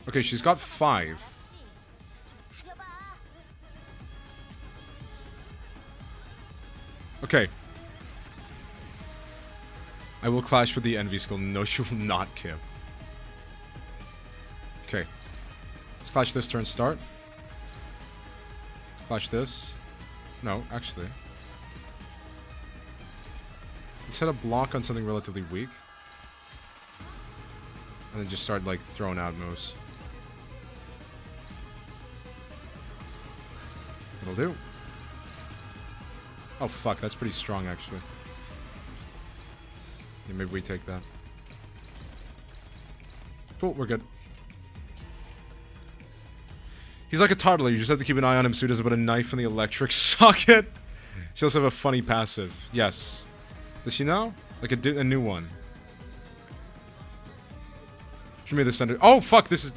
Okay, she's got 5. Okay. I will clash with the envy skill. No, she will not, Kim. Okay. Let's clash this turn start. Clash this. No, actually. Let's hit a block on something relatively weak. And then just start, like, throwing out moves. It'll do. Oh, fuck. That's pretty strong, actually. Yeah, maybe we take that. Cool, we're good. He's like a toddler. You just have to keep an eye on him so he doesn't put a knife in the electric socket. She also have a funny passive. Yes. Does she know? Like a new one. She made the center. Oh, fuck. This is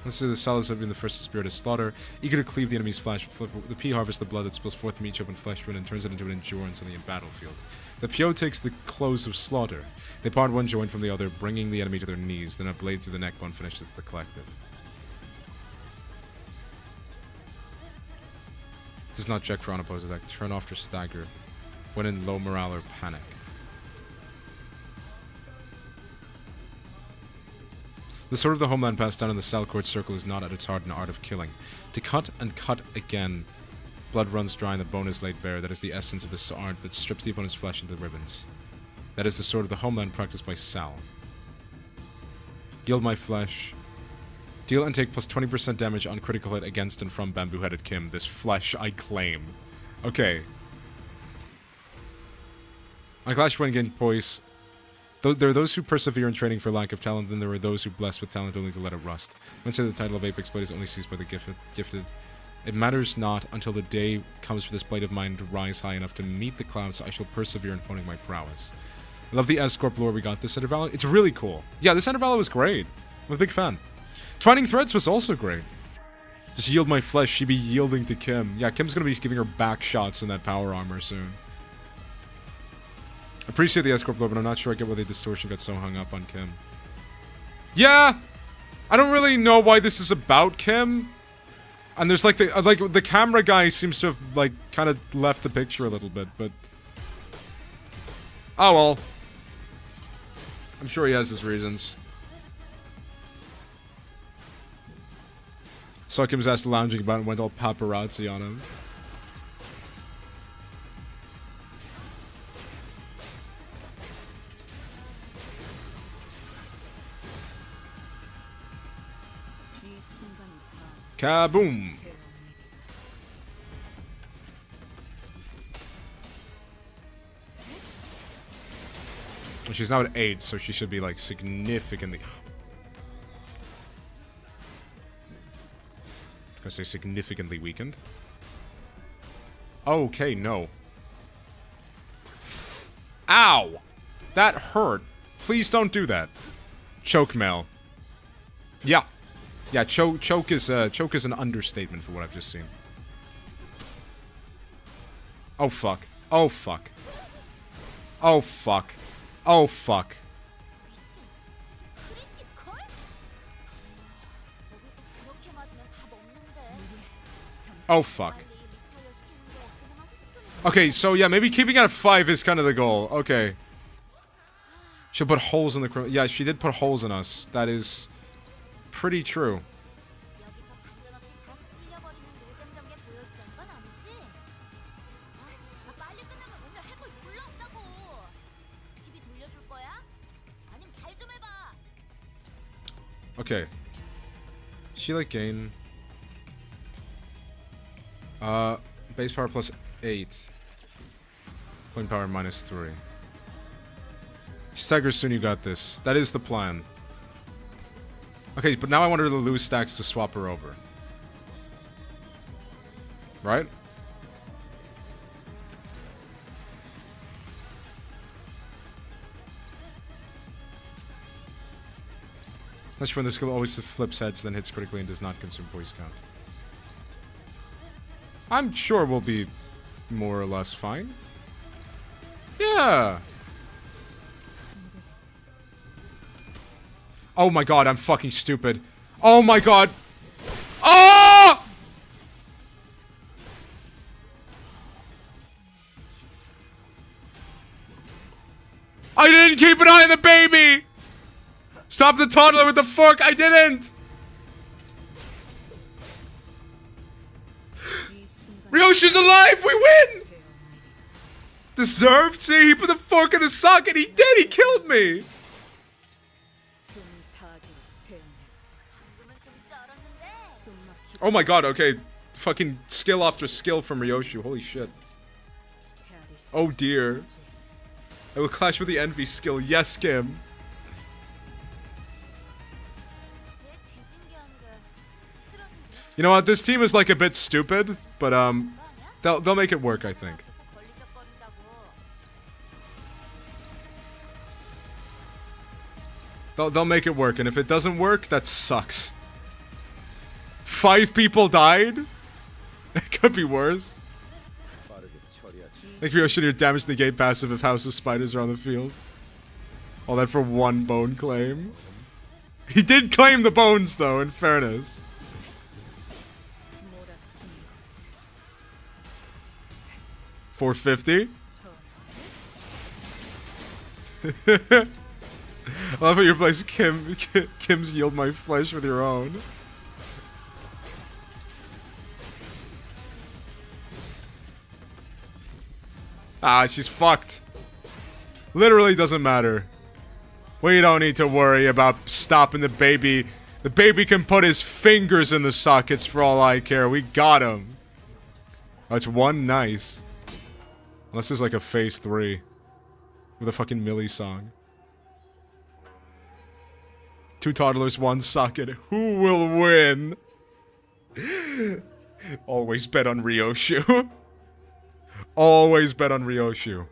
the Salas have been the first to spirit of slaughter. Eager to cleave the enemy's flesh, the P harvests the blood that spills forth from each open flesh wound and turns it into an endurance on the battlefield. The PO takes the close of slaughter. They part one joint from the other, bringing the enemy to their knees. Then a blade through the neck bone finishes the collective. Does not check for unopposed attack. Turn off or stagger. When in low morale or panic. The sword of the homeland passed down in the Salcourt circle is not at its heart an art of killing. To cut and cut again, blood runs dry and the bone is laid bare. That is the essence of this art that strips the opponent's flesh into ribbons. That is the sword of the homeland practiced by Sal. Yield my flesh. Deal and take plus 20% damage on critical hit against and from bamboo-headed Kim. This flesh I claim. Okay. On Clash when gain poise. There are those who persevere in training for lack of talent, then there are those who bless with talent only to let it rust. When say the title of Apex Blade is only seized by the gifted. It matters not until the day comes for this blade of mine to rise high enough to meet the clouds. I shall persevere in honing my prowess. I love the S-Corp lore we got this interval. It's really cool. Yeah, this interval was great. I'm a big fan. Twining Threads was also great. Just yield my flesh, she be yielding to Kim. Yeah, Kim's gonna be giving her back shots in that power armor soon. Appreciate the S-Corp lore, but I'm not sure I get why the distortion got so hung up on Kim. Yeah! I don't really know why this is about Kim. And there's like the camera guy seems to have like kind of left the picture a little bit, but oh well. I'm sure he has his reasons. Saw Kim's ass lounging about and went all paparazzi on him. Kaboom! Well, she's now at 8, so she should be like significantly. I'm gonna say significantly weakened. Okay, no. Ow! That hurt. Please don't do that. Choke mail. Yeah. Yeah, choke is an understatement for what I've just seen. Oh fuck. Oh fuck. Oh fuck. Oh fuck. Oh fuck. Okay, so yeah, maybe keeping it at 5 is kind of the goal. Okay. She'll put holes in the... Yeah, she did put holes in us. That is pretty true. Okay. She like gain... base power plus 8. Point power minus 3. Stagger soon, you got this. That is the plan. Okay, but now I want her to lose stacks to swap her over. Right? That's when the skill always flips heads, then hits critically and does not consume voice count. I'm sure we'll be more or less fine. Yeah. Oh my god, I'm fucking stupid. Oh my god. Oh! I didn't keep an eye on the baby! Stop the toddler with the fork! I didn't! Ryoshi's alive! We win! Deserved? See, he put the fork in his socket. He did! He killed me! Oh my god, okay. Fucking skill after skill from Ryoshi. Holy shit. Oh dear. I will clash with the envy skill. Yes, Kim. You know what? This team is like a bit stupid, but they'll make it work, I think. They'll make it work, and if it doesn't work, that sucks. 5 people died? It could be worse. Like Ryo should have damaged the gate passive if House of Spiders are on the field. All that for 1 bone claim. He did claim the bones, though, in fairness. 450. I love how you replace Kim's yield my flesh with your own. Ah, she's fucked. Literally doesn't matter. We don't need to worry about stopping the baby. The baby can put his fingers in the sockets for all I care. We got him. That's one nice. Unless there's like a phase 3. With a fucking Millie song. 2 toddlers, 1 socket. Who will win? Always bet on Ryoshu. Always bet on Ryoshu.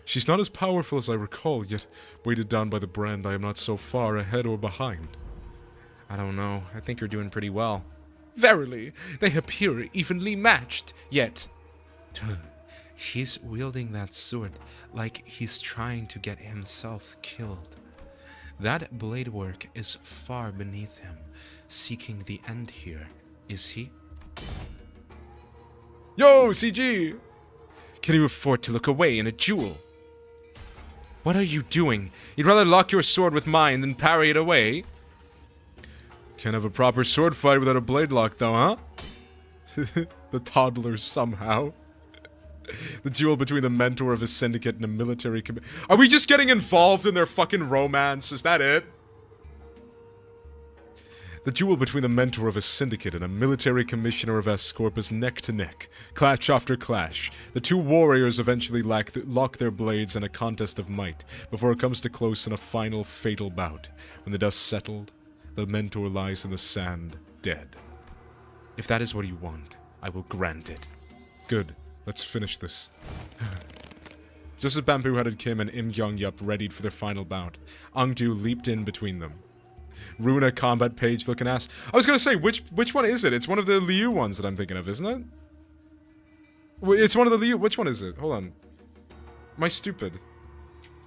She's not as powerful as I recall, yet weighted down by the brand, I am not so far ahead or behind. I don't know. I think you're doing pretty well. Verily, they appear evenly matched, yet... He's wielding that sword like he's trying to get himself killed. That blade work is far beneath him, seeking the end here, is he? Yo, CG! Can you afford to look away in a duel? What are you doing? You'd rather lock your sword with mine than parry it away? Can't have a proper sword fight without a blade lock, though, huh? The toddlers, somehow. The duel between the mentor of a syndicate and a military commit. Are we just getting involved in their fucking romance? Is that it? The duel between the mentor of a syndicate and a military commissioner of Escorp is neck to neck, clash after clash. The 2 warriors eventually lock their blades in a contest of might, before it comes to close in a final fatal bout. When the dust settled, the mentor lies in the sand, dead. If that is what you want, I will grant it. Good. Let's finish this. Just as bamboo-headed Kim and Im Young-Yup readied for their final bout, Angdu leaped in between them. Runa combat page looking ass. I was gonna say, which one is it? It's one of the Liu ones that I'm thinking of, isn't it? It's one of the Liu. Which one is it? Hold on. Am I stupid?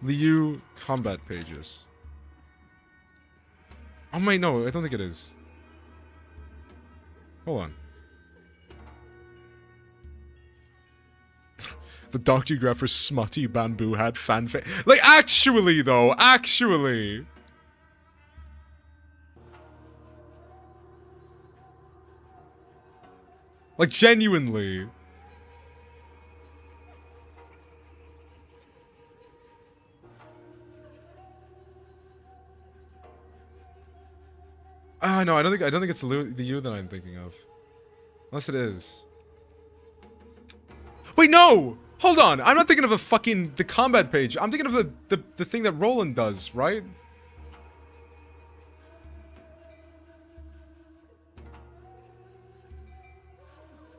Liu combat pages. Oh wait, no, I don't think it is. Hold on. The docugrapher's smutty bamboo hat fanfare. Like, actually, though, actually. Like, genuinely. Ah, no, I don't think it's the you that I'm thinking of. Unless it is. Wait, no! Hold on, I'm not thinking of the combat page. I'm thinking of the thing that Roland does, right?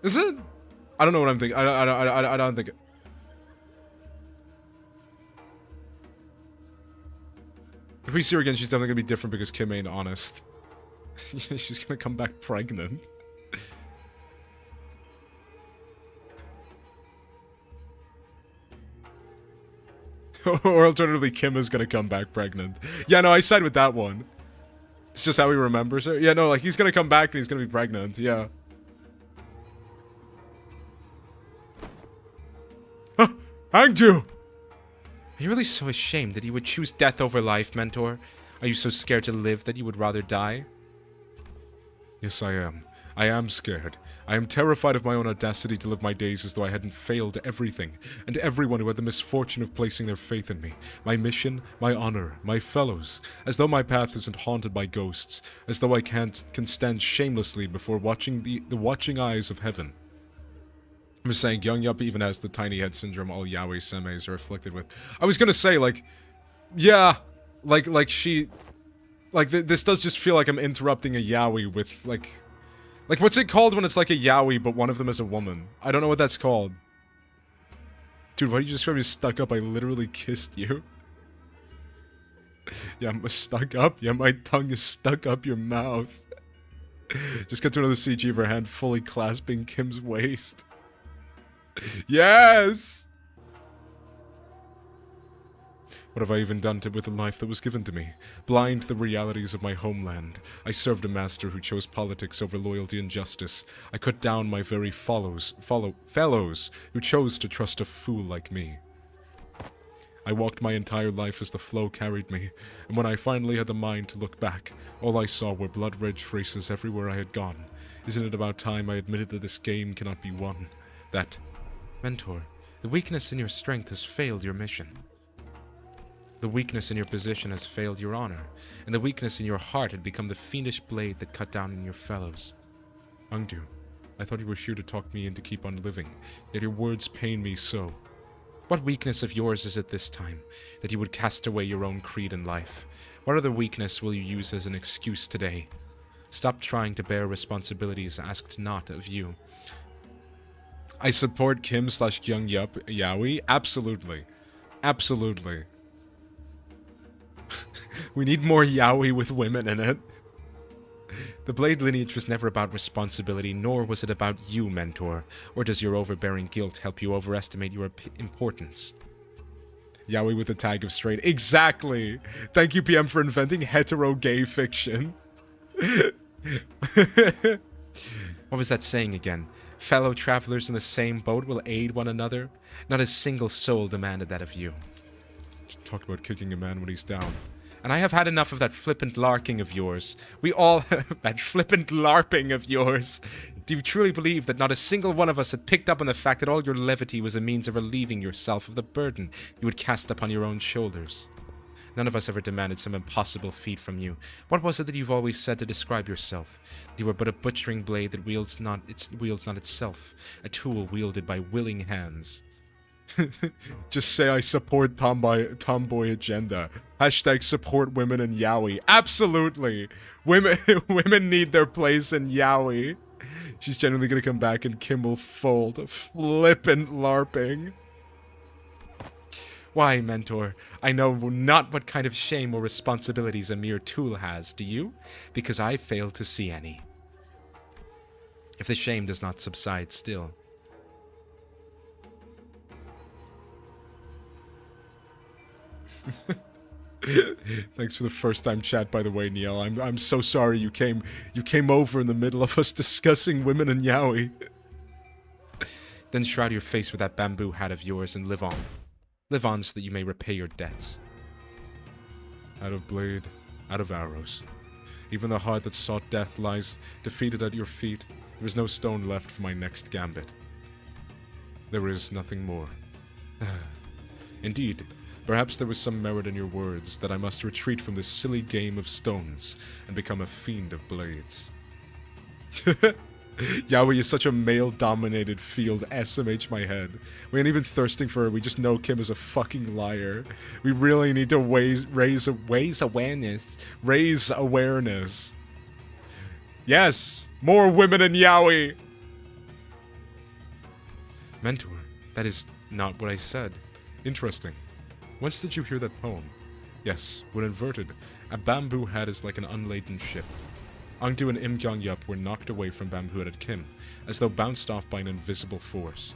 Is it? I don't know what I'm thinking. I don't think it. If we see her again, she's definitely gonna be different because Kim ain't honest. She's gonna come back pregnant. Or alternatively, Kim is gonna come back pregnant. Yeah, no, I side with that one. It's just how he remembers her. Yeah, no, like, he's gonna come back and he's gonna be pregnant, yeah. Angju! Are you really so ashamed that you would choose death over life, Mentor? Are you so scared to live that you would rather die? Yes, I am. I am scared. I am terrified of my own audacity to live my days as though I hadn't failed everything, and everyone who had the misfortune of placing their faith in me. My mission, my honor, my fellows. As though my path isn't haunted by ghosts. As though I can stand shamelessly before watching the watching eyes of heaven. I'm just saying, Young Yup even has the tiny head syndrome all yaoi semeis are afflicted with. I was gonna say, like, yeah, like she, like, this does just feel like I'm interrupting a yaoi with, like, what's it called when it's like a yaoi, but one of them is a woman? I don't know what that's called. Dude, why did you describe me as stuck up? I literally kissed you. Yeah, I'm stuck up? Yeah, my tongue is stuck up your mouth. Just got to another CG of her hand fully clasping Kim's waist. Yes! What have I even done with the life that was given to me? Blind to the realities of my homeland. I served a master who chose politics over loyalty and justice. I cut down my very fellows who chose to trust a fool like me. I walked my entire life as the flow carried me, and when I finally had the mind to look back, all I saw were blood-red traces everywhere I had gone. Isn't it about time I admitted that this game cannot be won? That... Mentor, the weakness in your strength has failed your mission. The weakness in your position has failed your honor, and the weakness in your heart had become the fiendish blade that cut down on your fellows. Ungdu, I thought you were here to talk me in to keep on living, yet your words pain me so. What weakness of yours is it this time, that you would cast away your own creed in life? What other weakness will you use as an excuse today? Stop trying to bear responsibilities asked not of you. I support Kim/Young Yaoi. Absolutely. Absolutely. We need more yaoi with women in it. The Blade lineage was never about responsibility, nor was it about you, Mentor. Or does your overbearing guilt help you overestimate your importance? Yaoi with the tag of straight. Exactly! Thank you, PM, for inventing hetero-gay fiction. What was that saying again? Fellow travelers in the same boat will aid one another? Not a single soul demanded that of you. Talk about kicking a man when he's down. And I have had enough of that flippant larking of yours. We all have that flippant larping of yours. Do you truly believe that not a single one of us had picked up on the fact that all your levity was a means of relieving yourself of the burden you would cast upon your own shoulders? None of us ever demanded some impossible feat from you. What was it that you've always said to describe yourself? You were but a butchering blade that wields not itself, a tool wielded by willing hands. Just say I support tomboy agenda. Hashtag support women in yaoi. Absolutely! Women need their place in yaoi. She's genuinely gonna come back and Kim will fold. Flippant LARPing. Why, Mentor? I know not what kind of shame or responsibilities a mere tool has, do you? Because I fail to see any. If the shame does not subside still. Thanks for the first time chat, by the way, Neil. I'm so sorry you came over in the middle of us discussing women and yaoi. Then shroud your face with that bamboo hat of yours and live on. Live on so that you may repay your debts. Out of blade, out of arrows. Even the heart that sought death lies defeated at your feet. There is no stone left for my next gambit. There is nothing more. Indeed, perhaps there was some merit in your words that I must retreat from this silly game of stones and become a fiend of blades. Yaoi is such a male-dominated field, SMH my head. We ain't even thirsting for her, we just know Kim is a fucking liar. We really need to raise awareness. Raise awareness. Yes! More women in yaoi! Mentor, that is not what I said. Interesting. Whence did you hear that poem? Yes, when inverted, a bamboo hat is like an unladen ship. Ungdu and Im Kyung-yup were knocked away from bamboo-headed Kim, as though bounced off by an invisible force.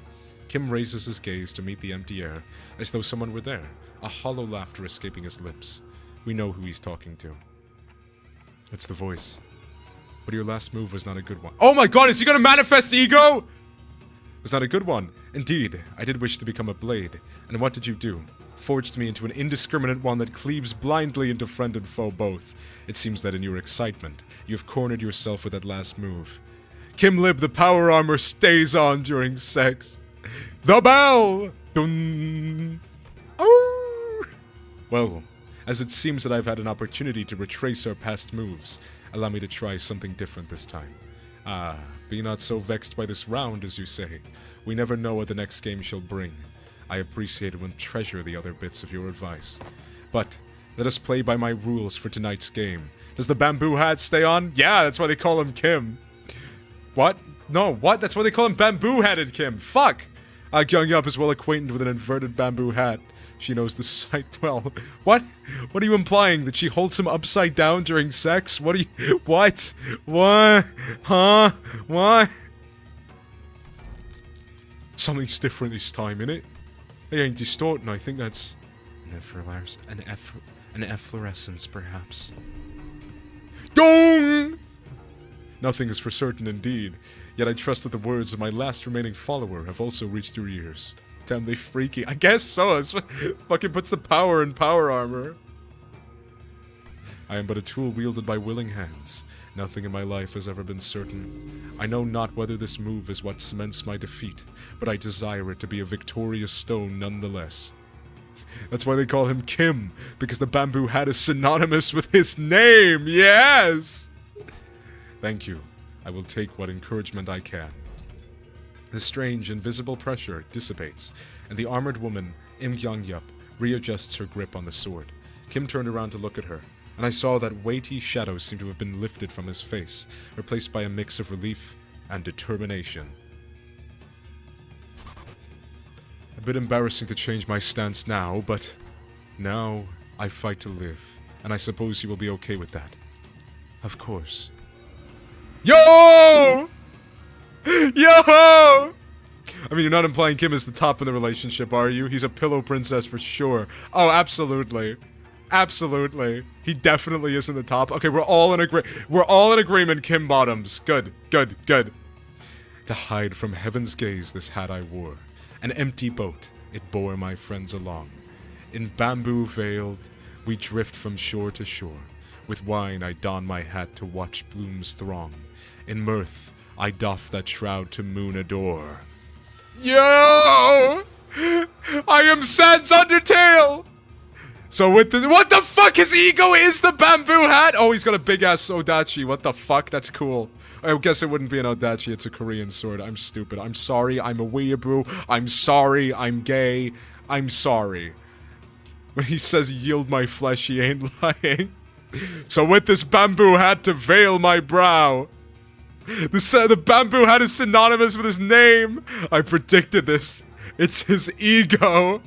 Kim raises his gaze to meet the empty air, as though someone were there, a hollow laughter escaping his lips. We know who he's talking to. It's the voice. But your last move was not a good one. Oh my god, is he gonna manifest ego?! Was not a good one. Indeed, I did wish to become a blade. And what did you do? Forged me into an indiscriminate one that cleaves blindly into friend and foe both. It seems that in your excitement, you have cornered yourself with that last move. Kim Lib, the power armor stays on during sex. The bell! Dun! Oh! Well, as it seems that I've had an opportunity to retrace our past moves, allow me to try something different this time. Ah, be not so vexed by this round, as you say. We never know what the next game shall bring. I appreciate and will treasure the other bits of your advice. But, let us play by my rules for tonight's game. Does the bamboo hat stay on? Yeah, that's why they call him Kim. What? No, what? That's why they call him bamboo-headed Kim. Fuck! Kyung-yup is well acquainted with an inverted bamboo hat. She knows the sight well. What? What are you implying? That she holds him upside down during sex? What are you... What? What? Huh? What? Something's different this time, innit? They ain't distorting, I think that's... An efflorescence, perhaps. Dong! Nothing is for certain indeed, yet I trust that the words of my last remaining follower have also reached your ears. Damn, they freaky. I guess so. It's fucking puts the power in power armor. I am but a tool wielded by willing hands. Nothing in my life has ever been certain. I know not whether this move is what cements my defeat, but I desire it to be a victorious stone nonetheless. That's why they call him Kim, because the bamboo hat is synonymous with his name. Yes! Thank you. I will take what encouragement I can. The strange, invisible pressure dissipates, and the armored woman, Im Young-yup, readjusts her grip on the sword. Kim turned around to look at her, and I saw that weighty shadows seemed to have been lifted from his face, replaced by a mix of relief and determination. A bit embarrassing to change my stance now, but now I fight to live, and I suppose you will be okay with that. Of course. Yo! Yo! I mean, you're not implying Kim is the top in the relationship, are you? He's a pillow princess for sure. Oh, absolutely. Absolutely. He definitely is in the top. Okay, we're all in agreement, Kim Bottoms. Good, good, good. To hide from heaven's gaze this hat I wore. An empty boat, it bore my friends along. In bamboo veiled, we drift from shore to shore. With wine I don my hat to watch blooms throng. In mirth, I doff that shroud to moon adore. Yo! I am Sans Undertale! So with the— what the fuck? His ego is the bamboo hat? Oh, he's got a big-ass Odachi. What the fuck? That's cool. I guess it wouldn't be an Odachi. It's a Korean sword. I'm stupid. I'm sorry. I'm a weeaboo. I'm sorry. I'm gay. I'm sorry. When he says yield my flesh, he ain't lying. So with this bamboo hat to veil my brow. The bamboo hat is synonymous with his name. I predicted this. It's his ego.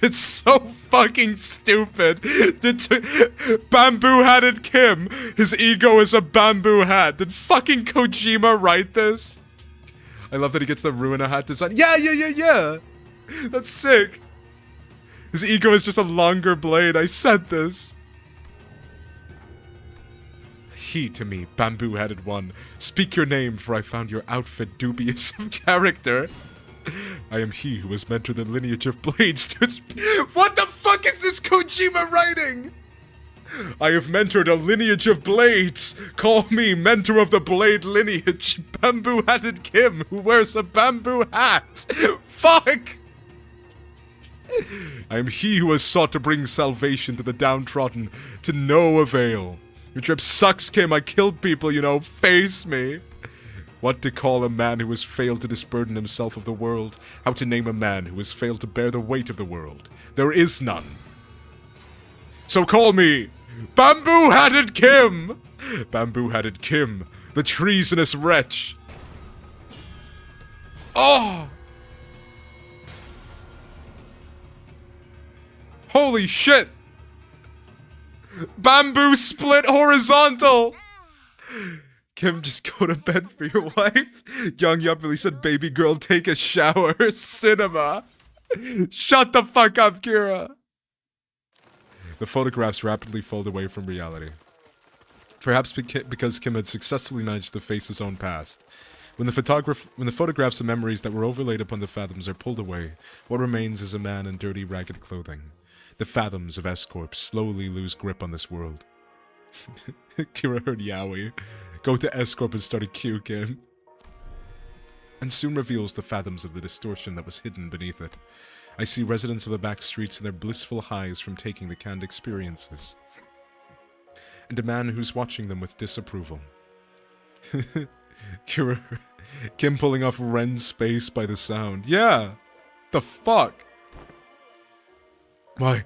It's so fucking stupid. Bamboo-hatted Kim. His ego is a bamboo hat. Did fucking Kojima write this? I love that he gets the Ruina hat design. Yeah. That's sick. His ego is just a longer blade. I said this. He to me, bamboo-hatted one. Speak your name, for I found your outfit dubious of character. I am he who has mentored the lineage of blades to its— what the fuck is this Kojima writing? I have mentored a lineage of blades. Call me mentor of the blade lineage. Bamboo-hatted Kim who wears a bamboo hat. Fuck! I am he who has sought to bring salvation to the downtrodden, to no avail. Your trip sucks, Kim. I killed people, you know. Face me. What to call a man who has failed to disburden himself of the world? How to name a man who has failed to bear the weight of the world? There is none. So call me Bamboo-hatted Kim! Bamboo-hatted Kim, the treasonous wretch. Oh! Holy shit! Bamboo split horizontal! Kim, just go to bed for your wife. Young-yup really said, baby girl, take a shower. Cinema. Shut the fuck up, Kira. The photographs rapidly fold away from reality. Perhaps because Kim had successfully managed to face his own past. When the photographs and memories that were overlaid upon the fathoms are pulled away, what remains is a man in dirty, ragged clothing. The fathoms of S-Corp slowly lose grip on this world. Kira heard Yowie. Go to S-Corp and start a queue, Kim. And soon reveals the fathoms of the distortion that was hidden beneath it. I see residents of the back streets in their blissful highs from taking the canned experiences. And a man who's watching them with disapproval. Kira, Kim pulling off Ren's space by the sound. Yeah! The fuck? Why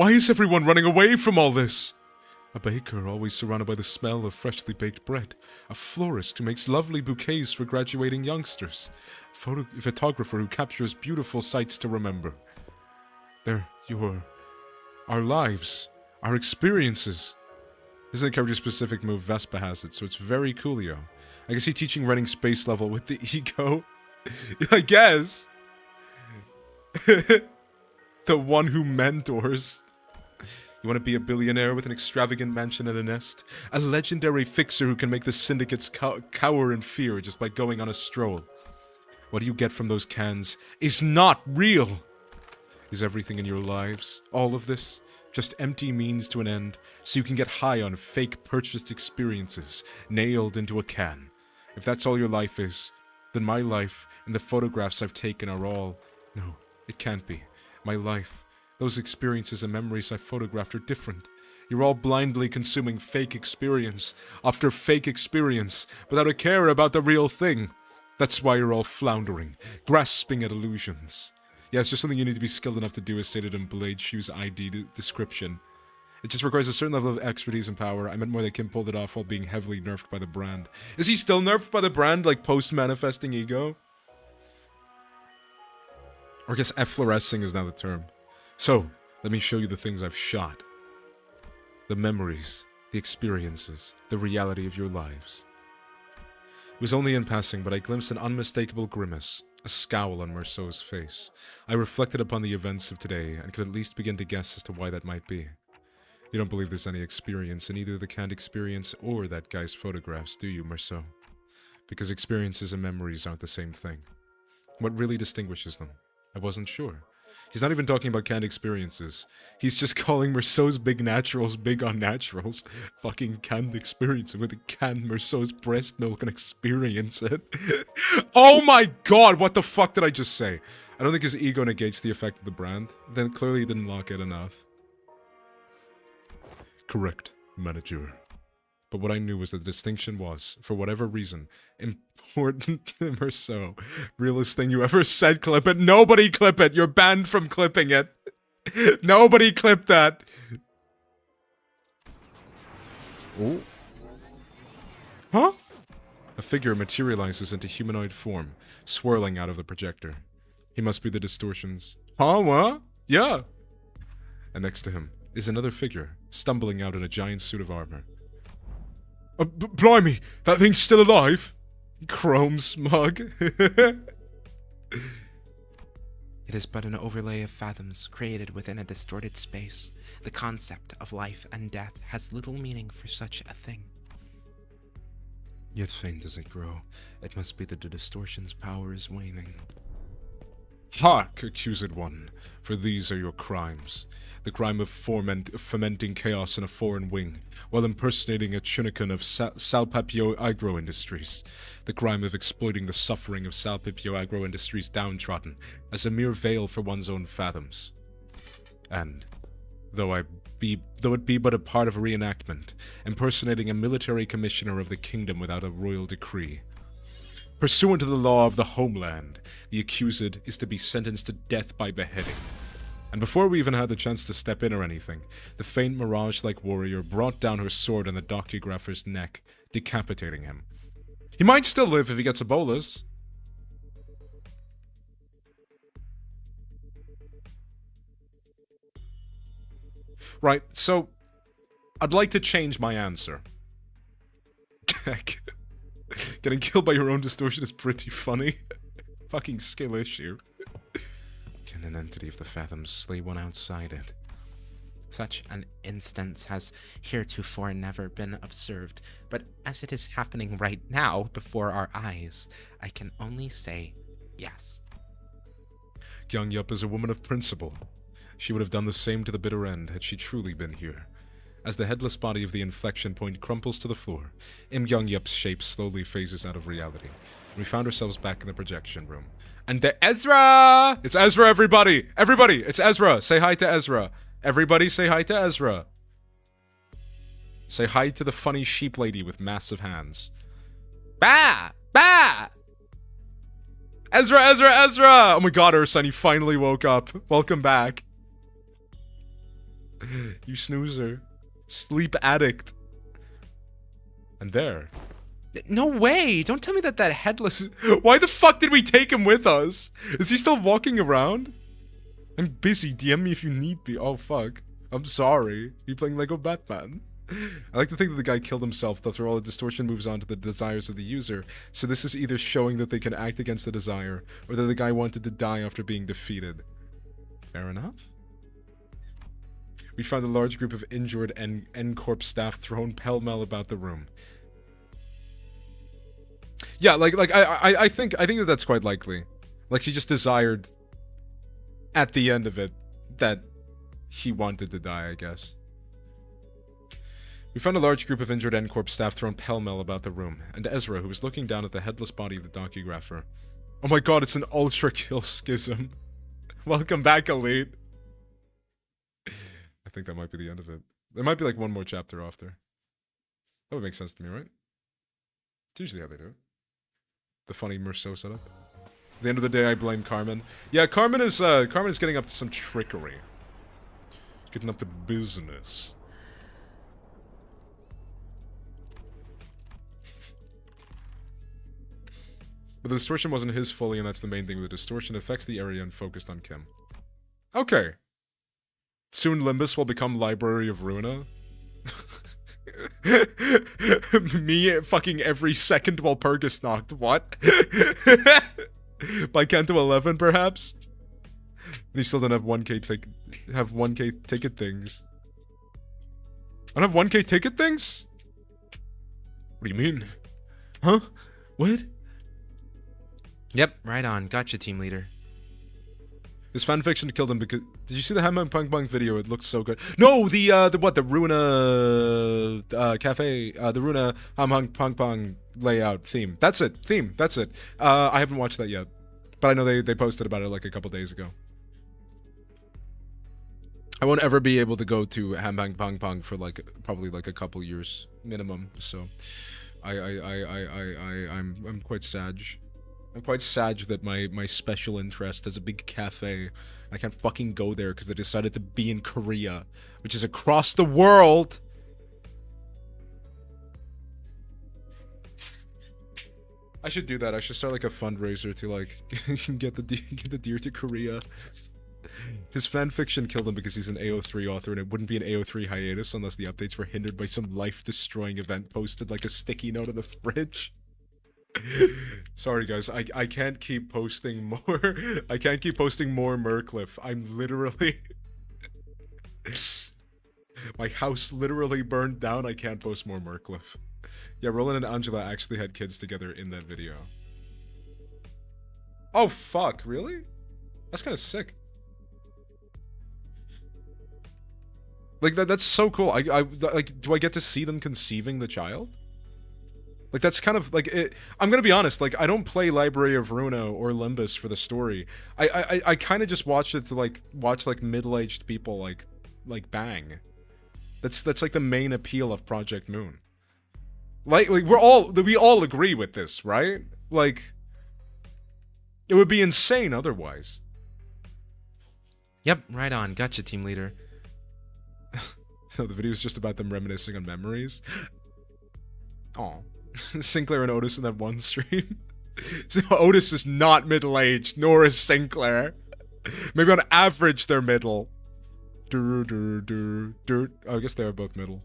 is everyone running away from all this? A baker always surrounded by the smell of freshly baked bread. A florist who makes lovely bouquets for graduating youngsters. A photographer who captures beautiful sights to remember. They're our lives, our experiences. This is a character-specific move. Vespa has it, so it's very coolio. I guess he's teaching running space level with the ego. I guess. The one who mentors. You want to be a billionaire with an extravagant mansion and a nest? A legendary fixer who can make the syndicates cower in fear just by going on a stroll? What do you get from those cans is not real. Is everything in your lives, all of this, just empty means to an end, so you can get high on fake purchased experiences, nailed into a can? If that's all your life is, then my life and the photographs I've taken are all... No, it can't be. My life, those experiences and memories I photographed are different. You're all blindly consuming fake experience after fake experience without a care about the real thing. That's why you're all floundering, grasping at illusions. Yeah, it's just something you need to be skilled enough to do, as stated in Blade Shoe's ID description. It just requires a certain level of expertise and power. I meant more that Kim pulled it off while being heavily nerfed by the brand. Is he still nerfed by the brand, like post-manifesting ego? Or I guess efflorescing is now the term. So, let me show you the things I've shot. The memories, the experiences, the reality of your lives. It was only in passing, but I glimpsed an unmistakable grimace, a scowl on Merceau's face. I reflected upon the events of today, and could at least begin to guess as to why that might be. You don't believe there's any experience in either the canned experience or that guy's photographs, do you, Merceau? Because experiences and memories aren't the same thing. What really distinguishes them? I wasn't sure. He's not even talking about canned experiences. He's just calling Merceau's big naturals big unnaturals. Fucking canned experience. With a canned Merceau's breast milk and experience it. Oh my god, what the fuck did I just say? I don't think his ego negates the effect of the brand. Then clearly he didn't lock it enough. Correct, manager. But what I knew was that the distinction was, for whatever reason, important to Merceau. Realest thing you ever said, clip it. Nobody clip it. You're banned from clipping it. Nobody clip that. Oh. Huh? A figure materializes into humanoid form, swirling out of the projector. He must be the distortions. Huh? What? Yeah. And next to him is another figure, stumbling out in a giant suit of armor. Blimey, that thing's still alive? Chrome smug. It is but an overlay of fathoms created within a distorted space. The concept of life and death has little meaning for such a thing. Yet faint as it grow, it must be that the distortion's power is waning. Hark, accused one, for these are your crimes. The crime of fomenting chaos in a foreign wing, while impersonating a Chunican of Salpapio Agro Industries. The crime of exploiting the suffering of Salpapio Agro Industries downtrodden as a mere veil for one's own fathoms. And, though it be but a part of a reenactment, impersonating a military commissioner of the kingdom without a royal decree. Pursuant to the law of the homeland, the accused is to be sentenced to death by beheading. And before we even had the chance to step in or anything, the faint mirage-like warrior brought down her sword on the docugrapher's neck, decapitating him. He might still live if he gets a bolus. Right, so I'd like to change my answer. Getting killed by your own distortion is pretty funny. Fucking skill issue. Can an entity of the fathoms slay one outside it? Such an instance has heretofore never been observed, but as it is happening right now before our eyes, I can only say yes. Gyung Yup is a woman of principle. She would have done the same to the bitter end had she truly been here. As the headless body of the inflection point crumples to the floor, Im Gyung Yup's shape slowly phases out of reality. We found ourselves back in the projection room. And Ezra! It's Ezra, everybody! Everybody! It's Ezra! Say hi to Ezra. Everybody say hi to Ezra. Say hi to the funny sheep lady with massive hands. Bah! Bah! Ezra, Ezra, Ezra! Oh my god, Urson, you finally woke up. Welcome back. You snoozer. Sleep addict. And there. No way! Don't tell me that headless... Why the fuck did we take him with us? Is he still walking around? I'm busy. DM me if you need me. Oh, fuck. I'm sorry. You playing Lego Batman? I like to think that the guy killed himself to throw all the distortion moves onto the desires of the user, so this is either showing that they can act against the desire, or that the guy wanted to die after being defeated. Fair enough? We found a large group of injured N-Corp staff thrown pell-mell about the room. Yeah, I think that that's quite likely. Like, she just desired, at the end of it, that he wanted to die, I guess. We found a large group of injured N-Corp staff thrown pell-mell about the room, and Ezra, who was looking down at the headless body of the docugrapher. Oh my god, it's an ultra-kill schism. Welcome back, Elite. I think that might be the end of it. There might be like one more chapter after. That would make sense to me, right? It's usually how they do it. The funny Merceau setup. At the end of the day, I blame Carmen. Yeah, Carmen is getting up to some trickery. Getting up to business. But the distortion wasn't his fully, and that's the main thing. The distortion affects the area and focused on Kim. Okay. Soon Limbus will become Library of Ruina. Me fucking every second while Perk is knocked. What? By Kanto 11, perhaps? And he still doesn't have 1k ticket things. I don't have 1k ticket things? What do you mean? Huh? What? Yep, right on. Gotcha, team leader. His fanfiction killed him because... Did you see the Hamburg Punk Punk video? It looks so good. No, the Runa cafe, the Runa Hamburg Punk Punk layout theme. That's it. That's it. I haven't watched that yet, but I know they posted about it like a couple days ago. I won't ever be able to go to Hamburg Punk Punk for like probably like a couple years minimum. So, I'm quite sad. I'm quite sad that my special interest as a big cafe, I can't fucking go there because I decided to be in Korea, which is across the world. I should do that. I should start like a fundraiser to like get the deer to Korea. His fanfiction killed him because he's an AO3 author, and it wouldn't be an AO3 hiatus unless the updates were hindered by some life-destroying event posted like a sticky note in the fridge. Sorry guys, I can't keep posting more. I can't keep posting more Mercliffe. I'm literally... My house literally burned down. I can't post more Mercliffe. Yeah, Roland and Angela actually had kids together in that video. Oh fuck, really? That's kind of sick. Like that's so cool. I like, do I get to see them conceiving the child? Like, that's kind of, like, I'm gonna be honest, like, I don't play Library of Ruina or Limbus for the story. I kind of just watched it to, like, watch, like, middle-aged people, like, bang. That's, like, the main appeal of Project Moon. Like, we all agree with this, right? Like, it would be insane otherwise. Yep, right on. Gotcha, team leader. No, the video is just about them reminiscing on memories. Aw. Sinclair and Otis in that one stream. So Otis is not middle-aged, nor is Sinclair. Maybe on average they're middle. Oh, I guess they are both middle.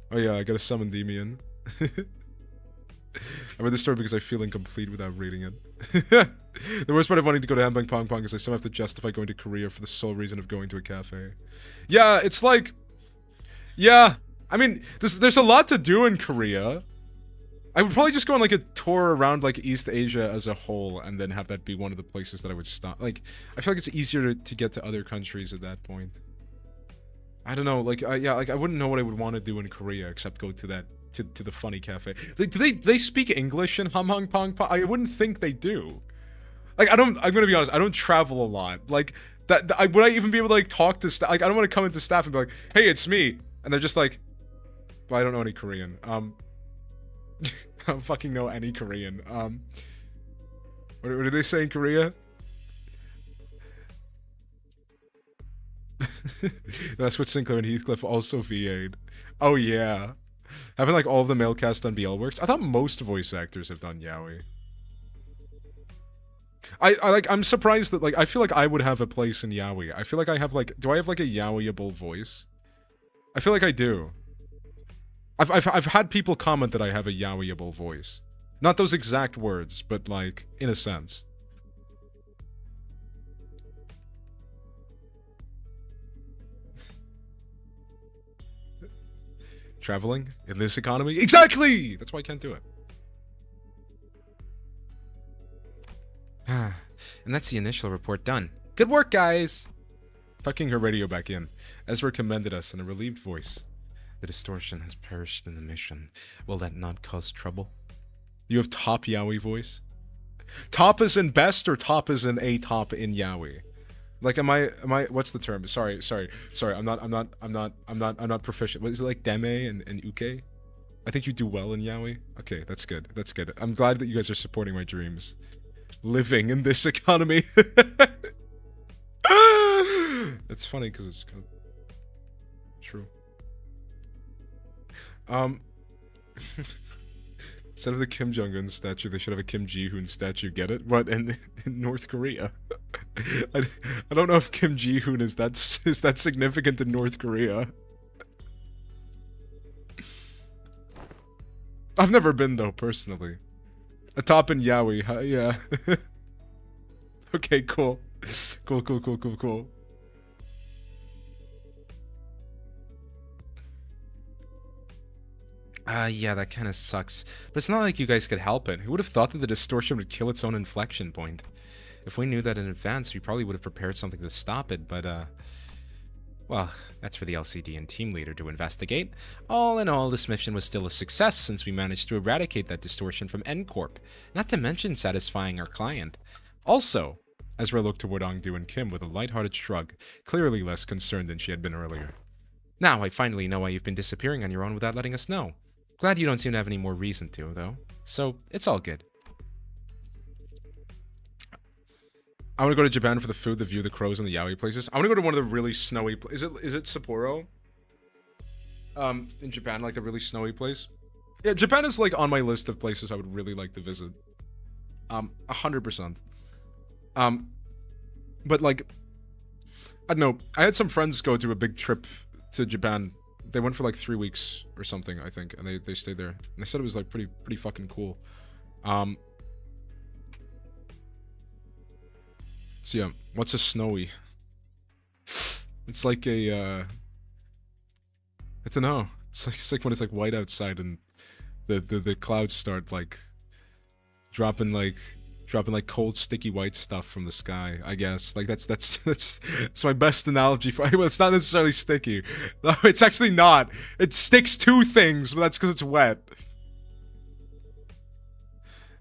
Oh yeah, I gotta summon Demian. I read this story because I feel incomplete without reading it. The worst part of wanting to go to Hambang Pong Pong is I still have to justify going to Korea for the sole reason of going to a cafe. Yeah, it's like... Yeah, I mean, there's a lot to do in Korea. I would probably just go on like a tour around like East Asia as a whole and then have that be one of the places that I would stop. Like, I feel like it's easier to get to other countries at that point. I don't know, like, yeah, like I wouldn't know what I would want to do in Korea except go to that, to the funny cafe. Like, do they speak English in Hamhang Pong Pong? I wouldn't think they do. Like, I'm gonna be honest, I don't travel a lot. Like, would I even be able to like talk to staff? Like, I don't want to come into staff and be like, hey, it's me. And they're just like, well, I don't know any Korean. I don't fucking know any Korean. What do they say in Korea? That's what Sinclair and Heathcliff also VA'd. Oh yeah. Haven't like all of the male cast done BL works? I thought most voice actors have done yaoi. I'm surprised that like, I feel like I would have a place in yaoi. I feel like I have like, do I have like a yaoi-able voice? I feel like I do. I've had people comment that I have a yaoi-able voice. Not those exact words, but like, in a sense. traveling in this economy. Exactly! That's why I can't do it. And that's the initial report done. Good work, guys! Tucking her radio back in, Ezra commended us in a relieved voice. The distortion has perished in the mission. Will that not cause trouble? You have top Yaoi voice? Top is in best or top is in a top in Yaoi? Like, am I, what's the term? Sorry, I'm not proficient. What is it, like Deme and Uke? I think you do well in Yaoi. Okay, that's good. I'm glad that you guys are supporting my dreams. Living in this economy. It's funny because it's kind of true. Instead of the Kim Jong-un statue, they should have a Kim Ji-hoon statue. Get it? What, in North Korea? I don't know if Kim Ji-hoon is that significant in North Korea. I've never been though, personally. A top in Yaoi, yeah. Okay, cool. Cool. Yeah, that kind of sucks. But it's not like you guys could help it. Who would have thought that the distortion would kill its own inflection point? If we knew that in advance, we probably would have prepared something to stop it, but, well, that's for the LCD and team leader to investigate. All in all, this mission was still a success since we managed to eradicate that distortion from N-Corp, not to mention satisfying our client. Also, Ezra looked toward Ongdu and Kim with a lighthearted shrug, clearly less concerned than she had been earlier. Now, I finally know why you've been disappearing on your own without letting us know. Glad you don't seem to have any more reason to, though. So, it's all good. I want to go to Japan for the food, the view, the crows, and the yaoi places. I want to go to one of the really snowy is it Sapporo? In Japan, like the really snowy place. Yeah, Japan is like on my list of places I would really like to visit. 100%. But like, I don't know. I had some friends go to a big trip to Japan. They went for like 3 weeks or something, I think, and they stayed there. And they said it was like pretty fucking cool. So yeah, what's a snowy? It's like a I don't know. It's like when it's like white outside and the clouds start like dropping like cold sticky white stuff from the sky, I guess. Like that's my best analogy for well, it's not necessarily sticky. No, it's actually not. It sticks to things, but that's because it's wet.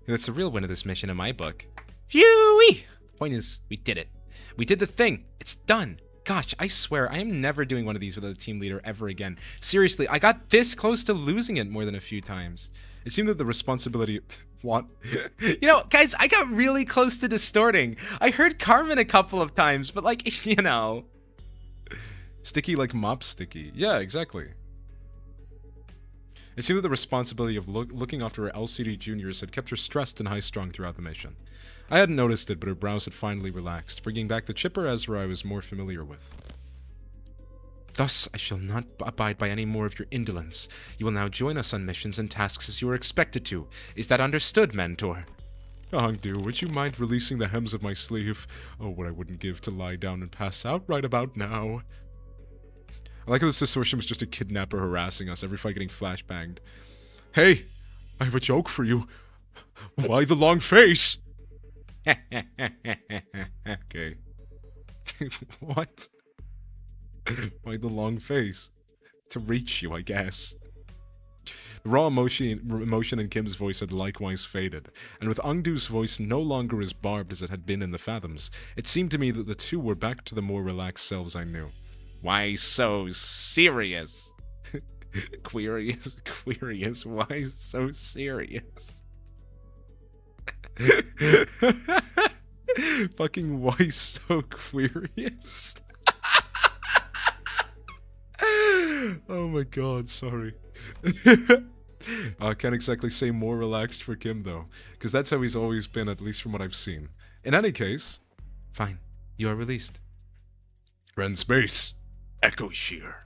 And it's the real win of this mission in my book. Phew-wee! Point is, we did it. We did the thing. It's done. Gosh, I swear, I am never doing one of these without a team leader ever again. Seriously, I got this close to losing it more than a few times. It seemed that the responsibility... What? You know, guys, I got really close to distorting. I heard Carmen a couple of times, but like, you know... Sticky like mop sticky. Yeah, exactly. It seemed that the responsibility of looking after her LCD juniors had kept her stressed and high-strung throughout the mission. I hadn't noticed it, but her brows had finally relaxed, bringing back the chipper Ezra I was more familiar with. Thus, I shall not abide by any more of your indolence. You will now join us on missions and tasks as you are expected to. Is that understood, Mentor? Ongdu, would you mind releasing the hems of my sleeve? Oh, what I wouldn't give to lie down and pass out right about now. I like how this distortion was just a kidnapper harassing us, every fight getting flashbanged. Hey, I have a joke for you. Why the long face? Okay. What? Why the long face? To reach you, I guess. The raw emotion in Kim's voice had likewise faded, and with Ongdu's voice no longer as barbed as it had been in the Fathoms, it seemed to me that the two were back to the more relaxed selves I knew. Why so serious? Queerious, why so serious? Fucking why so queerious? Oh my god, sorry. I can't exactly say more relaxed for Kim though, because that's how he's always been, at least from what I've seen. In any case, fine, you are released. Ren Space, Echo Shear.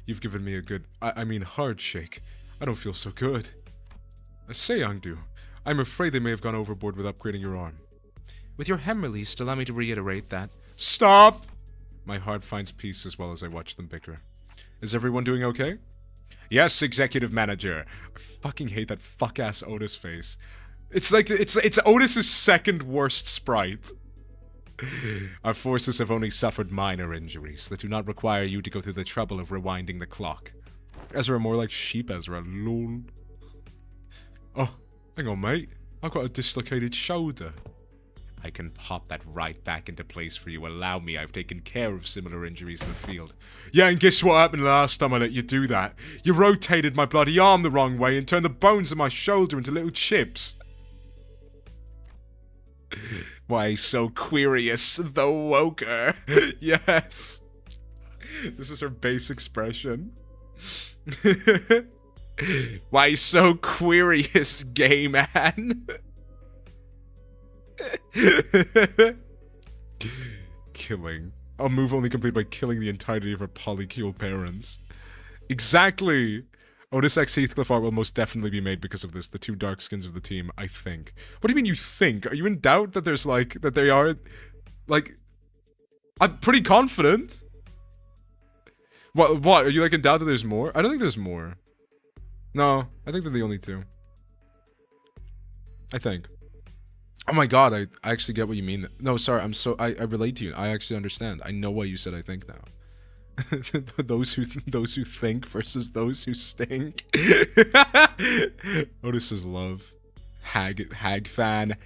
You've given me a good, I mean hard shake. I don't feel so good. Say, Ongdu, I'm afraid they may have gone overboard with upgrading your arm. With your hem released, allow me to reiterate that... Stop! My heart finds peace as well as I watch them bicker. Is everyone doing okay? Yes, executive manager. I fucking hate that fuck-ass Otis face. It's like, it's Otis's second worst sprite. Our forces have only suffered minor injuries that do not require you to go through the trouble of rewinding the clock. Ezra, more like sheep Ezra, lol. Oh, hang on, mate. I've got a dislocated shoulder. I can pop that right back into place for you. Allow me, I've taken care of similar injuries in the field. Yeah, and guess what happened last time I let you do that? You rotated my bloody arm the wrong way and turned the bones of my shoulder into little chips. Why so queerious, the woker? Yes. This is her base expression. Why so queerious, gay man? Killing. A move only complete by killing the entirety of her polycule parents. Exactly! Otis X Heathcliff art will most definitely be made because of this. The two dark skins of the team, I think. What do you mean you think? Are you in doubt that there's like, that they are, like, I'm pretty confident. What? Are you like in doubt that there's more? I don't think there's more. No, I think they're the only two. I think. Oh my god, I actually get what you mean. No, sorry, I relate to you. I actually understand. I know why you said I think now. those who think versus those who stink. Otis is love. Hag fan.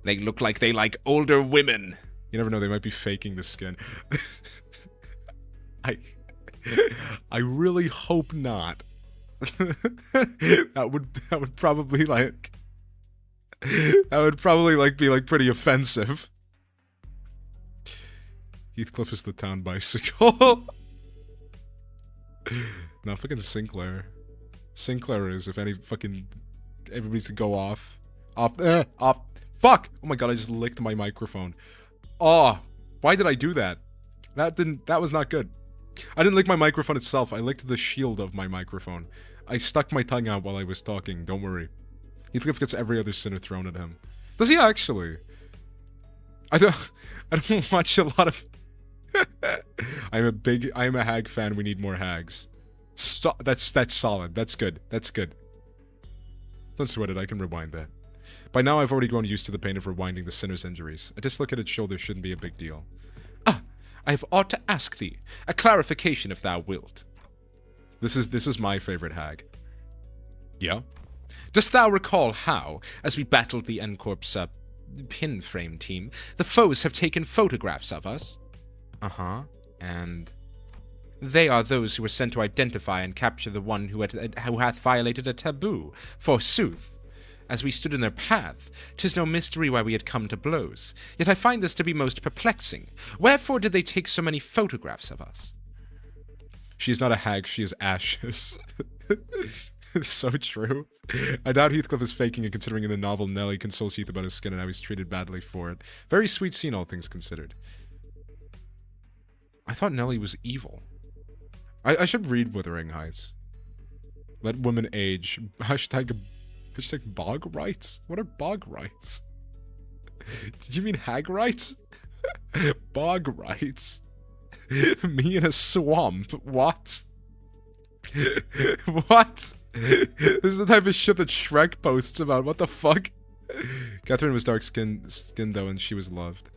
They look like they like older women. You never know, they might be faking the skin. I really hope not. That would probably like be like pretty offensive. Heathcliff is the town bicycle. No, fucking Sinclair. Sinclair is, if any fucking everybody's to go off. Fuck! Oh my god, I just licked my microphone. Oh, why did I do that? That was not good. I didn't lick my microphone itself, I licked the shield of my microphone. I stuck my tongue out while I was talking, don't worry. Heathcliff gets every other sinner thrown at him. Does he actually? I don't watch a lot of... I'm a hag fan, we need more hags. That's solid, that's good. Don't sweat it, I can rewind that. By now I've already grown used to the pain of rewinding the sinner's injuries. A dislocated shoulder shouldn't be a big deal. I have ought to ask thee, a clarification if thou wilt. This is my favorite hag. Yeah? Dost thou recall how, as we battled the N-Corp's pin frame team, the foes have taken photographs of us? Uh-huh. And they are those who were sent to identify and capture the one who hath violated a taboo, forsooth. As we stood in their path, 'tis no mystery why we had come to blows. Yet I find this to be most perplexing. Wherefore did they take so many photographs of us? She is not a hag, she is ashes. It's so true. I doubt Heathcliff is faking it, considering in the novel Nellie consoles Heath about his skin and how he's treated badly for it. Very sweet scene, all things considered. I thought Nellie was evil. I should read Wuthering Heights. Let women age. Hashtag bog rights? What are bog rights? Did you mean hag rights? Bog rights? Me in a swamp? What? What? This is the type of shit that Shrek posts about. What the fuck? Catherine was dark-skinned though, and she was loved.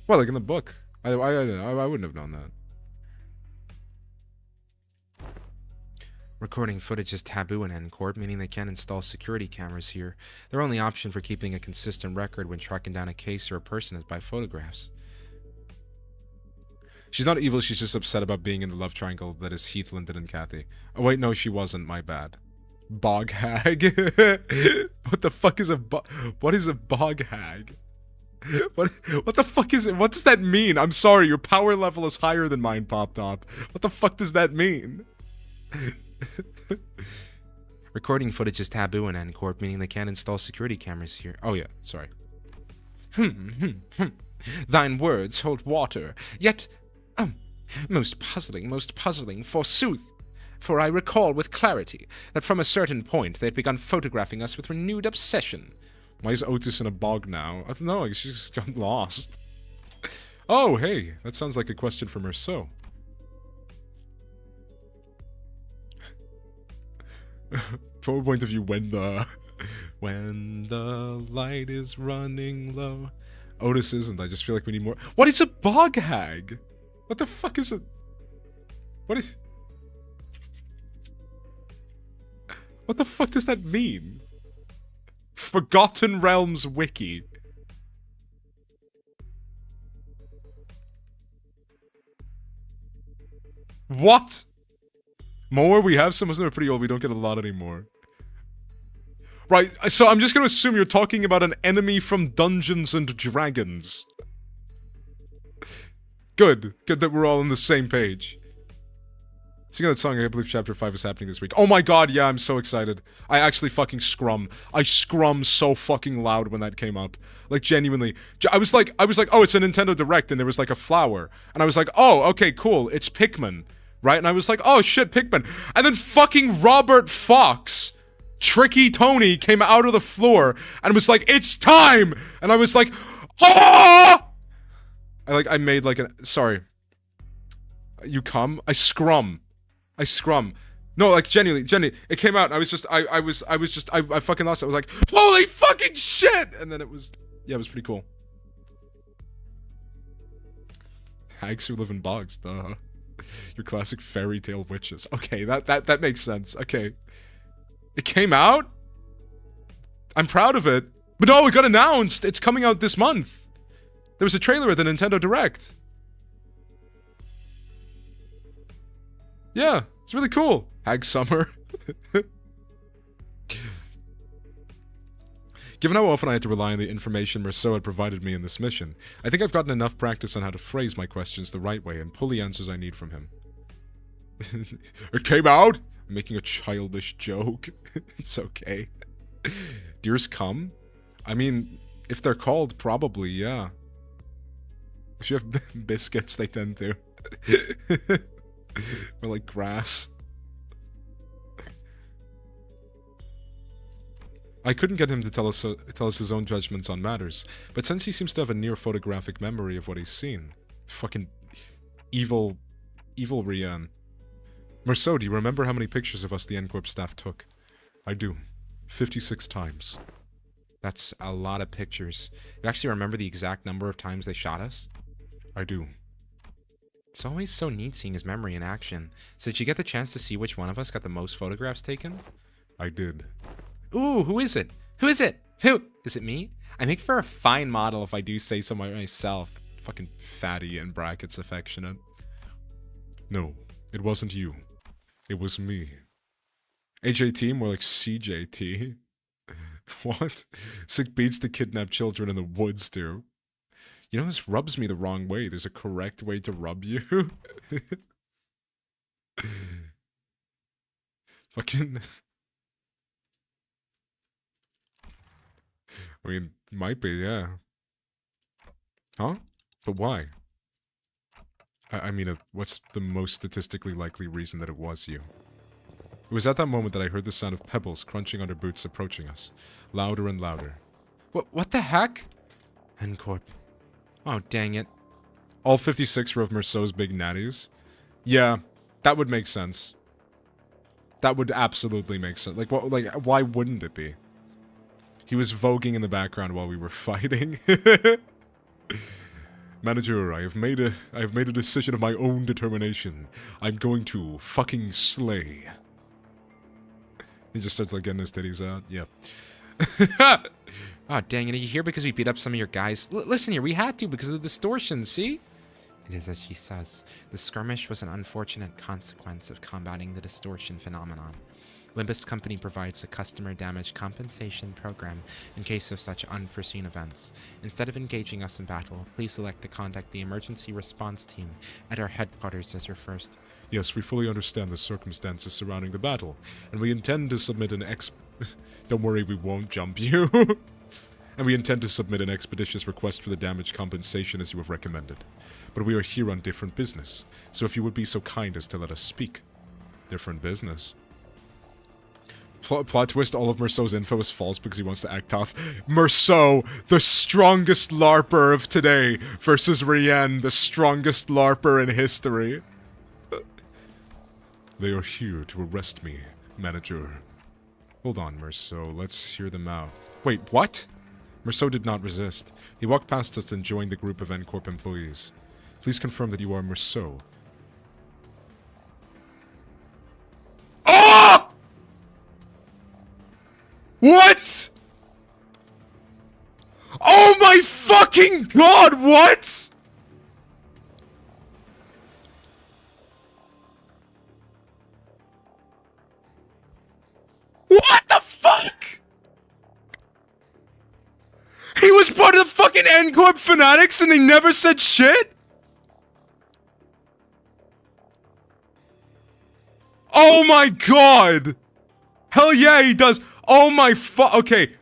Well, like in the book. I wouldn't have known that. Recording footage is taboo in N-Corp, meaning they can't install security cameras here. Their only option for keeping a consistent record when tracking down a case or a person is by photographs. She's not evil, she's just upset about being in the love triangle that is Heath, Linden, and Kathy. Oh wait, no, she wasn't, my bad. Bog hag? What the fuck is what is a bog hag? What the fuck is it? What does that mean? I'm sorry, your power level is higher than mine, Pop Top. What the fuck does that mean? Recording footage is taboo in N-Corp, meaning they can't install security cameras here. Oh yeah, sorry. Thine words hold water, yet, most puzzling, forsooth. For I recall with clarity that from a certain point they had begun photographing us with renewed obsession. Why is Otis in a bog now? I don't know, she's just got lost. Oh, hey, that sounds like a question from Merceau. From a point of view, when the light is running low. Otis isn't. I just feel like we need more. What is a bog hag? What the fuck is it? What the fuck does that mean? Forgotten Realms Wiki. What? More? We have some of them are pretty old. We don't get a lot anymore. Right, so I'm just gonna assume you're talking about an enemy from Dungeons and Dragons. Good. Good that we're all on the same page. Singing that song, I believe Chapter 5 is happening this week. Oh my god, yeah, I'm so excited. I actually fucking scrum. I scrum so fucking loud when that came up. Like, genuinely. I was like, oh, it's a Nintendo Direct, and there was like a flower. And I was like, oh, okay, cool, it's Pikmin. Right? And I was like, oh shit, Pikmin. And then fucking Robert Fox, Tricky Tony, came out of the floor and was like, it's time! And I was like, ah! I made like an, sorry. You come? I scrum. No, like, genuinely, it came out and I was just, I fucking lost it. I was like, holy fucking shit! And then it was, yeah, it was pretty cool. Hags who live in bogs, duh. Your classic fairy tale witches. Okay, that makes sense. Okay. It came out? I'm proud of it. But no, it got announced! It's coming out this month! There was a trailer at the Nintendo Direct. Yeah, it's really cool. Hag Summer. Given how often I had to rely on the information Merceau had provided me in this mission, I think I've gotten enough practice on how to phrase my questions the right way and pull the answers I need from him. It came out? I'm making a childish joke. It's okay. Deers come? I mean, if they're called, probably, yeah. If you have biscuits, they tend to. Or like grass. I couldn't get him to tell us his own judgments on matters, but since he seems to have a near photographic memory of what he's seen, fucking evil Rian. Merceau, do you remember how many pictures of us the N-Corp staff took? I do. 56 times. That's a lot of pictures. You actually remember the exact number of times they shot us? I do. It's always so neat seeing his memory in action. So did you get the chance to see which one of us got the most photographs taken? I did. Ooh, who is it? Who is it? Who? Is it me? I make for a fine model if I do say so myself. Fucking fatty in brackets affectionate. No, it wasn't you. It was me. AJT, more like CJT. What? Sick beats to kidnap children in the woods, do. You know, this rubs me the wrong way. There's a correct way to rub you. Fucking... I mean, might be, yeah. Huh? But why? I mean, what's the most statistically likely reason that it was you? It was at that moment that I heard the sound of pebbles crunching under boots approaching us. Louder and louder. What the heck? N-Corp. Oh, dang it. All 56 were of Merceau's big natties? Yeah, that would make sense. That would absolutely make sense. Like, what? Like, why wouldn't it be? He was voguing in the background while we were fighting. Manager, I have made a decision of my own determination. I'm going to fucking slay. He just starts like getting his titties out. Yep. Oh, dang it. Are you here because we beat up some of your guys? Listen here, we had to because of the distortion, see? It is as she says. The skirmish was an unfortunate consequence of combating the distortion phenomenon. Limbus Company provides a customer damage compensation program in case of such unforeseen events. Instead of engaging us in battle, please select to contact the emergency response team at our headquarters as your first. Yes, we fully understand the circumstances surrounding the battle, and we intend to submit an Don't worry, we won't jump you. And we intend to submit an expeditious request for the damage compensation as you have recommended. But we are here on different business, so if you would be so kind as to let us speak. Different business. Plot twist, all of Merceau's info is false because he wants to act tough. Merceau, the strongest LARPer of today, versus Rienne, the strongest LARPer in history. They are here to arrest me, manager. Hold on, Merceau. Let's hear them out. Wait, what? Merceau did not resist. He walked past us and joined the group of N-Corp employees. Please confirm that you are Merceau. Oh! What? Oh my fucking god, what? What the fuck? He was part of the fucking N-Corp fanatics and they never said shit? Oh my god! Hell yeah, he does! Oh my okay.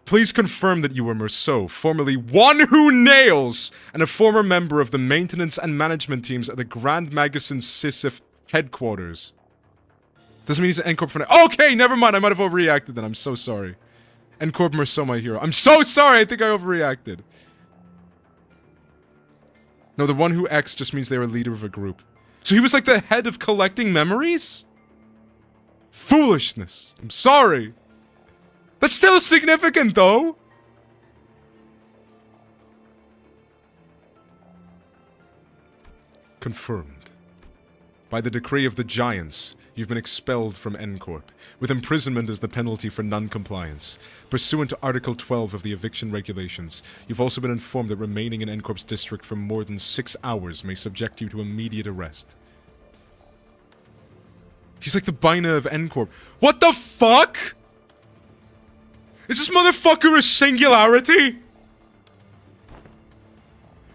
Please confirm that you were Merceau, formerly One Who Nails, and a former member of the maintenance and management teams at the Grand Magasin Sisyph headquarters. Doesn't mean he's an N-Corp fanatic. Okay, never mind, I might have overreacted then, I'm so sorry. N-Corp Merceau, my hero. I'm so sorry, I think I overreacted. No, the One Who X just means they were a leader of a group. So he was like the head of collecting memories? Foolishness. I'm sorry. That's still significant, though. Confirmed. By the decree of the Giants, you've been expelled from N-Corp, with imprisonment as the penalty for non-compliance. Pursuant to Article 12 of the Eviction Regulations, you've also been informed that remaining in N-Corp's district for more than 6 hours may subject you to immediate arrest. He's like the Bina of N-Corp. What the fuck? Is this motherfucker a singularity?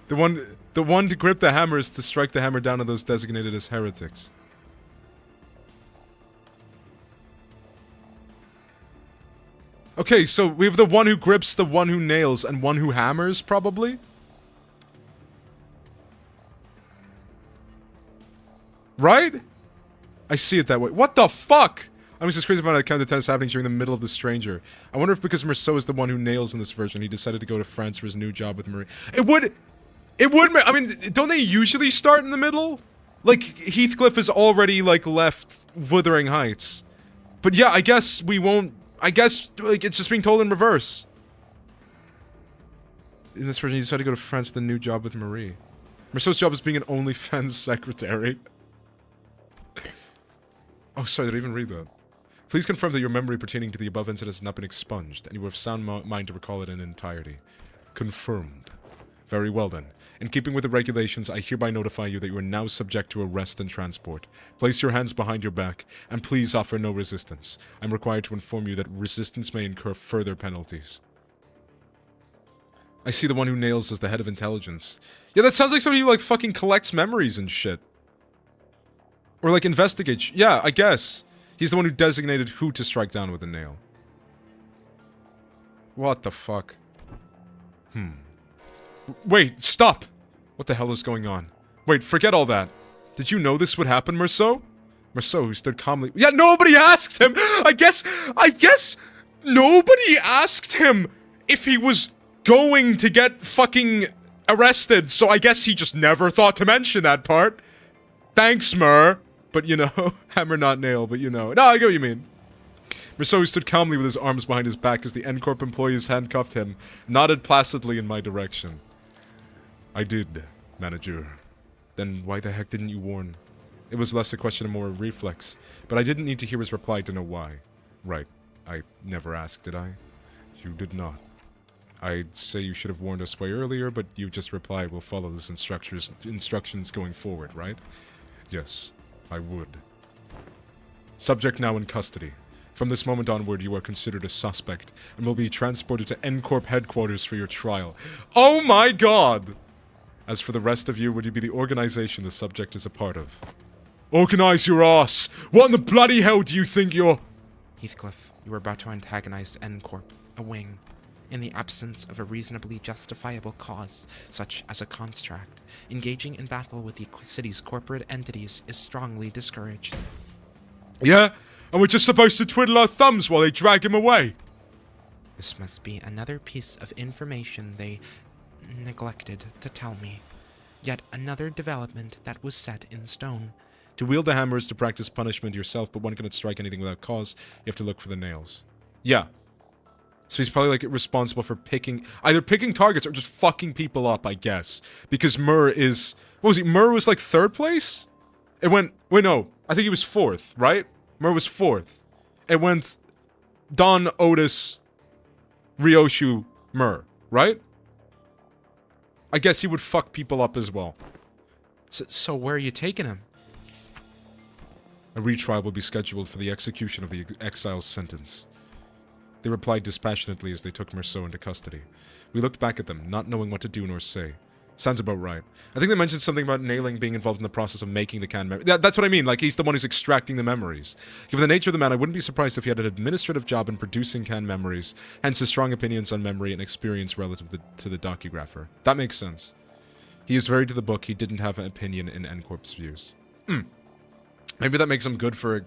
The one to grip the hammer is to strike the hammer down on those designated as heretics. Okay, so we have the one who grips, the one who nails, and one who hammers, probably? Right? I see it that way. What the fuck? I was just crazy about account of tennis happening during the middle of The Stranger. I wonder if because Merceau is the one who nails in this version, he decided to go to France for his new job with Marie. It would, I mean, don't they usually start in the middle? Like, Heathcliff is already, like, left Wuthering Heights. But yeah, I guess we won't, I guess, like, it's just being told in reverse. In this version, he decided to go to France for the new job with Marie. Merceau's job is being an OnlyFans secretary. Oh, sorry, did I even read that? Please confirm that your memory pertaining to the above incident has not been expunged, and you have sound mind to recall it in entirety. Confirmed. Very well then. In keeping with the regulations, I hereby notify you that you are now subject to arrest and transport. Place your hands behind your back, and please offer no resistance. I'm required to inform you that resistance may incur further penalties. I see the one who nails as the head of intelligence. Yeah, that sounds like somebody who, like, fucking collects memories and shit. Or, like, investigates. Yeah, I guess. He's the one who designated who to strike down with a nail. What the fuck? Wait, stop! What the hell is going on? Wait, forget all that. Did you know this would happen, Merceau? Merceau, who stood calmly— Yeah, nobody asked him! I guess nobody asked him if he was going to get fucking arrested, so I guess he just never thought to mention that part. Thanks, Mer. But, you know, hammer not nail, but you know. No, I get what you mean. Merceau stood calmly with his arms behind his back as the N-Corp employees handcuffed him, nodded placidly in my direction. I did, manager. Then why the heck didn't you warn? It was less a question and more a reflex, but I didn't need to hear his reply to know why. Right, I never asked, did I? You did not. I'd say you should have warned us way earlier, but you just replied, we'll follow this instructions going forward, right? Yes. I would. Subject now in custody. From this moment onward, you are considered a suspect, and will be transported to N-Corp headquarters for your trial. Oh my god! As for the rest of you, would you be the organization the subject is a part of? Organize your ass! What in the bloody hell do you think you're— Heathcliff, you are about to antagonize N-Corp, a wing. In the absence of a reasonably justifiable cause, such as a contract, engaging in battle with the city's corporate entities is strongly discouraged. Yeah? and we're just supposed to twiddle our thumbs while they drag him away. This must be another piece of information they neglected to tell me. Yet another development that was set in stone. To wield the hammer is to practice punishment yourself, but one cannot strike anything without cause. You have to look for the nails. Yeah. So he's probably, like, responsible for either picking targets or just fucking people up, I guess. Because Mur is... What was he? Mur was, like, 3rd place? It went... Wait, no. I think he was 4th, right? Mur was 4th. It went... Don, Otis, Ryoshu, Mur, right? I guess he would fuck people up as well. So where are you taking him? A retrial will be scheduled for the execution of the exile's sentence. They replied dispassionately as they took Merceau into custody. We looked back at them, not knowing what to do nor say. Sounds about right. I think they mentioned something about Nailing being involved in the process of making the can memory. That's what I mean, like he's the one who's extracting the memories. Given the nature of the man, I wouldn't be surprised if he had an administrative job in producing can memories, hence his strong opinions on memory and experience relative to the docugrapher. That makes sense. He is very to the book, he didn't have an opinion in N-Corp's views. Maybe that makes him good for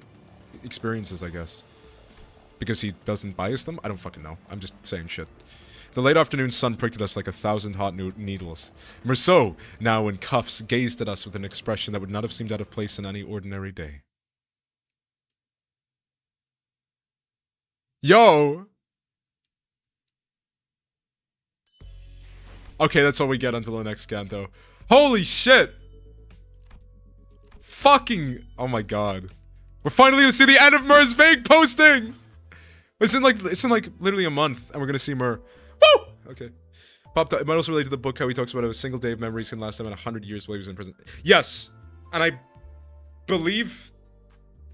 experiences, I guess. Because he doesn't bias them? I don't fucking know. I'm just saying shit. The late afternoon sun pricked at us like 1,000 hot needles. Merceau, now in cuffs, gazed at us with an expression that would not have seemed out of place in any ordinary day. Yo! Okay, that's all we get until the next scan, though. Holy shit! Fucking... Oh my god. We're finally gonna see the end of Mur's vague posting! It's in like literally a month, and we're gonna see Mur. Woo! Okay. Popped up. It might also relate to the book how he talks about how a single day of memories can last him 100 years while he was in prison. Yes! And I believe...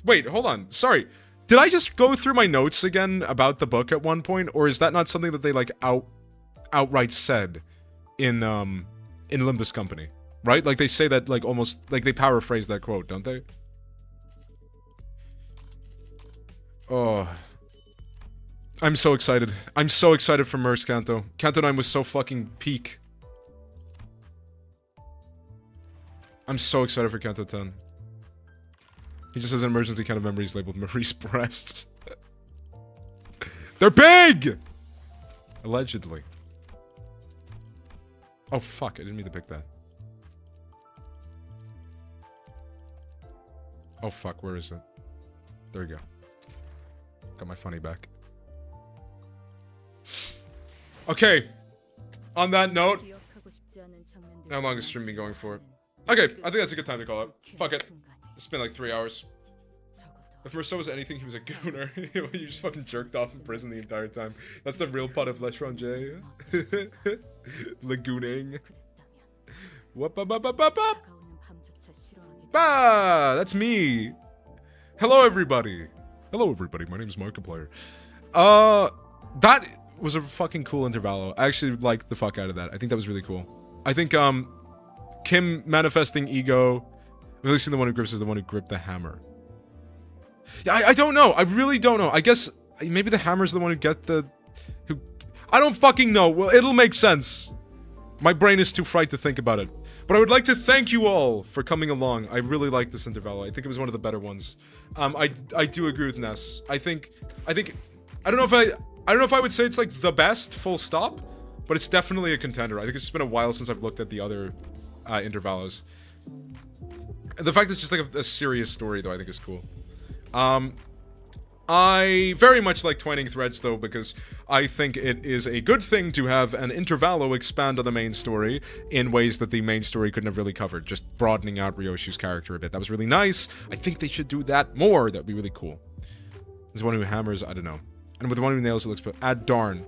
Wait, hold on. Sorry. Did I just go through my notes again about the book at one point? Or is that not something that they, like, outright said in Limbus Company? Right? Like, they say that, like, almost... Like, they paraphrase that quote, don't they? Oh... I'm so excited. I'm so excited for Mer's Kanto. Kanto 9 was so fucking peak. I'm so excited for Kanto 10. He just has an emergency kind of memories labeled Marie's breasts. They're big! Allegedly. Oh fuck, I didn't mean to pick that. Oh fuck, where is it? There we go. Got my funny back. Okay, on that note, how long has stream been going for? Okay, I think that's a good time to call it. Fuck it. It's been like 3 hours. If Merceau was anything, he was a gooner. You just fucking jerked off in prison the entire time. That's the real part of L'Étranger. Lagooning. Whoop, up, up, up, up, up. Bah! That's me. Hello, everybody. Hello, everybody. My name is Markiplier. That was a fucking cool intervallo. I actually liked the fuck out of that. I think that was really cool. I think, Kim manifesting ego, releasing the one who grips is the one who gripped the hammer. Yeah, I don't know. I really don't know. I guess maybe the hammer's the one who get the... I don't fucking know. Well, it'll make sense. My brain is too fried to think about it. But I would like to thank you all for coming along. I really like this intervallo. I think it was one of the better ones. I do agree with Ness. I don't know if I would say it's like the best, full stop, but it's definitely a contender. I think it's been a while since I've looked at the other intervallos. The fact that it's just like a serious story, though, I think is cool. I very much like twining threads, though, because I think it is a good thing to have an intervallo expand on the main story in ways that the main story couldn't have really covered, just broadening out Ryoshu's character a bit. That was really nice. I think they should do that more. That'd be really cool. There's the one who hammers, I don't know. And with the one who nails, it looks... darn.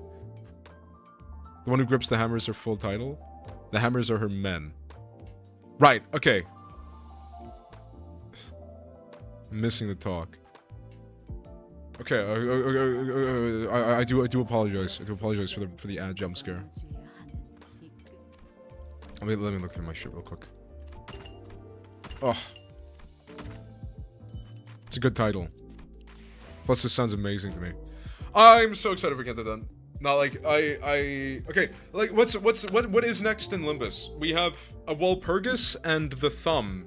The one who grips the hammer is her full title. The hammers are her men. Right, okay. I'm missing the talk. Okay, I do apologize. I do apologize for the ad jump scare. Let me look through my shit real quick. Oh. It's a good title. Plus, this sounds amazing to me. I'm so excited for Get That Done. Not like okay, like what is next in Limbus? We have a Walpurgis and the Thumb.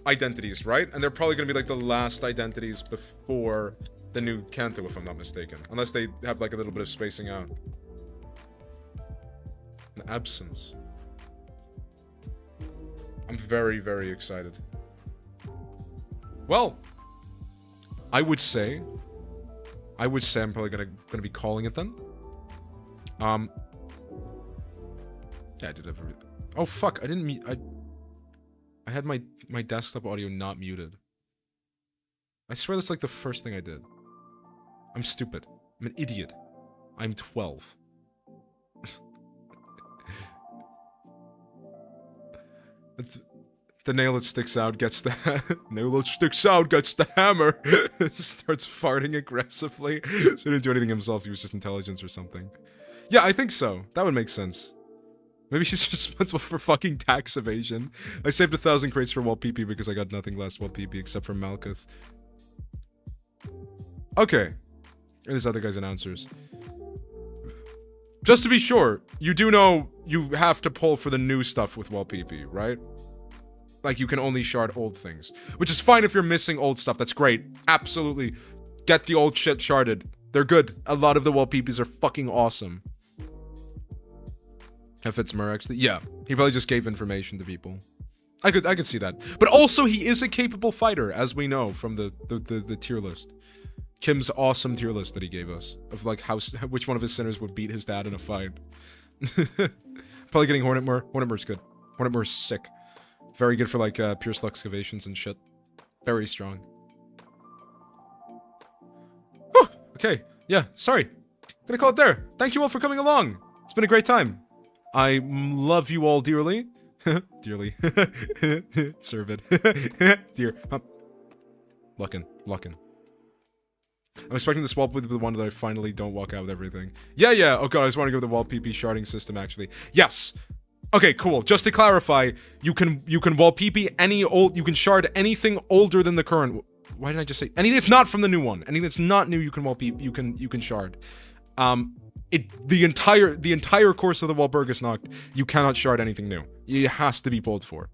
identities, right? And they're probably gonna be like the last identities before the new Kanto, if I'm not mistaken. Unless they have like a little bit of spacing out. An absence. I'm very, very excited. Well, I would say I'm probably gonna be calling it then. Yeah, I did have. Oh fuck! I didn't mute. I had my desktop audio not muted. I swear that's like the first thing I did. I'm stupid. I'm an idiot. I'm 12. The nail that sticks out gets the nail that sticks out gets the hammer. Starts farting aggressively. So he didn't do anything himself. He was just intelligence or something. Yeah, I think so. That would make sense. Maybe she's responsible for fucking tax evasion. I saved 1,000 crates for Walt PP because I got nothing less Walt PP except for Malkuth. Okay. There's other guys' announcers. Just to be sure, you do know you have to pull for the new stuff with Walt PP, right? Like, you can only shard old things. Which is fine if you're missing old stuff. That's great. Absolutely. Get the old shit sharded. They're good. A lot of the Walt PPs are fucking awesome. If it's Murex, yeah. He probably just gave information to people. I could see that. But also, he is a capable fighter, as we know from the tier list. Kim's awesome tier list that he gave us. Of, like, which one of his sinners would beat his dad in a fight. Probably getting Hornetmur. Hornetmur's good. Hornetmur's sick. Very good for, like, pure sluck excavations and shit. Very strong. Whew, okay. Yeah, sorry. Gonna call it there. Thank you all for coming along. It's been a great time. I love you all dearly. Dearly. Serve it. Dear. Luckin'. I'm expecting to swap with the one that I finally don't walk out with everything. Yeah. Oh god, I just want to go with the Walt PP sharding system, actually. Yes. Okay, cool. Just to clarify, you can Walt PP any old... You can shard anything older than the current... Why did I just say... Anything that's not from the new one. Anything that's not new, you can Walt PP... You can shard. The entire course of the Walpurgis Nacht, you cannot shard anything new. It has to be pulled for.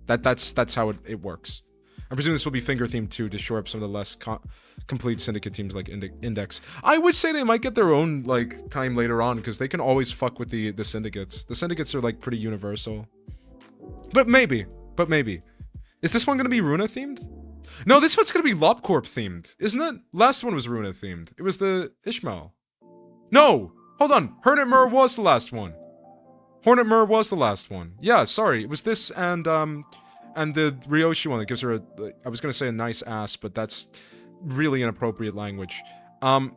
That's how it works. I presume this will be finger themed too, to shore up some of the less complete syndicate teams like Index. I would say they might get their own like time later on because they can always fuck with the syndicates. The syndicates are like pretty universal. But maybe. Is this one gonna be Runa themed? No, this one's gonna be Lopcorp themed, isn't it? Last one was Runa themed. It was the Ishmael. No! Hold on. Hornetmur was the last one. Hornetmur was the last one. Yeah, sorry. It was this and the Ryoshi one that gives her a... I was gonna say a nice ass, but that's really inappropriate language. I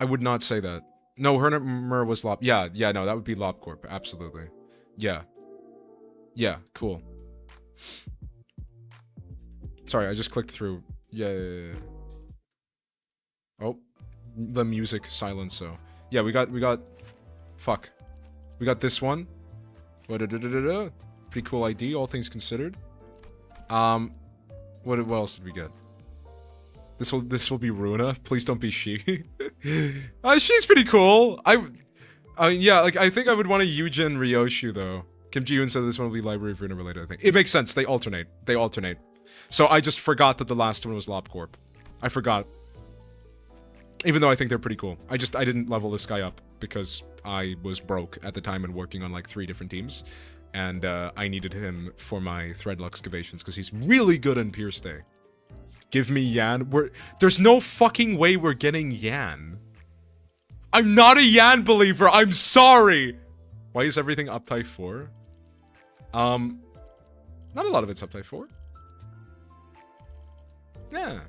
would not say that. No, Hornetmur was Lop... Yeah, no, that would be Lopcorp. Absolutely. Yeah. Yeah, cool. Sorry, I just clicked through. Yeah. Oh. The music silence, so yeah, we got fuck, we got this one. Pretty cool ID, all things considered. What else did we get? This will be Runa. Please don't be she. She's pretty cool. Yeah, like I think I would want a Yujin Ryoshu though. Kim Ji-yoon said this one will be Library of Runa related. I think it makes sense. They alternate. So I just forgot that the last one was Lopcorp. I forgot. Even though I think they're pretty cool. I didn't level this guy up because I was broke at the time and working on like 3 different teams. And I needed him for my Threadluck excavations because he's really good in Pierce Day. Give me Yan. There's no fucking way we're getting Yan. I'm not a Yan believer. I'm sorry. Why is everything up type 4? Not a lot of it's up type 4. Yeah.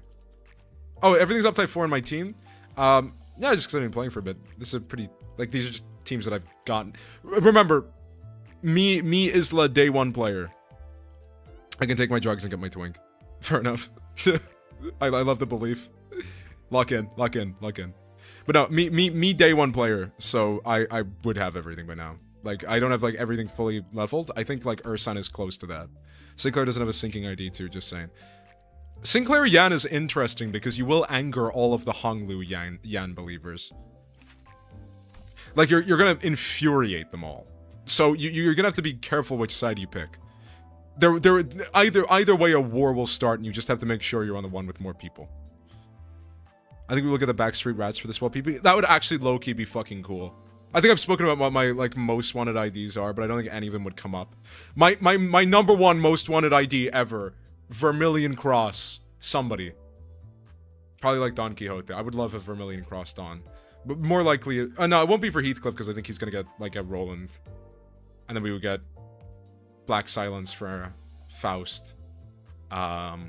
Oh, everything's up type 4 in my team? Yeah, just because I've been playing for a bit. This is a pretty... Like, these are just teams that I've gotten. Remember, me Isla, day 1 player. I can take my drugs and get my twink. Fair enough. I love the belief. Lock in. But no, me day 1 player, so I would have everything by now. Like, I don't have, like, everything fully leveled. I think, like, Ursan is close to that. Sinclair doesn't have a syncing ID, too, just saying. Sinclair Yan is interesting because you will anger all of the Honglu Yan believers. Like, you're gonna infuriate them all. So you're gonna have to be careful which side you pick. Either way, a war will start, and you just have to make sure you're on the one with more people. I think we look at the backstreet rats for this while people. That would actually low-key be fucking cool. I think I've spoken about what my like most wanted IDs are, but I don't think any of them would come up. My number one most wanted ID ever, Vermilion Cross. Somebody. Probably like Don Quixote. I would love a Vermilion Cross Don. But more likely, no, it won't be for Heathcliff because I think he's gonna get like a Roland, and then we would get Black Silence for Faust. Yeah,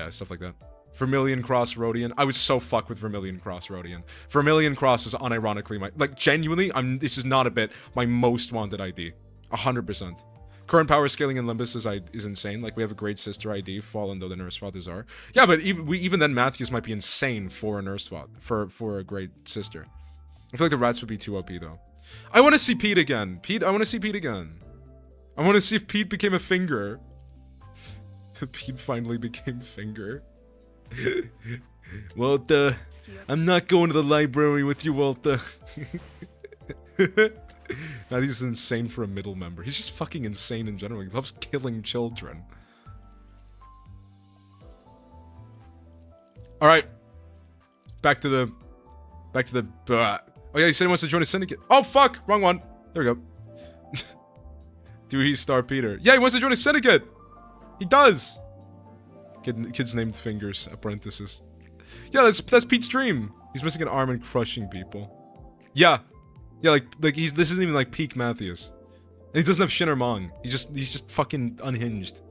stuff like that. Vermilion Cross Rodian. I would so fuck with Vermilion Cross Rodian. Vermilion Cross is unironically my, like, genuinely, this is not a bit, my most wanted ID. 100%. Current power scaling in Limbus is insane. Like, we have a great sister ID, fallen though the nurse fathers are. Yeah, but even then, Matthews might be insane for a nurse father, for a great sister. I feel like the rats would be too OP though. I want to see Pete again. I want to see Pete again. I want to see if Pete became a finger. Pete finally became finger. Walter, I'm not going to the library with you, Walter. Now he's insane for a middle member. He's just fucking insane in general. He loves killing children. All right, back to the. Oh yeah, he said he wants to join a syndicate. Oh fuck, wrong one. There we go. Do he star Peter? Yeah, he wants to join a syndicate. He does. Kids named Fingers, apprentices. Yeah, that's Pete's dream. He's missing an arm and crushing people. Yeah. Yeah, like this isn't even like peak Matthews. And he doesn't have Shin or Mong. He's just fucking unhinged.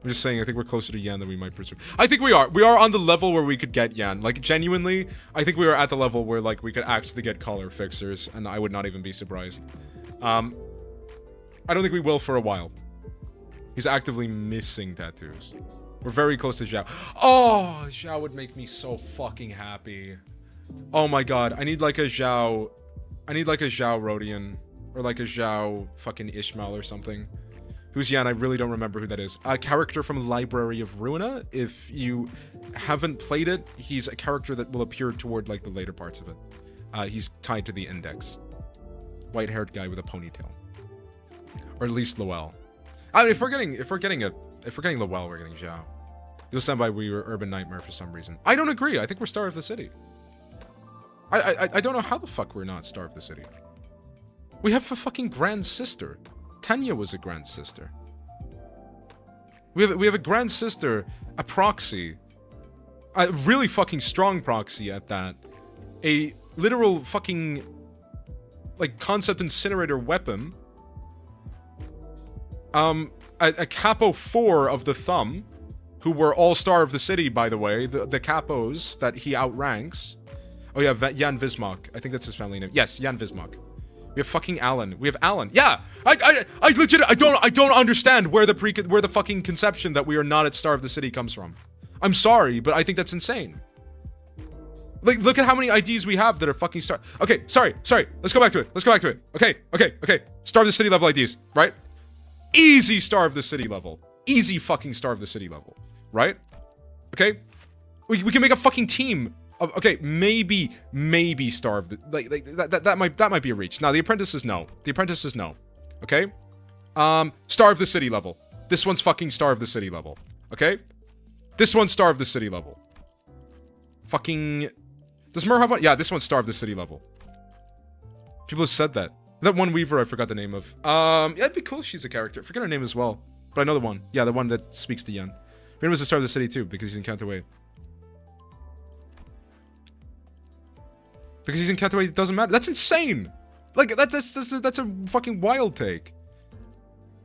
I'm just saying, I think we're closer to Yan than we might pursue. I think we are. We are on the level where we could get Yan. Like, genuinely, I think we are at the level where, like, we could actually get color fixers, and I would not even be surprised. I don't think we will for a while. He's actively missing tattoos. We're very close to Zhao. Oh, Zhao would make me so fucking happy. Oh my god, I need like a Zhao Rodian. Or like a Zhao fucking Ishmael or something. Who's Yan? I really don't remember who that is. A character from Library of Ruina. If you haven't played it, he's a character that will appear toward like the later parts of it. He's tied to the index. White-haired guy with a ponytail. Or at least Lowell. I mean, if we're getting Lowell, we're getting Zhao. He was sent by We Were Urban Nightmare for some reason. I don't agree. I think we're Star of the City. I don't know how the fuck we're not Star of the City. We have a fucking grand sister. Tanya was a grand sister. We have a grand sister, a proxy, a really fucking strong proxy at that. A literal fucking like concept incinerator weapon. A Capo 4 of the Thumb, who were all Star of the City, by the way, the Capos that he outranks. Oh yeah, Jan Vismok. I think that's his family name. Yes, Jan Vismok. We have fucking Alan. We have Alan. Yeah, I legit, I don't understand where the fucking conception that we are not at Star of the City comes from. I'm sorry, but I think that's insane. Like, look at how many IDs we have that are fucking Star. Okay, sorry. Let's go back to it. Okay. Star of the City level IDs, right? Easy Star of the City level. Easy fucking Star of the City level, right? Okay, we can make a fucking team. Okay, maybe Star of the that might be a reach. Now the Apprentice is no. Okay, Star of the City level. This one's fucking Star of the City level. Okay, this one's Star of the City level. Fucking does Mur have one? Yeah, this one's Star of the City level. People have said that. That one Weaver I forgot the name of. Yeah, it'd be cool if she's a character. I forget her name as well, but I know the one. Yeah, the one that speaks to Yen. Ren was the Star of the City too because he's in Counterweight. Because he's in Counterweight, it doesn't matter. That's insane. Like that's a fucking wild take.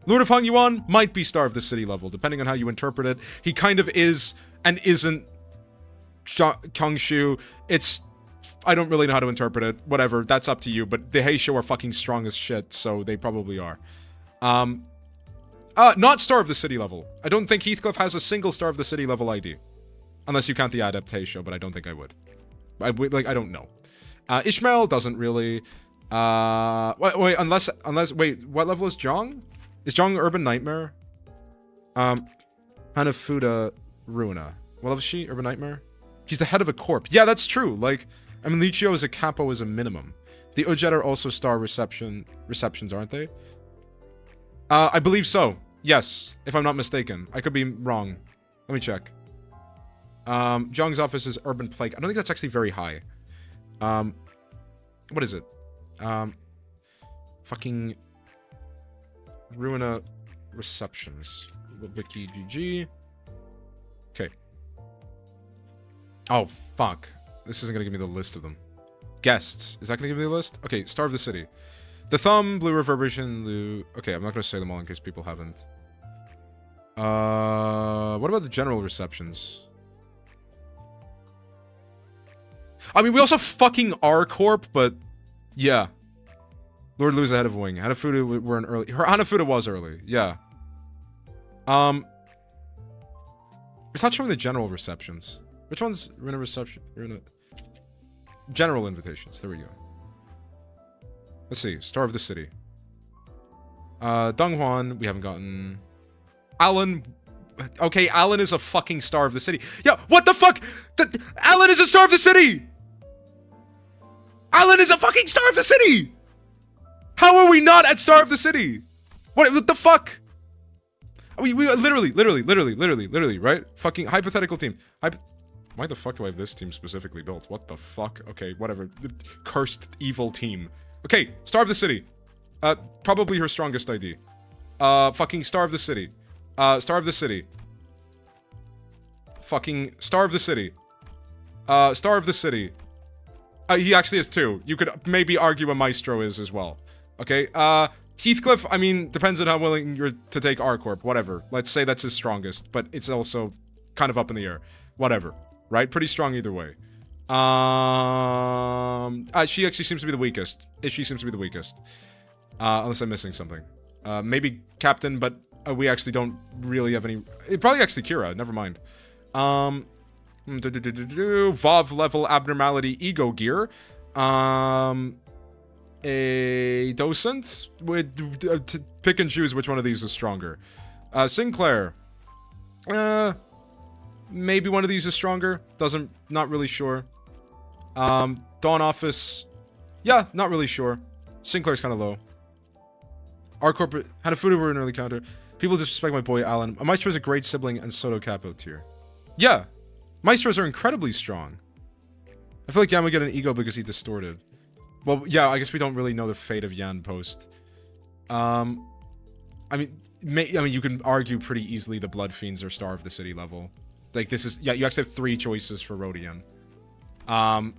Lord of Hong Yuan might be Star of the City level, depending on how you interpret it. He kind of is and isn't Kongshu. It's I don't really know how to interpret it. Whatever, that's up to you. But the Heisho are fucking strong as shit, so they probably are. Not Star of the City level. I don't think Heathcliff has a single Star of the City level ID. Unless you count the adaptation, but I don't think I would. I don't know. Ishmael doesn't really. Wait, unless, wait, what level is Zhong? Is Zhong Urban Nightmare? Hanafuda Ruina. What level is she? Urban Nightmare? He's the head of a corp. Yeah, that's true. Like, I mean, Lichio is a capo as a minimum. The Ujet are also Star receptions, aren't they? I believe so. Yes, if I'm not mistaken. I could be wrong. Let me check. Zhang's office is Urban Plague. I don't think that's actually very high. What is it? Fucking Ruina Receptions. Wiki GG. Okay. Oh, fuck. This isn't gonna give me the list of them. Guests. Is that gonna give me the list? Okay, Star of the City. The Thumb, Blue Reverberation, Okay, I'm not gonna say them all in case people haven't. What about the general receptions? I mean, we also fucking R Corp, but yeah. Lord Lou's ahead of Wing. Hanafuda were an early. Hanafuda was early. Yeah. It's not showing the general receptions. Which one's Runa reception? Runa. General invitations. There we go. Let's see. Star of the City. Donghuan, we haven't gotten. Alan. Okay, Alan is a fucking Star of the City. Yeah, what the fuck? Alan is a Star of the City! Alan is a fucking Star of the City! How are we not at Star of the City? What the fuck? We literally, right? Fucking hypothetical team. Why the fuck do I have this team specifically built? What the fuck? Okay, whatever. The cursed evil team. Okay, Star of the City. Probably her strongest ID. Fucking Star of the City. Star of the City. Fucking Star of the City. Star of the City. He actually has 2. You could maybe argue a Maestro is as well. Okay, Heathcliff, I mean, depends on how willing you're to take R-Corp, whatever. Let's say that's his strongest, but it's also kind of up in the air. Whatever, right? Pretty strong either way. She actually seems to be the weakest. She seems to be the weakest. Unless I'm missing something. Maybe Captain, but we actually don't really have any... Probably actually Kira, never mind. VOV level abnormality ego gear. A docent would pick and choose which one of these is stronger. Sinclair. Maybe one of these is stronger. Not really sure. Dawn Office. Yeah, not really sure. Sinclair's kind of low. Our corporate Hanafuda were an early counter. People disrespect my boy Alan. Maestro is a great sibling and Soto Capo tier. Yeah, Maestros are incredibly strong. I feel like Yan would get an ego because he distorted. Well, yeah, I guess we don't really know the fate of Yan post. I mean, you can argue pretty easily the Blood Fiends are Star of the City level. Like, this is... Yeah, you actually have 3 choices for Rodian. And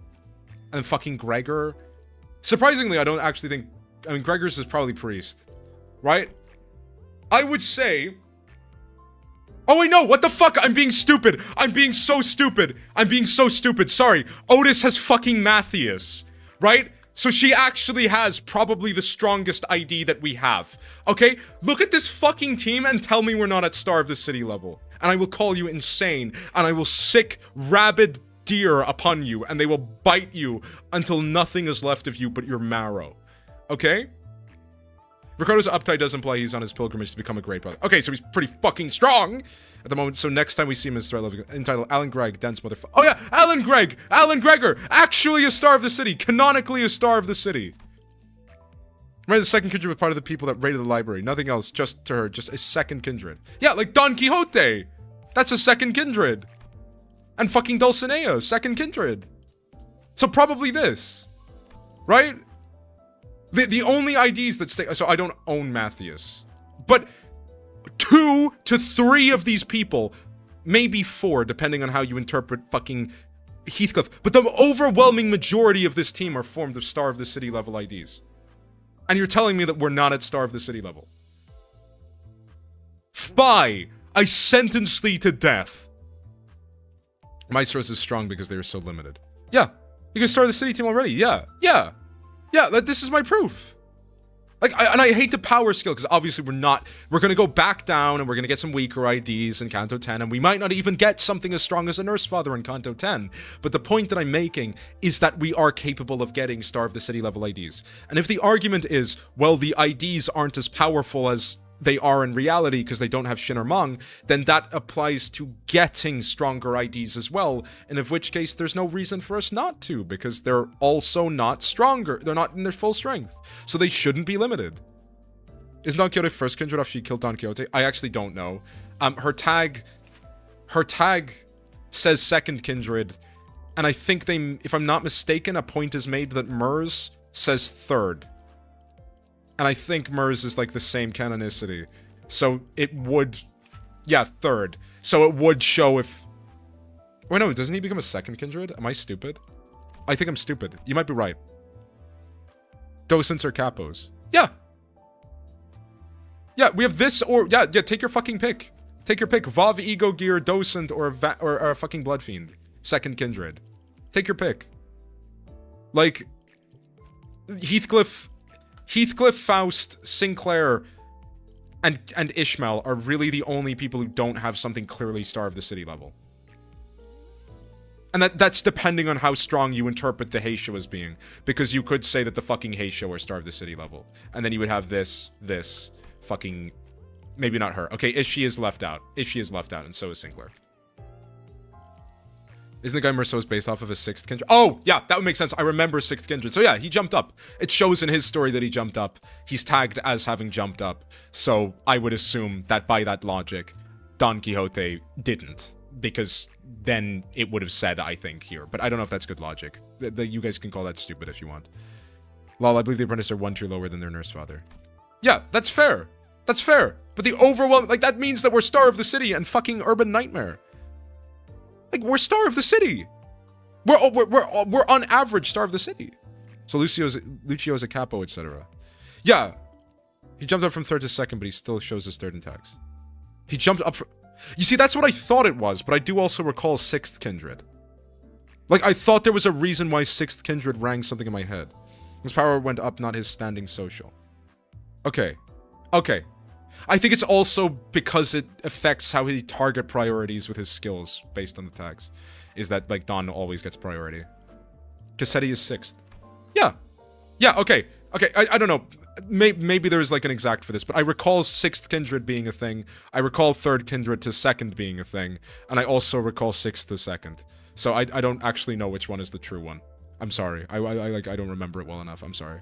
fucking Gregor... Surprisingly, I don't actually think... I mean, Gregor's is probably Priest. Right? I would say... Oh, wait, no! What the fuck? I'm being stupid! I'm being so stupid! I'm being so stupid! Sorry. Otis has fucking Matthias. Right? So she actually has probably the strongest ID that we have. Okay? Look at this fucking team and tell me we're not at Star of the City level. And I will call you insane. And I will sick rabid deer upon you. And they will bite you until nothing is left of you but your marrow. Okay? Ricardo's uptight does imply he's on his pilgrimage to become a great brother. Okay, so he's pretty fucking strong at the moment. So next time we see him as threat level, entitled Alan Gregg, dense motherfucker. Oh yeah, Alan Gregg! Alan Gregor! Actually a Star of the City! Canonically a Star of the City! Right, the second kindred was part of the people that raided the library. Nothing else, just to her, just a second kindred. Yeah, like Don Quixote! That's a second kindred! And fucking Dulcinea, second kindred! So probably this. Right? The only IDs that stay... So I don't own Matthias. But 2 to 3 of these people, maybe 4, depending on how you interpret fucking Heathcliff. But the overwhelming majority of this team are formed of Star of the City level IDs. And you're telling me that we're not at Star of the City level. Fie! I sentence thee to death. Maestros is strong because they are so limited. Yeah. You can start the City team already. Yeah. Yeah. Yeah, this is my proof. Like, I hate the power skill, because obviously we're gonna go back down, and we're gonna get some weaker IDs in Kanto 10, and we might not even get something as strong as a Nurse Father in Kanto 10. But the point that I'm making is that we are capable of getting Star of the City level IDs. And if the argument is, well, the IDs aren't as powerful as they are in reality because they don't have Shin or Meng, then that applies to getting stronger IDs as well, and in which case there's no reason for us not to, because they're also not stronger. They're not in their full strength, so they shouldn't be limited. Is Don Quixote first kindred after she killed Don Quixote? I actually don't know. Her tag says second kindred, and I think they, if I'm not mistaken, a point is made that Mers says third. And I think Mers is like the same canonicity. So it would, yeah, third. So it would show if, wait, no, doesn't he become a second kindred? Am I stupid? I think I'm stupid. You might be right. Docents or capos. Yeah. Yeah, we have this or, yeah, take your fucking pick. Take your pick. Vav, Ego Gear, Docent, or a fucking Blood Fiend. Second kindred. Take your pick. Like, Heathcliff, Faust, Sinclair, and Ishmael are really the only people who don't have something clearly Star of the City level. And that's depending on how strong you interpret the Heisho as being. Because you could say that the fucking Heisho are Star of the City level. And then you would have this, fucking... Maybe not her. Okay, Ishii is left out. Ishii is left out, and so is Sinclair. Isn't the guy Merceau's based off of his 6th kindred? Oh, yeah, that would make sense. I remember 6th kindred. So yeah, he jumped up. It shows in his story that he jumped up. He's tagged as having jumped up. So I would assume that by that logic, Don Quixote didn't. Because then it would have said, I think, here. But I don't know if that's good logic. You guys can call that stupid if you want. Lol, I believe the apprentices are 1 tier lower than their nurse father. Yeah, that's fair. That's fair. But the overwhelming... Like, that means that we're Star of the City and fucking Urban Nightmare. Like, we're Star of the City. We're on average Star of the City. So Lucio's a capo, etc. Yeah. He jumped up from 3rd to 2nd, but he still shows his 3rd in tax. He jumped up from... You see, that's what I thought it was, but I do also recall 6th kindred. Like, I thought there was a reason why 6th kindred rang something in my head. His power went up, not his standing social. Okay. Okay. I think it's also because it affects how he target priorities with his skills based on the tags. Is that, like, Don always gets priority. Cassetti is 6th. Yeah. Yeah, okay. Okay, I don't know. Maybe there's, like, an exact for this, but I recall 6th kindred being a thing. I recall 3rd kindred to 2nd being a thing. And I also recall 6th to 2nd. So I don't actually know which one is the true one. I'm sorry. I don't remember it well enough. I'm sorry.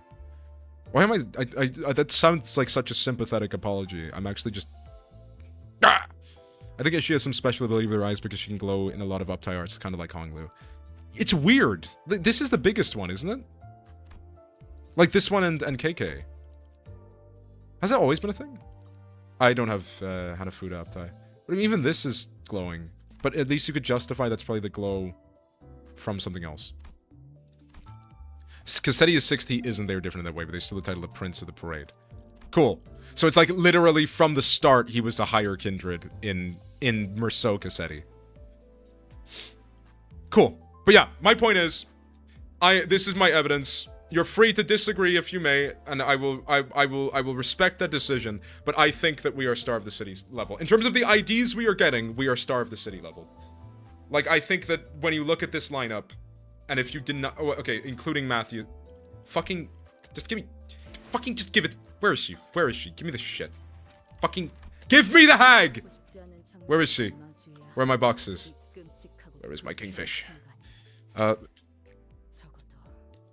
Why am I that sounds like such a sympathetic apology. I'm actually just... Ah! I think she has some special ability with her eyes because she can glow in a lot of uptie arts, kind of like Honglu. It's weird. This is the biggest one, isn't it? Like this one and KK. Has that always been a thing? I don't have Hanafuda uptie. But I mean, even this is glowing. But at least you could justify that's probably the glow from something else. Cassetti is 6th, he isn't there different in that way, but they still the title of Prince of the Parade. Cool. So it's like literally from the start, he was a higher kindred in Merceau Cassetti. Cool. But yeah, my point is, this is my evidence. You're free to disagree if you may, and I will respect that decision, but I think that we are Star of the City's level. In terms of the IDs we are getting, we are Star of the City level. Like, I think that when you look at this lineup, and if you did not... Oh, okay, including Matthew. Fucking... Just give me... Fucking just give it... Where is she? Where is she? Give me the shit. Fucking... Give me the hag! Where is she? Where are my boxes? Where is my kingfish?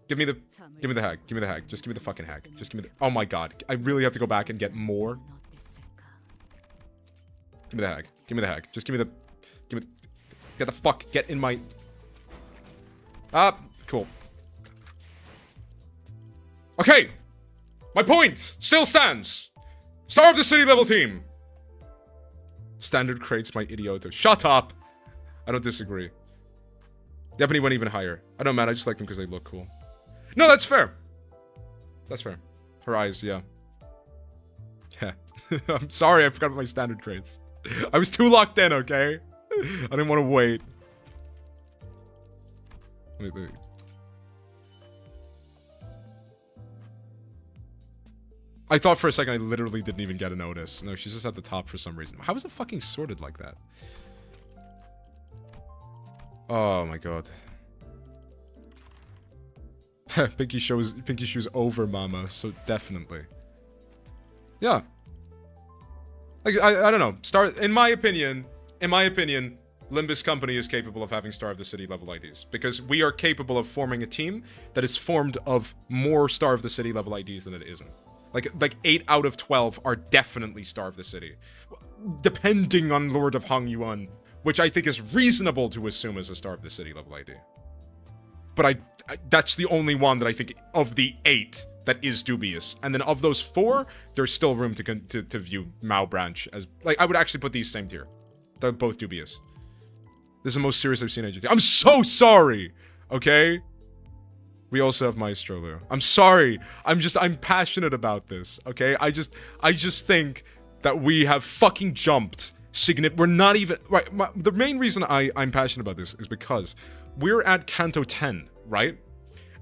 Give me the hag. Give me the hag. Just give me the fucking hag. Just give me the... Oh my god. I really have to go back and get more. Give me the hag. Give me the hag. Just give me the... Give me... Get the fuck... Get in my... Ah, cool. Okay! My point still stands! Star of the City level team! Standard crates my idioto. Shut up! I don't disagree. The Ebony went even higher. I don't matter, I just like them because they look cool. No, that's fair! That's fair. Her eyes, yeah. Yeah. I'm sorry, I forgot about my standard crates. I was too locked in, okay? I didn't want to wait. Wait. I thought for a second I literally didn't even get a notice. No, she's just at the top for some reason. How is it fucking sorted like that? Oh my god. Pinky shoes over mama, so definitely. Yeah. Like, I don't know. In my opinion, Limbus Company is capable of having Star of the City level IDs. Because we are capable of forming a team that is formed of more Star of the City level IDs than it isn't. Like 8 out of 12 are definitely Starve the City. Depending on Lord of Hong Yuan, which I think is reasonable to assume is a Starve the City level ID. But that's the only one that I think of the 8 that is dubious. And then of those 4, there's still room to view Mao Branch as... Like, I would actually put these same tier. They're both dubious. This is the most serious I've seen AGT. I'm so sorry! Okay? We also have Maestro Leo. I'm sorry. I'm passionate about this, okay? I just think that we have fucking jumped we're not even... Right, the main reason I'm passionate about this is because we're at Kanto 10, right?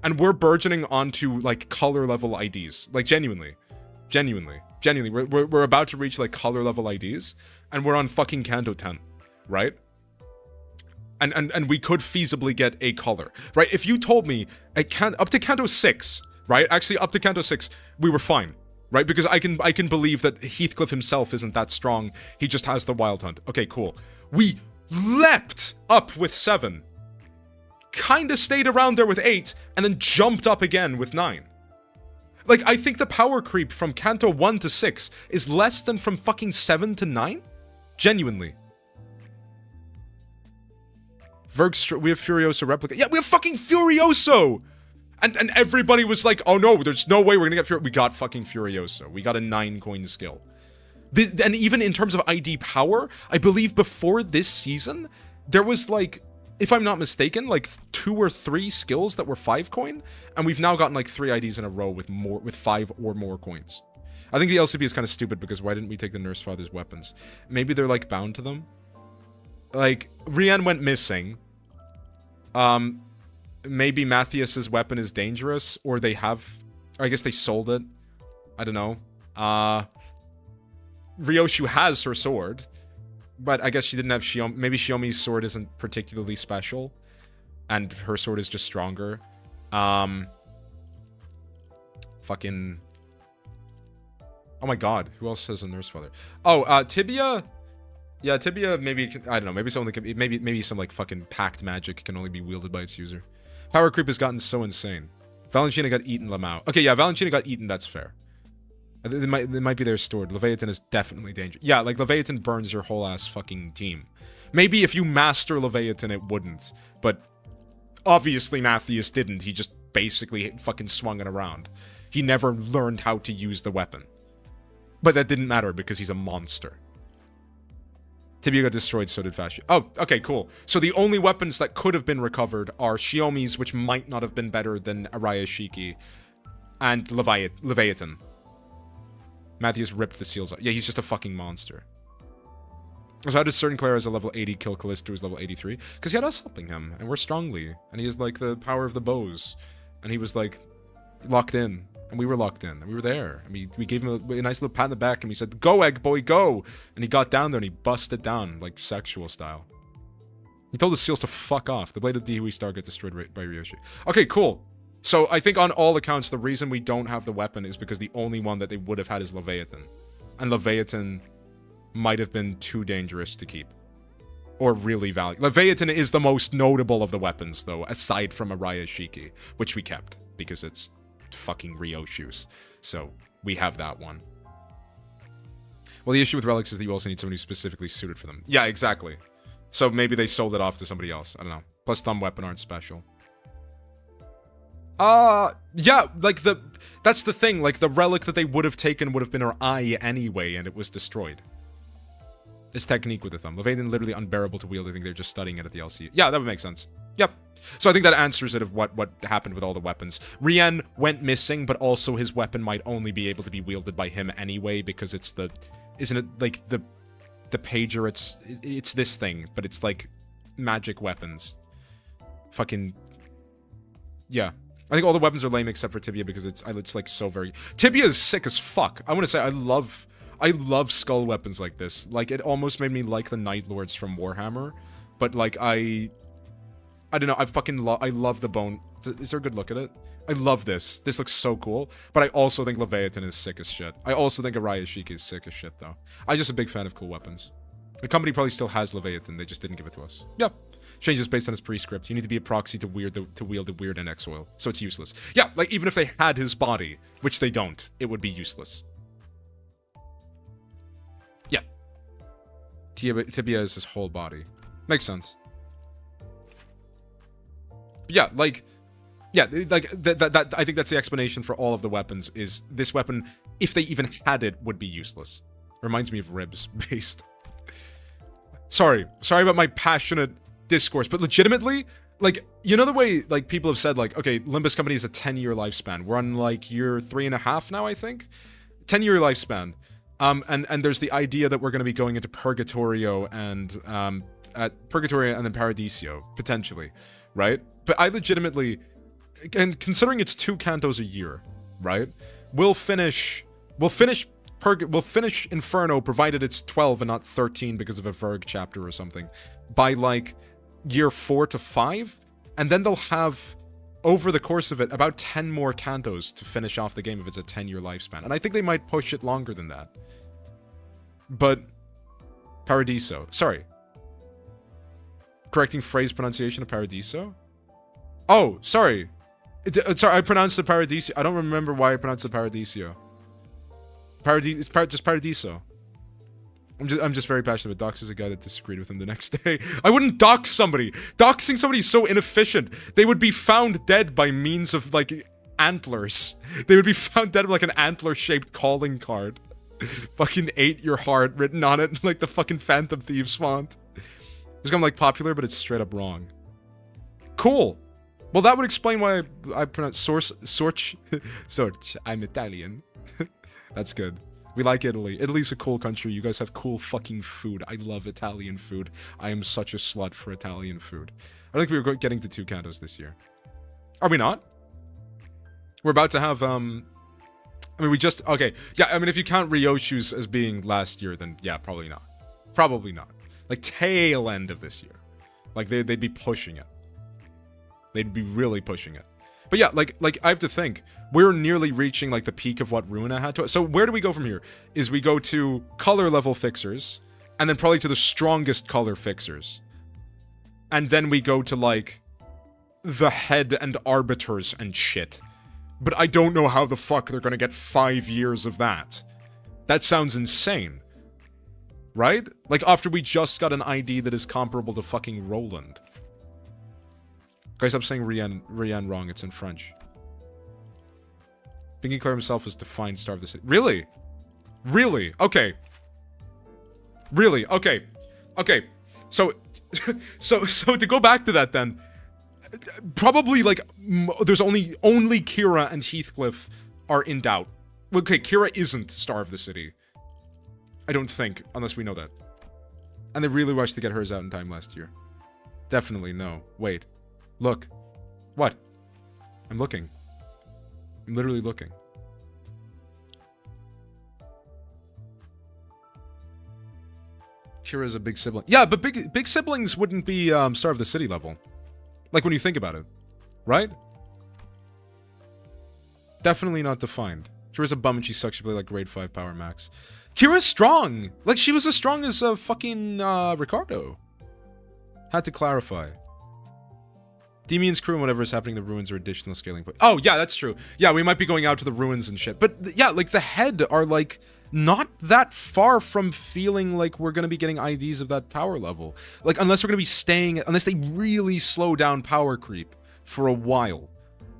And we're burgeoning onto, like, color level IDs. Like, genuinely. We're about to reach, like, color level IDs, and we're on fucking Kanto 10, right? And we could feasibly get a color, right? If you told me up to Kanto 6, right? Actually, up to Kanto 6, we were fine, right? Because I can believe that Heathcliff himself isn't that strong. He just has the Wild Hunt. Okay, cool. We leapt up with 7, kinda stayed around there with 8, and then jumped up again with 9. Like, I think the power creep from Kanto 1 to 6 is less than from fucking 7 to 9? Genuinely. We have Furioso replica. Yeah, we have fucking Furioso! And everybody was like, oh no, there's no way we're gonna get Furioso. We got fucking Furioso. We got a 9-coin skill. And even in terms of ID power, I believe before this season, there was like, if I'm not mistaken, like 2 or 3 skills that were 5-coin, and we've now gotten like 3 IDs in a row with 5 or more coins. I think the LCP is kind of stupid because why didn't we take the Nurse Father's weapons? Maybe they're like bound to them? Like, Rian went missing. Maybe Matthias's weapon is dangerous, or they have... Or I guess they sold it. I don't know. Ryoshu has her sword, but I guess she didn't have Shiomi. Maybe Shiomi's sword isn't particularly special, and her sword is just stronger. Fucking... Oh my god, who else has a Nurse Father? Oh, Tibia... Yeah, Tibia, maybe, I don't know, maybe maybe some, like, fucking packed magic can only be wielded by its user. Power creep has gotten so insane. Valentina got eaten, Lamau. Okay, yeah, Valentina got eaten, that's fair. They might be there stored. Leviathan is definitely dangerous. Yeah, like, Leviathan burns your whole ass fucking team. Maybe if you master Leviathan, it wouldn't. But, obviously Matthias didn't. He just basically fucking swung it around. He never learned how to use the weapon. But that didn't matter because he's a monster. Tibia got destroyed, so did Fascio. Oh, okay, cool. So the only weapons that could have been recovered are Shiomi's, which might not have been better than Araya Shiki, and Leviathan. Matthias ripped the seals out. Yeah, he's just a fucking monster. So how does certain Claire as a level 80 kill Callisto who's level 83? Because he had us helping him, and we're strongly. And he has, like, the power of the bows. And he was, like, locked in. And we were locked in, and we were there. I mean, we gave him a nice little pat in the back, and we said, "Go, egg boy, go!" And he got down there, and he busted down, like, sexual style. He told the seals to fuck off. The blade of the Dihui star got destroyed by Ryoshi. Okay, cool. So, I think on all accounts, the reason we don't have the weapon is because the only one that they would have had is Leviathan. And Leviathan might have been too dangerous to keep. Or really valuable. Leviathan is the most notable of the weapons, though, aside from Araya Shiki, which we kept, because it's fucking Ryoshu's. So, we have that one. Well, the issue with relics is that you also need someone who's specifically suited for them. Yeah, exactly. So maybe they sold it off to somebody else. I don't know. Plus, thumb weapon aren't special. Yeah, like, that's the thing. Like, the relic that they would have taken would have been her eye anyway, and it was destroyed. This technique with the thumb. Leviathan literally unbearable to wield. I think they're just studying it at the LC. Yeah, that would make sense. Yep. So I think that answers it of what happened with all the weapons. Rian went missing, but also his weapon might only be able to be wielded by him anyway, because it's the... Isn't it, like, the pager? It's this thing, but it's, like, magic weapons. Fucking... Yeah. I think all the weapons are lame except for Tibia, because it's like, so very... Tibia is sick as fuck. I want to say, I love skull weapons like this. Like, it almost made me like the Night Lords from Warhammer, but, like, I don't know, I love the bone. Is there a good look at it? I love this. This looks so cool. But I also think Leviathan is sick as shit. I also think Araya Shiki is sick as shit, though. I'm just a big fan of cool weapons. The company probably still has Leviathan, they just didn't give it to us. Yep. Changes based on his prescript. You need to be a proxy to wield the weird NX oil. So it's useless. Yeah, like even if they had his body, which they don't, it would be useless. Yeah. Tibia is his whole body. Makes sense. Yeah, like... Yeah, like, that I think that's the explanation for all of the weapons, is this weapon, if they even had it, would be useless. Reminds me of ribs, based. Sorry about my passionate discourse, but legitimately, like, you know the way, like, people have said, like, okay, Limbus Company is a 10-year lifespan. We're on, like, year 3.5 now, I think? 10-year lifespan. And there's the idea that we're going to be going into Purgatorio and, Purgatorio and then Paradiso, potentially, right? But I legitimately... And considering it's 2 cantos a year, right? We'll finish Inferno, provided it's 12 and not 13 because of a Verg chapter or something, by like year 4 to 5, and then they'll have, over the course of it, about 10 more cantos to finish off the game if it's a 10-year lifespan. And I think they might push it longer than that. But Paradiso, sorry. Correcting phrase pronunciation of Paradiso? Oh, sorry. Sorry, I pronounced the Paradiso. I don't remember why I pronounced the Paradiso. It's just Paradiso. I'm just very passionate about Dox is a guy that disagreed with him the next day. I wouldn't dox somebody. Doxing somebody is so inefficient. They would be found dead by means of, like, antlers. They would be found dead with, like, an antler-shaped calling card. Fucking ate your heart written on it, like the fucking Phantom Thieves font. It's kind of, like, popular, but it's straight up wrong. Cool. Well, that would explain why I pronounce Sorch. I'm Italian. That's good. We like Italy. Italy's a cool country. You guys have cool fucking food. I love Italian food. I am such a slut for Italian food. I think we were getting to 2 cantos this year. Are we not? We're about to have, I mean, we just... Okay. Yeah, I mean, if you count Ryoshu's as being last year, then yeah, probably not. Probably not. Like, tail end of this year. Like, they'd be pushing it. They'd be really pushing it. But yeah, like I have to think. We're nearly reaching, like, the peak of what Runa had to... So where do we go from here? Is we go to color level fixers, and then probably to the strongest color fixers. And then we go to, like, the head and arbiters and shit. But I don't know how the fuck they're gonna get 5 years of that. That sounds insane. Right? Like, after we just got an ID that is comparable to fucking Roland. Guys, stop saying Rian wrong, it's in French. Bingy Claire himself is defined Star of the City. Really? Really? Okay. Really? Okay. Okay. So, so to go back to that then, probably, like, there's only Kira and Heathcliff are in doubt. Okay, Kira isn't Star of the City. I don't think, unless we know that. And they really rushed to get hers out in time last year. Definitely no. Wait. Look. What? I'm looking. I'm literally looking. Kira's a big sibling. Yeah, but big siblings wouldn't be Star of the City level. Like, when you think about it. Right? Definitely not defined. Kira's a bum and she sucks. She play like grade 5 power max. Kira's strong! Like, she was as strong as fucking Ricardo. Had to clarify. Demian's crew and whatever is happening in the ruins are additional scaling points. Oh, yeah, that's true. Yeah, we might be going out to the ruins and shit. But, yeah, like, the head are, like, not that far from feeling like we're gonna be getting IDs of that power level. Like, unless we're gonna be staying... Unless they really slow down power creep for a while.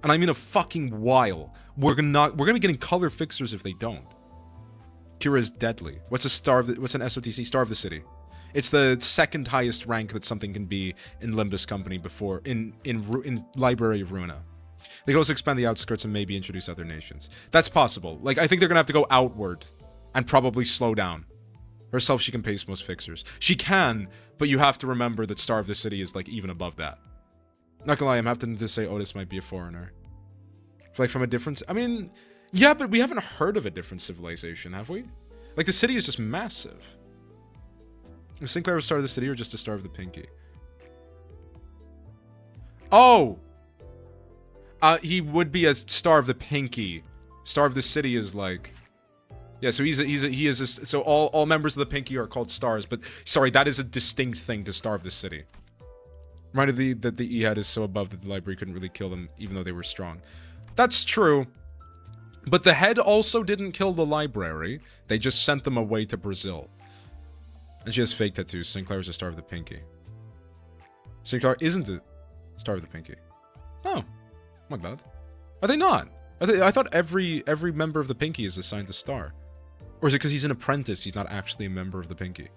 And I mean a fucking while. We're gonna be getting color fixers if they don't. Kira is deadly. What's an SOTC? Star of the City. It's the second highest rank that something can be in Limbus Company before in Library of Runa. They could also expand the outskirts and maybe introduce other nations. That's possible. Like, I think they're gonna have to go outward and probably slow down. Herself, she can pace most fixers. She can, but you have to remember that Star of the City is, like, even above that. Not gonna lie, I'm having to say Otis might be a foreigner. Like, from a different... I mean, yeah, but we haven't heard of a different civilization, have we? Like, the city is just massive. Is Sinclair a Star of the City or just a Star of the Pinky? Oh! He would be a Star of the Pinky. Star of the City is like... Yeah, so so all members of the Pinky are called stars, but sorry, that is a distinct thing to Star of the City. Reminded that the E-head is so above that the library couldn't really kill them, even though they were strong. That's true. But the head also didn't kill the library. They just sent them away to Brazil. And she has fake tattoos. Sinclair is the star of the pinky. Sinclair isn't the star of the pinky. Oh, my bad. Are they not? I thought every member of the pinky is assigned a star. Or is it because he's an apprentice, he's not actually a member of the pinky?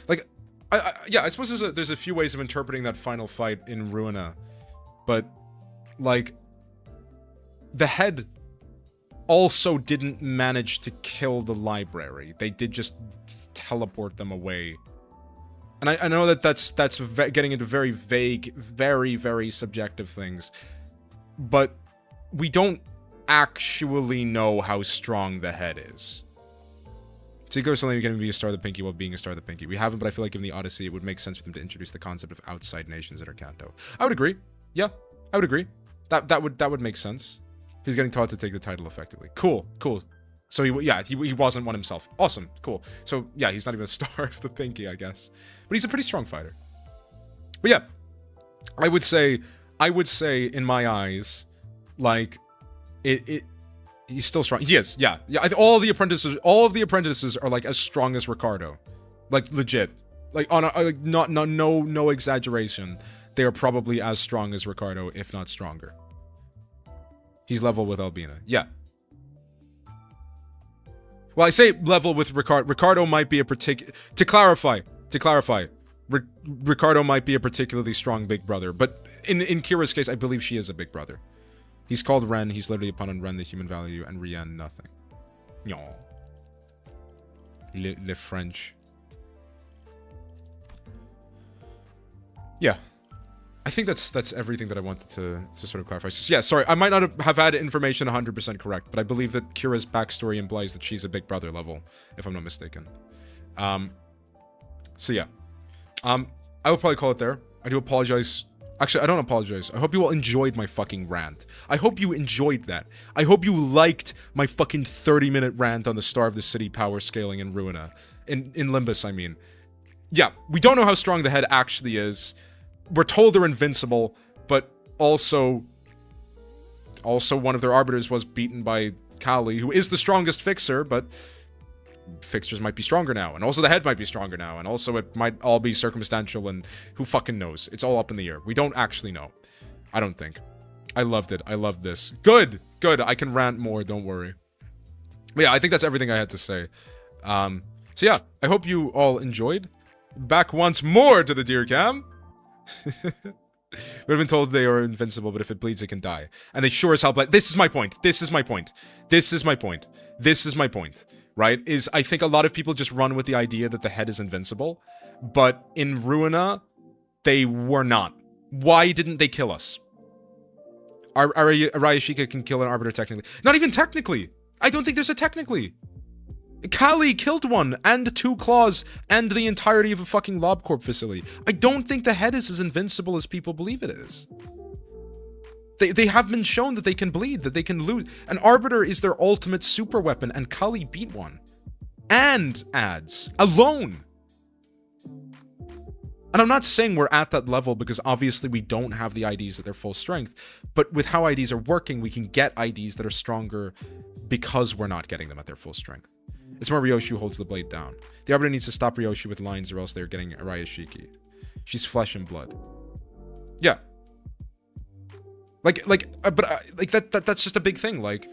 Like, yeah, I suppose there's a few ways of interpreting that final fight in Ruina. But, like, the head also didn't manage to kill the library. They did just teleport them away. And I know that that's getting into very vague, very, very subjective things. But we don't actually know how strong the head is. Sinclair is something going to be a star of the pinky while being a star of the pinky. We haven't, but I feel like in the Odyssey, it would make sense for them to introduce the concept of outside nations at Arcanto. I would agree. Yeah, I would agree. That would make sense. He's getting taught to take the title effectively. Cool. So he wasn't one himself. Awesome. Cool. So yeah, he's not even a star of the pinky, I guess. But he's a pretty strong fighter. But yeah, I would say in my eyes, like he's still strong. He is. Yeah. All of the apprentices are like as strong as Ricardo, like legit, like on a, like no exaggeration. They are probably as strong as Ricardo, if not stronger. He's level with Albina. Yeah. Well, I say level with Ricardo. Ricardo might be a particular... To clarify, Ricardo might be a particularly strong big brother, but in Kira's case, I believe she is a big brother. He's called Ren. He's literally upon on Ren, the human value, and Rien, nothing. No. Le French. Yeah. I think that's everything that I wanted to sort of clarify. So, yeah, sorry, I might not have had information 100% correct, but I believe that Kira's backstory implies that she's a big brother level, if I'm not mistaken. So yeah. I will probably call it there. I do apologize. Actually, I don't apologize. I hope you all enjoyed my fucking rant. I hope you enjoyed that. I hope you liked my fucking 30-minute rant on the Star of the City power scaling in Ruina. In Limbus, I mean. Yeah, we don't know how strong the head actually is. We're told they're invincible, but also one of their arbiters was beaten by Kali, who is the strongest fixer, but fixers might be stronger now, and also the head might be stronger now, and also it might all be circumstantial, and who fucking knows? It's all up in the air. We don't actually know. I don't think. I loved it. I loved this. Good! I can rant more, don't worry. But yeah, I think that's everything I had to say. So yeah, I hope you all enjoyed. Back once more to the Deer Cam. We've been told they are invincible, but if it bleeds, it can die. And they sure as hell bleed. This is my point. Right? I think a lot of people just run with the idea that the head is invincible. But in Ruina, they were not. Why didn't they kill us? Arayashika can kill an arbiter technically. Not even technically! I don't think there's a technically! Kali killed one, and 2 claws, and the entirety of a fucking LobCorp facility. I don't think the head is as invincible as people believe it is. They have been shown that they can bleed, that they can lose. An arbiter is their ultimate super weapon, and Kali beat one. And adds. Alone! And I'm not saying we're at that level because obviously we don't have the IDs at their full strength, but with how IDs are working, we can get IDs that are stronger because we're not getting them at their full strength. It's more Ryoshi who holds the blade down. The Arbiter needs to stop Ryoshi with lines or else they're getting Arayashiki. She's flesh and blood. Yeah. That's just a big thing. Like,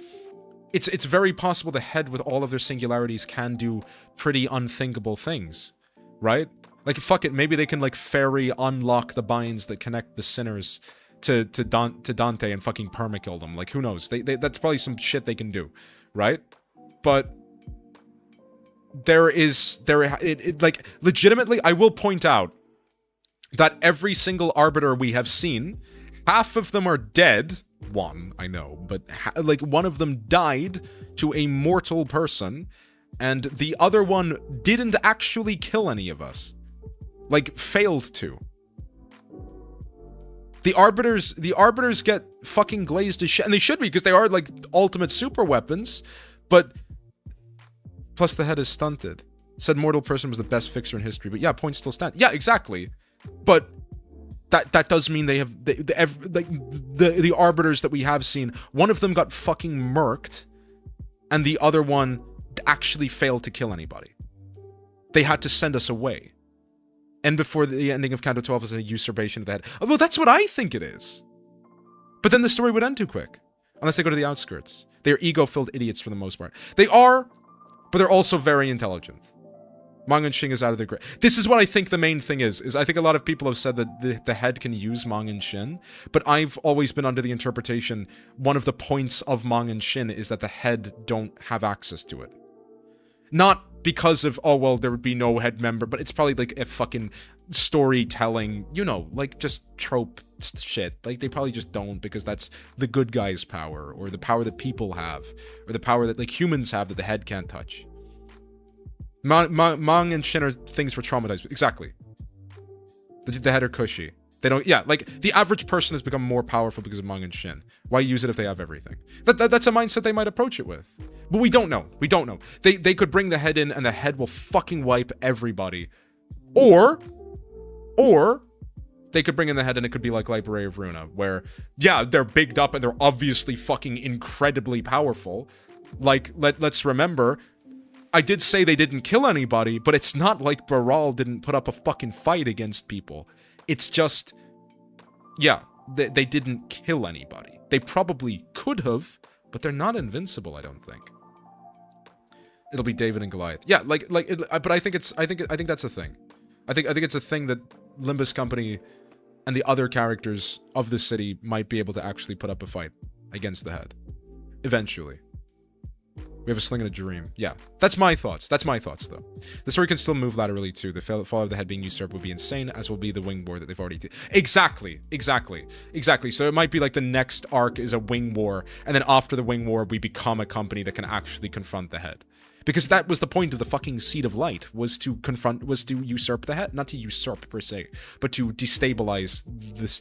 it's very possible the head with all of their singularities can do pretty unthinkable things. Right? Like, fuck it, maybe they can, like, fairy unlock the binds that connect the sinners to Dante and fucking permakill them. Like, who knows? That's probably some shit they can do. Right? But like, legitimately, I will point out that every single arbiter we have seen, half of them are dead. One, I know, but like one of them died to a mortal person, and the other one didn't actually kill any of us. Like, failed to. The arbiters get fucking glazed as shit, and they should be, because they are like ultimate super weapons, but Plus the head is stunted. Said mortal person was the best fixer in history, but yeah, points still stand. Yeah, exactly. But that does mean they have the arbiters that we have seen. One of them got fucking murked, and the other one actually failed to kill anybody. They had to send us away. And before the ending of Canto 12 is a usurpation of the head. Oh, well, that's what I think it is. But then the story would end too quick. Unless they go to the outskirts. They are ego-filled idiots for the most part. They are, but they're also very intelligent. Mang and Xing is out of their grave. This is what I think the main thing is I think a lot of people have said that the head can use Mang and Xin, but I've always been under the interpretation one of the points of Mang and Xin is that the head don't have access to it. Not because of, oh, well, there would be no head member, but it's probably like a fucking storytelling, you know, like just trope shit. Like, they probably just don't because that's the good guy's power, or the power that people have, or the power that, like, humans have that the head can't touch. Mang and Xin are things we're traumatized with. Exactly. The head are cushy. They don't, yeah, like, the average person has become more powerful because of Mang and Xin. Why use it if they have everything? That's a mindset they might approach it with. But we don't know. We don't know. They could bring the head in and the head will fucking wipe everybody. Or they could bring in the head and it could be like Library of Runa, where, yeah, they're bigged up and they're obviously fucking incredibly powerful. Like, let's remember, I did say they didn't kill anybody, but it's not like Baral didn't put up a fucking fight against people. It's just, yeah, they didn't kill anybody. They probably could have, but they're not invincible, I don't think. It'll be David and Goliath. Yeah, but I think that's a thing. I think it's a thing that Limbus Company and the other characters of the city might be able to actually put up a fight against the head. Eventually. We have a sling and a dream. Yeah, that's my thoughts. That's my thoughts, though. The story can still move laterally, too. The fall of the head being usurped would be insane, as will be the wing war that they've already... Exactly. So it might be like the next arc is a wing war, and then after the wing war, we become a company that can actually confront the head. Because that was the point of the fucking Seed of Light, was to usurp the head. Not to usurp, per se, but to destabilize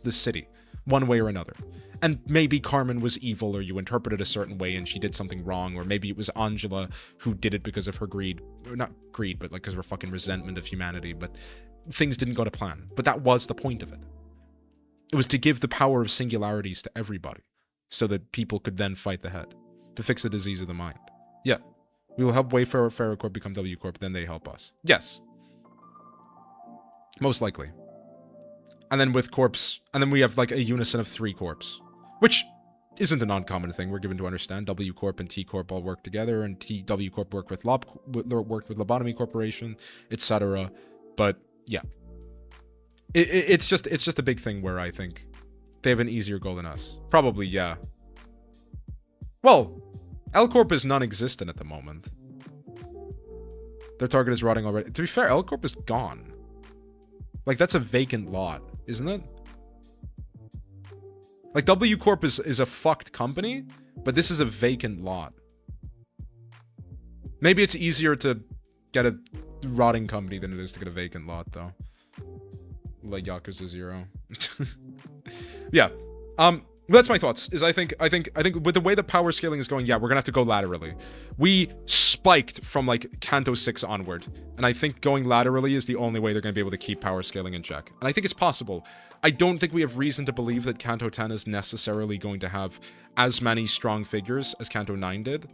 the city, one way or another. And maybe Carmen was evil, or you interpreted a certain way and she did something wrong, or maybe it was Angela who did it because of her greed. Or not greed, but like because of her fucking resentment of humanity, but things didn't go to plan. But that was the point of it. It was to give the power of singularities to everybody, so that people could then fight the head, to fix the disease of the mind. Yeah. We will help Wayfarer Corp become W Corp, then they help us. Yes. Most likely. And then with Corps, and then we have like a unison of 3 Corps. Which isn't an uncommon thing, we're given to understand. W Corp and T Corp all work together, and W Corp worked with Lobotomy Corporation, etc. But yeah, it's just a big thing where I think they have an easier goal than us. Probably, yeah. Well, L Corp is non-existent at the moment. Their target is rotting already. To be fair, L Corp is gone. Like, that's a vacant lot, isn't it? Like, W Corp is a fucked company, but this is a vacant lot. Maybe it's easier to get a rotting company than it is to get a vacant lot, though. Like Yakuza 0. Yeah. That's my thoughts. I think with the way the power scaling is going, yeah, we're gonna have to go laterally. We spiked from like Canto 6 onward, and I think going laterally is the only way they're gonna be able to keep power scaling in check. And I think it's possible. I don't think we have reason to believe that Canto 10 is necessarily going to have as many strong figures as Canto 9 did,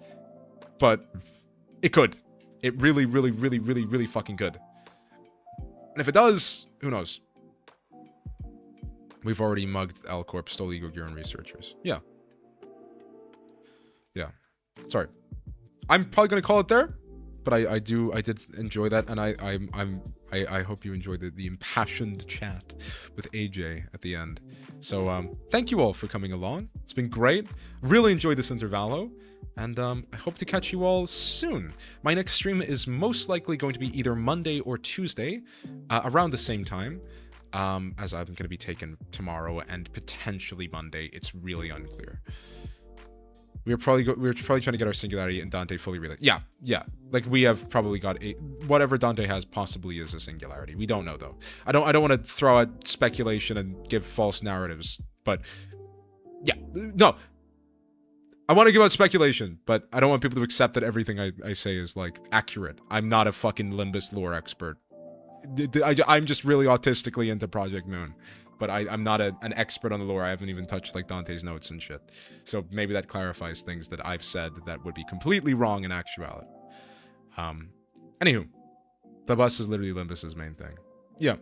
but it could. It really, really, really, really, really fucking could. And if it does, who knows? We've already mugged L Corp, stole Ego Gear and researchers. Yeah. Yeah. Sorry. I'm probably gonna call it there, but I did enjoy that, and I hope you enjoyed the impassioned chat with AJ at the end. So thank you all for coming along. It's been great. Really enjoyed this intervallo, and I hope to catch you all soon. My next stream is most likely going to be either Monday or Tuesday, around the same time. As I'm going to be taken tomorrow and potentially Monday. It's really unclear. We're probably trying to get our singularity and Dante fully realized. Yeah. Like, we have probably got whatever Dante has possibly is a singularity. We don't know, though. I don't want to throw out speculation and give false narratives, but yeah, no. I want to give out speculation, but I don't want people to accept that everything I say is, like, accurate. I'm not a fucking Limbus lore expert. I'm just really autistically into Project Moon. But I'm not an expert on the lore. I haven't even touched, like, Dante's notes and shit. So maybe that clarifies things that I've said that would be completely wrong in actuality. Anywho. The bus is literally Limbus's main thing. Yeah.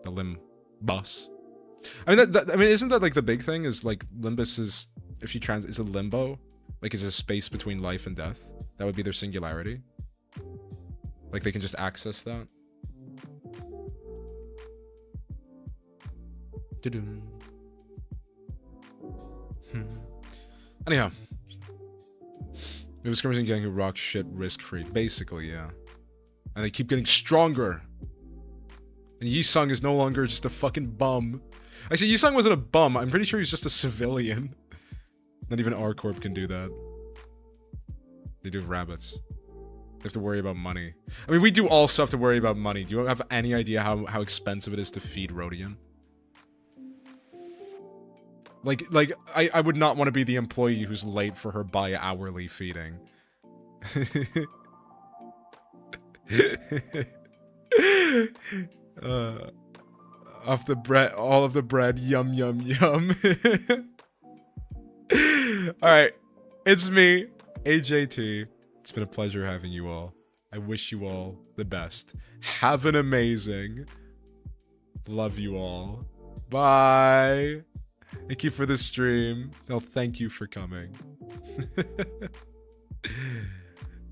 The Limbus. I mean, isn't that, like, the big thing? Is, like, Limbus is... If you is a limbo? Like, is a space between life and death? That would be their singularity? Like, they can just access that? Anyhow. It was Crimson Gang who rock shit risk-free. Basically, yeah. And they keep getting stronger. And Yi-sung is no longer just a fucking bum. Actually, Yi-sung wasn't a bum. I'm pretty sure he's just a civilian. Not even R-Corp can do that. They do have rabbits. They have to worry about money. I mean, we do also have to worry about money. Do you have any idea how expensive it is to feed Rodian? Like, I would not want to be the employee who's late for her bi-hourly feeding. Off the bread, all of the bread, yum, yum, yum. Alright, it's me, AJT. It's been a pleasure having you all. I wish you all the best. Have an amazing. Love you all. Bye. Thank you for the stream. No, thank you for coming.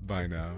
Bye now.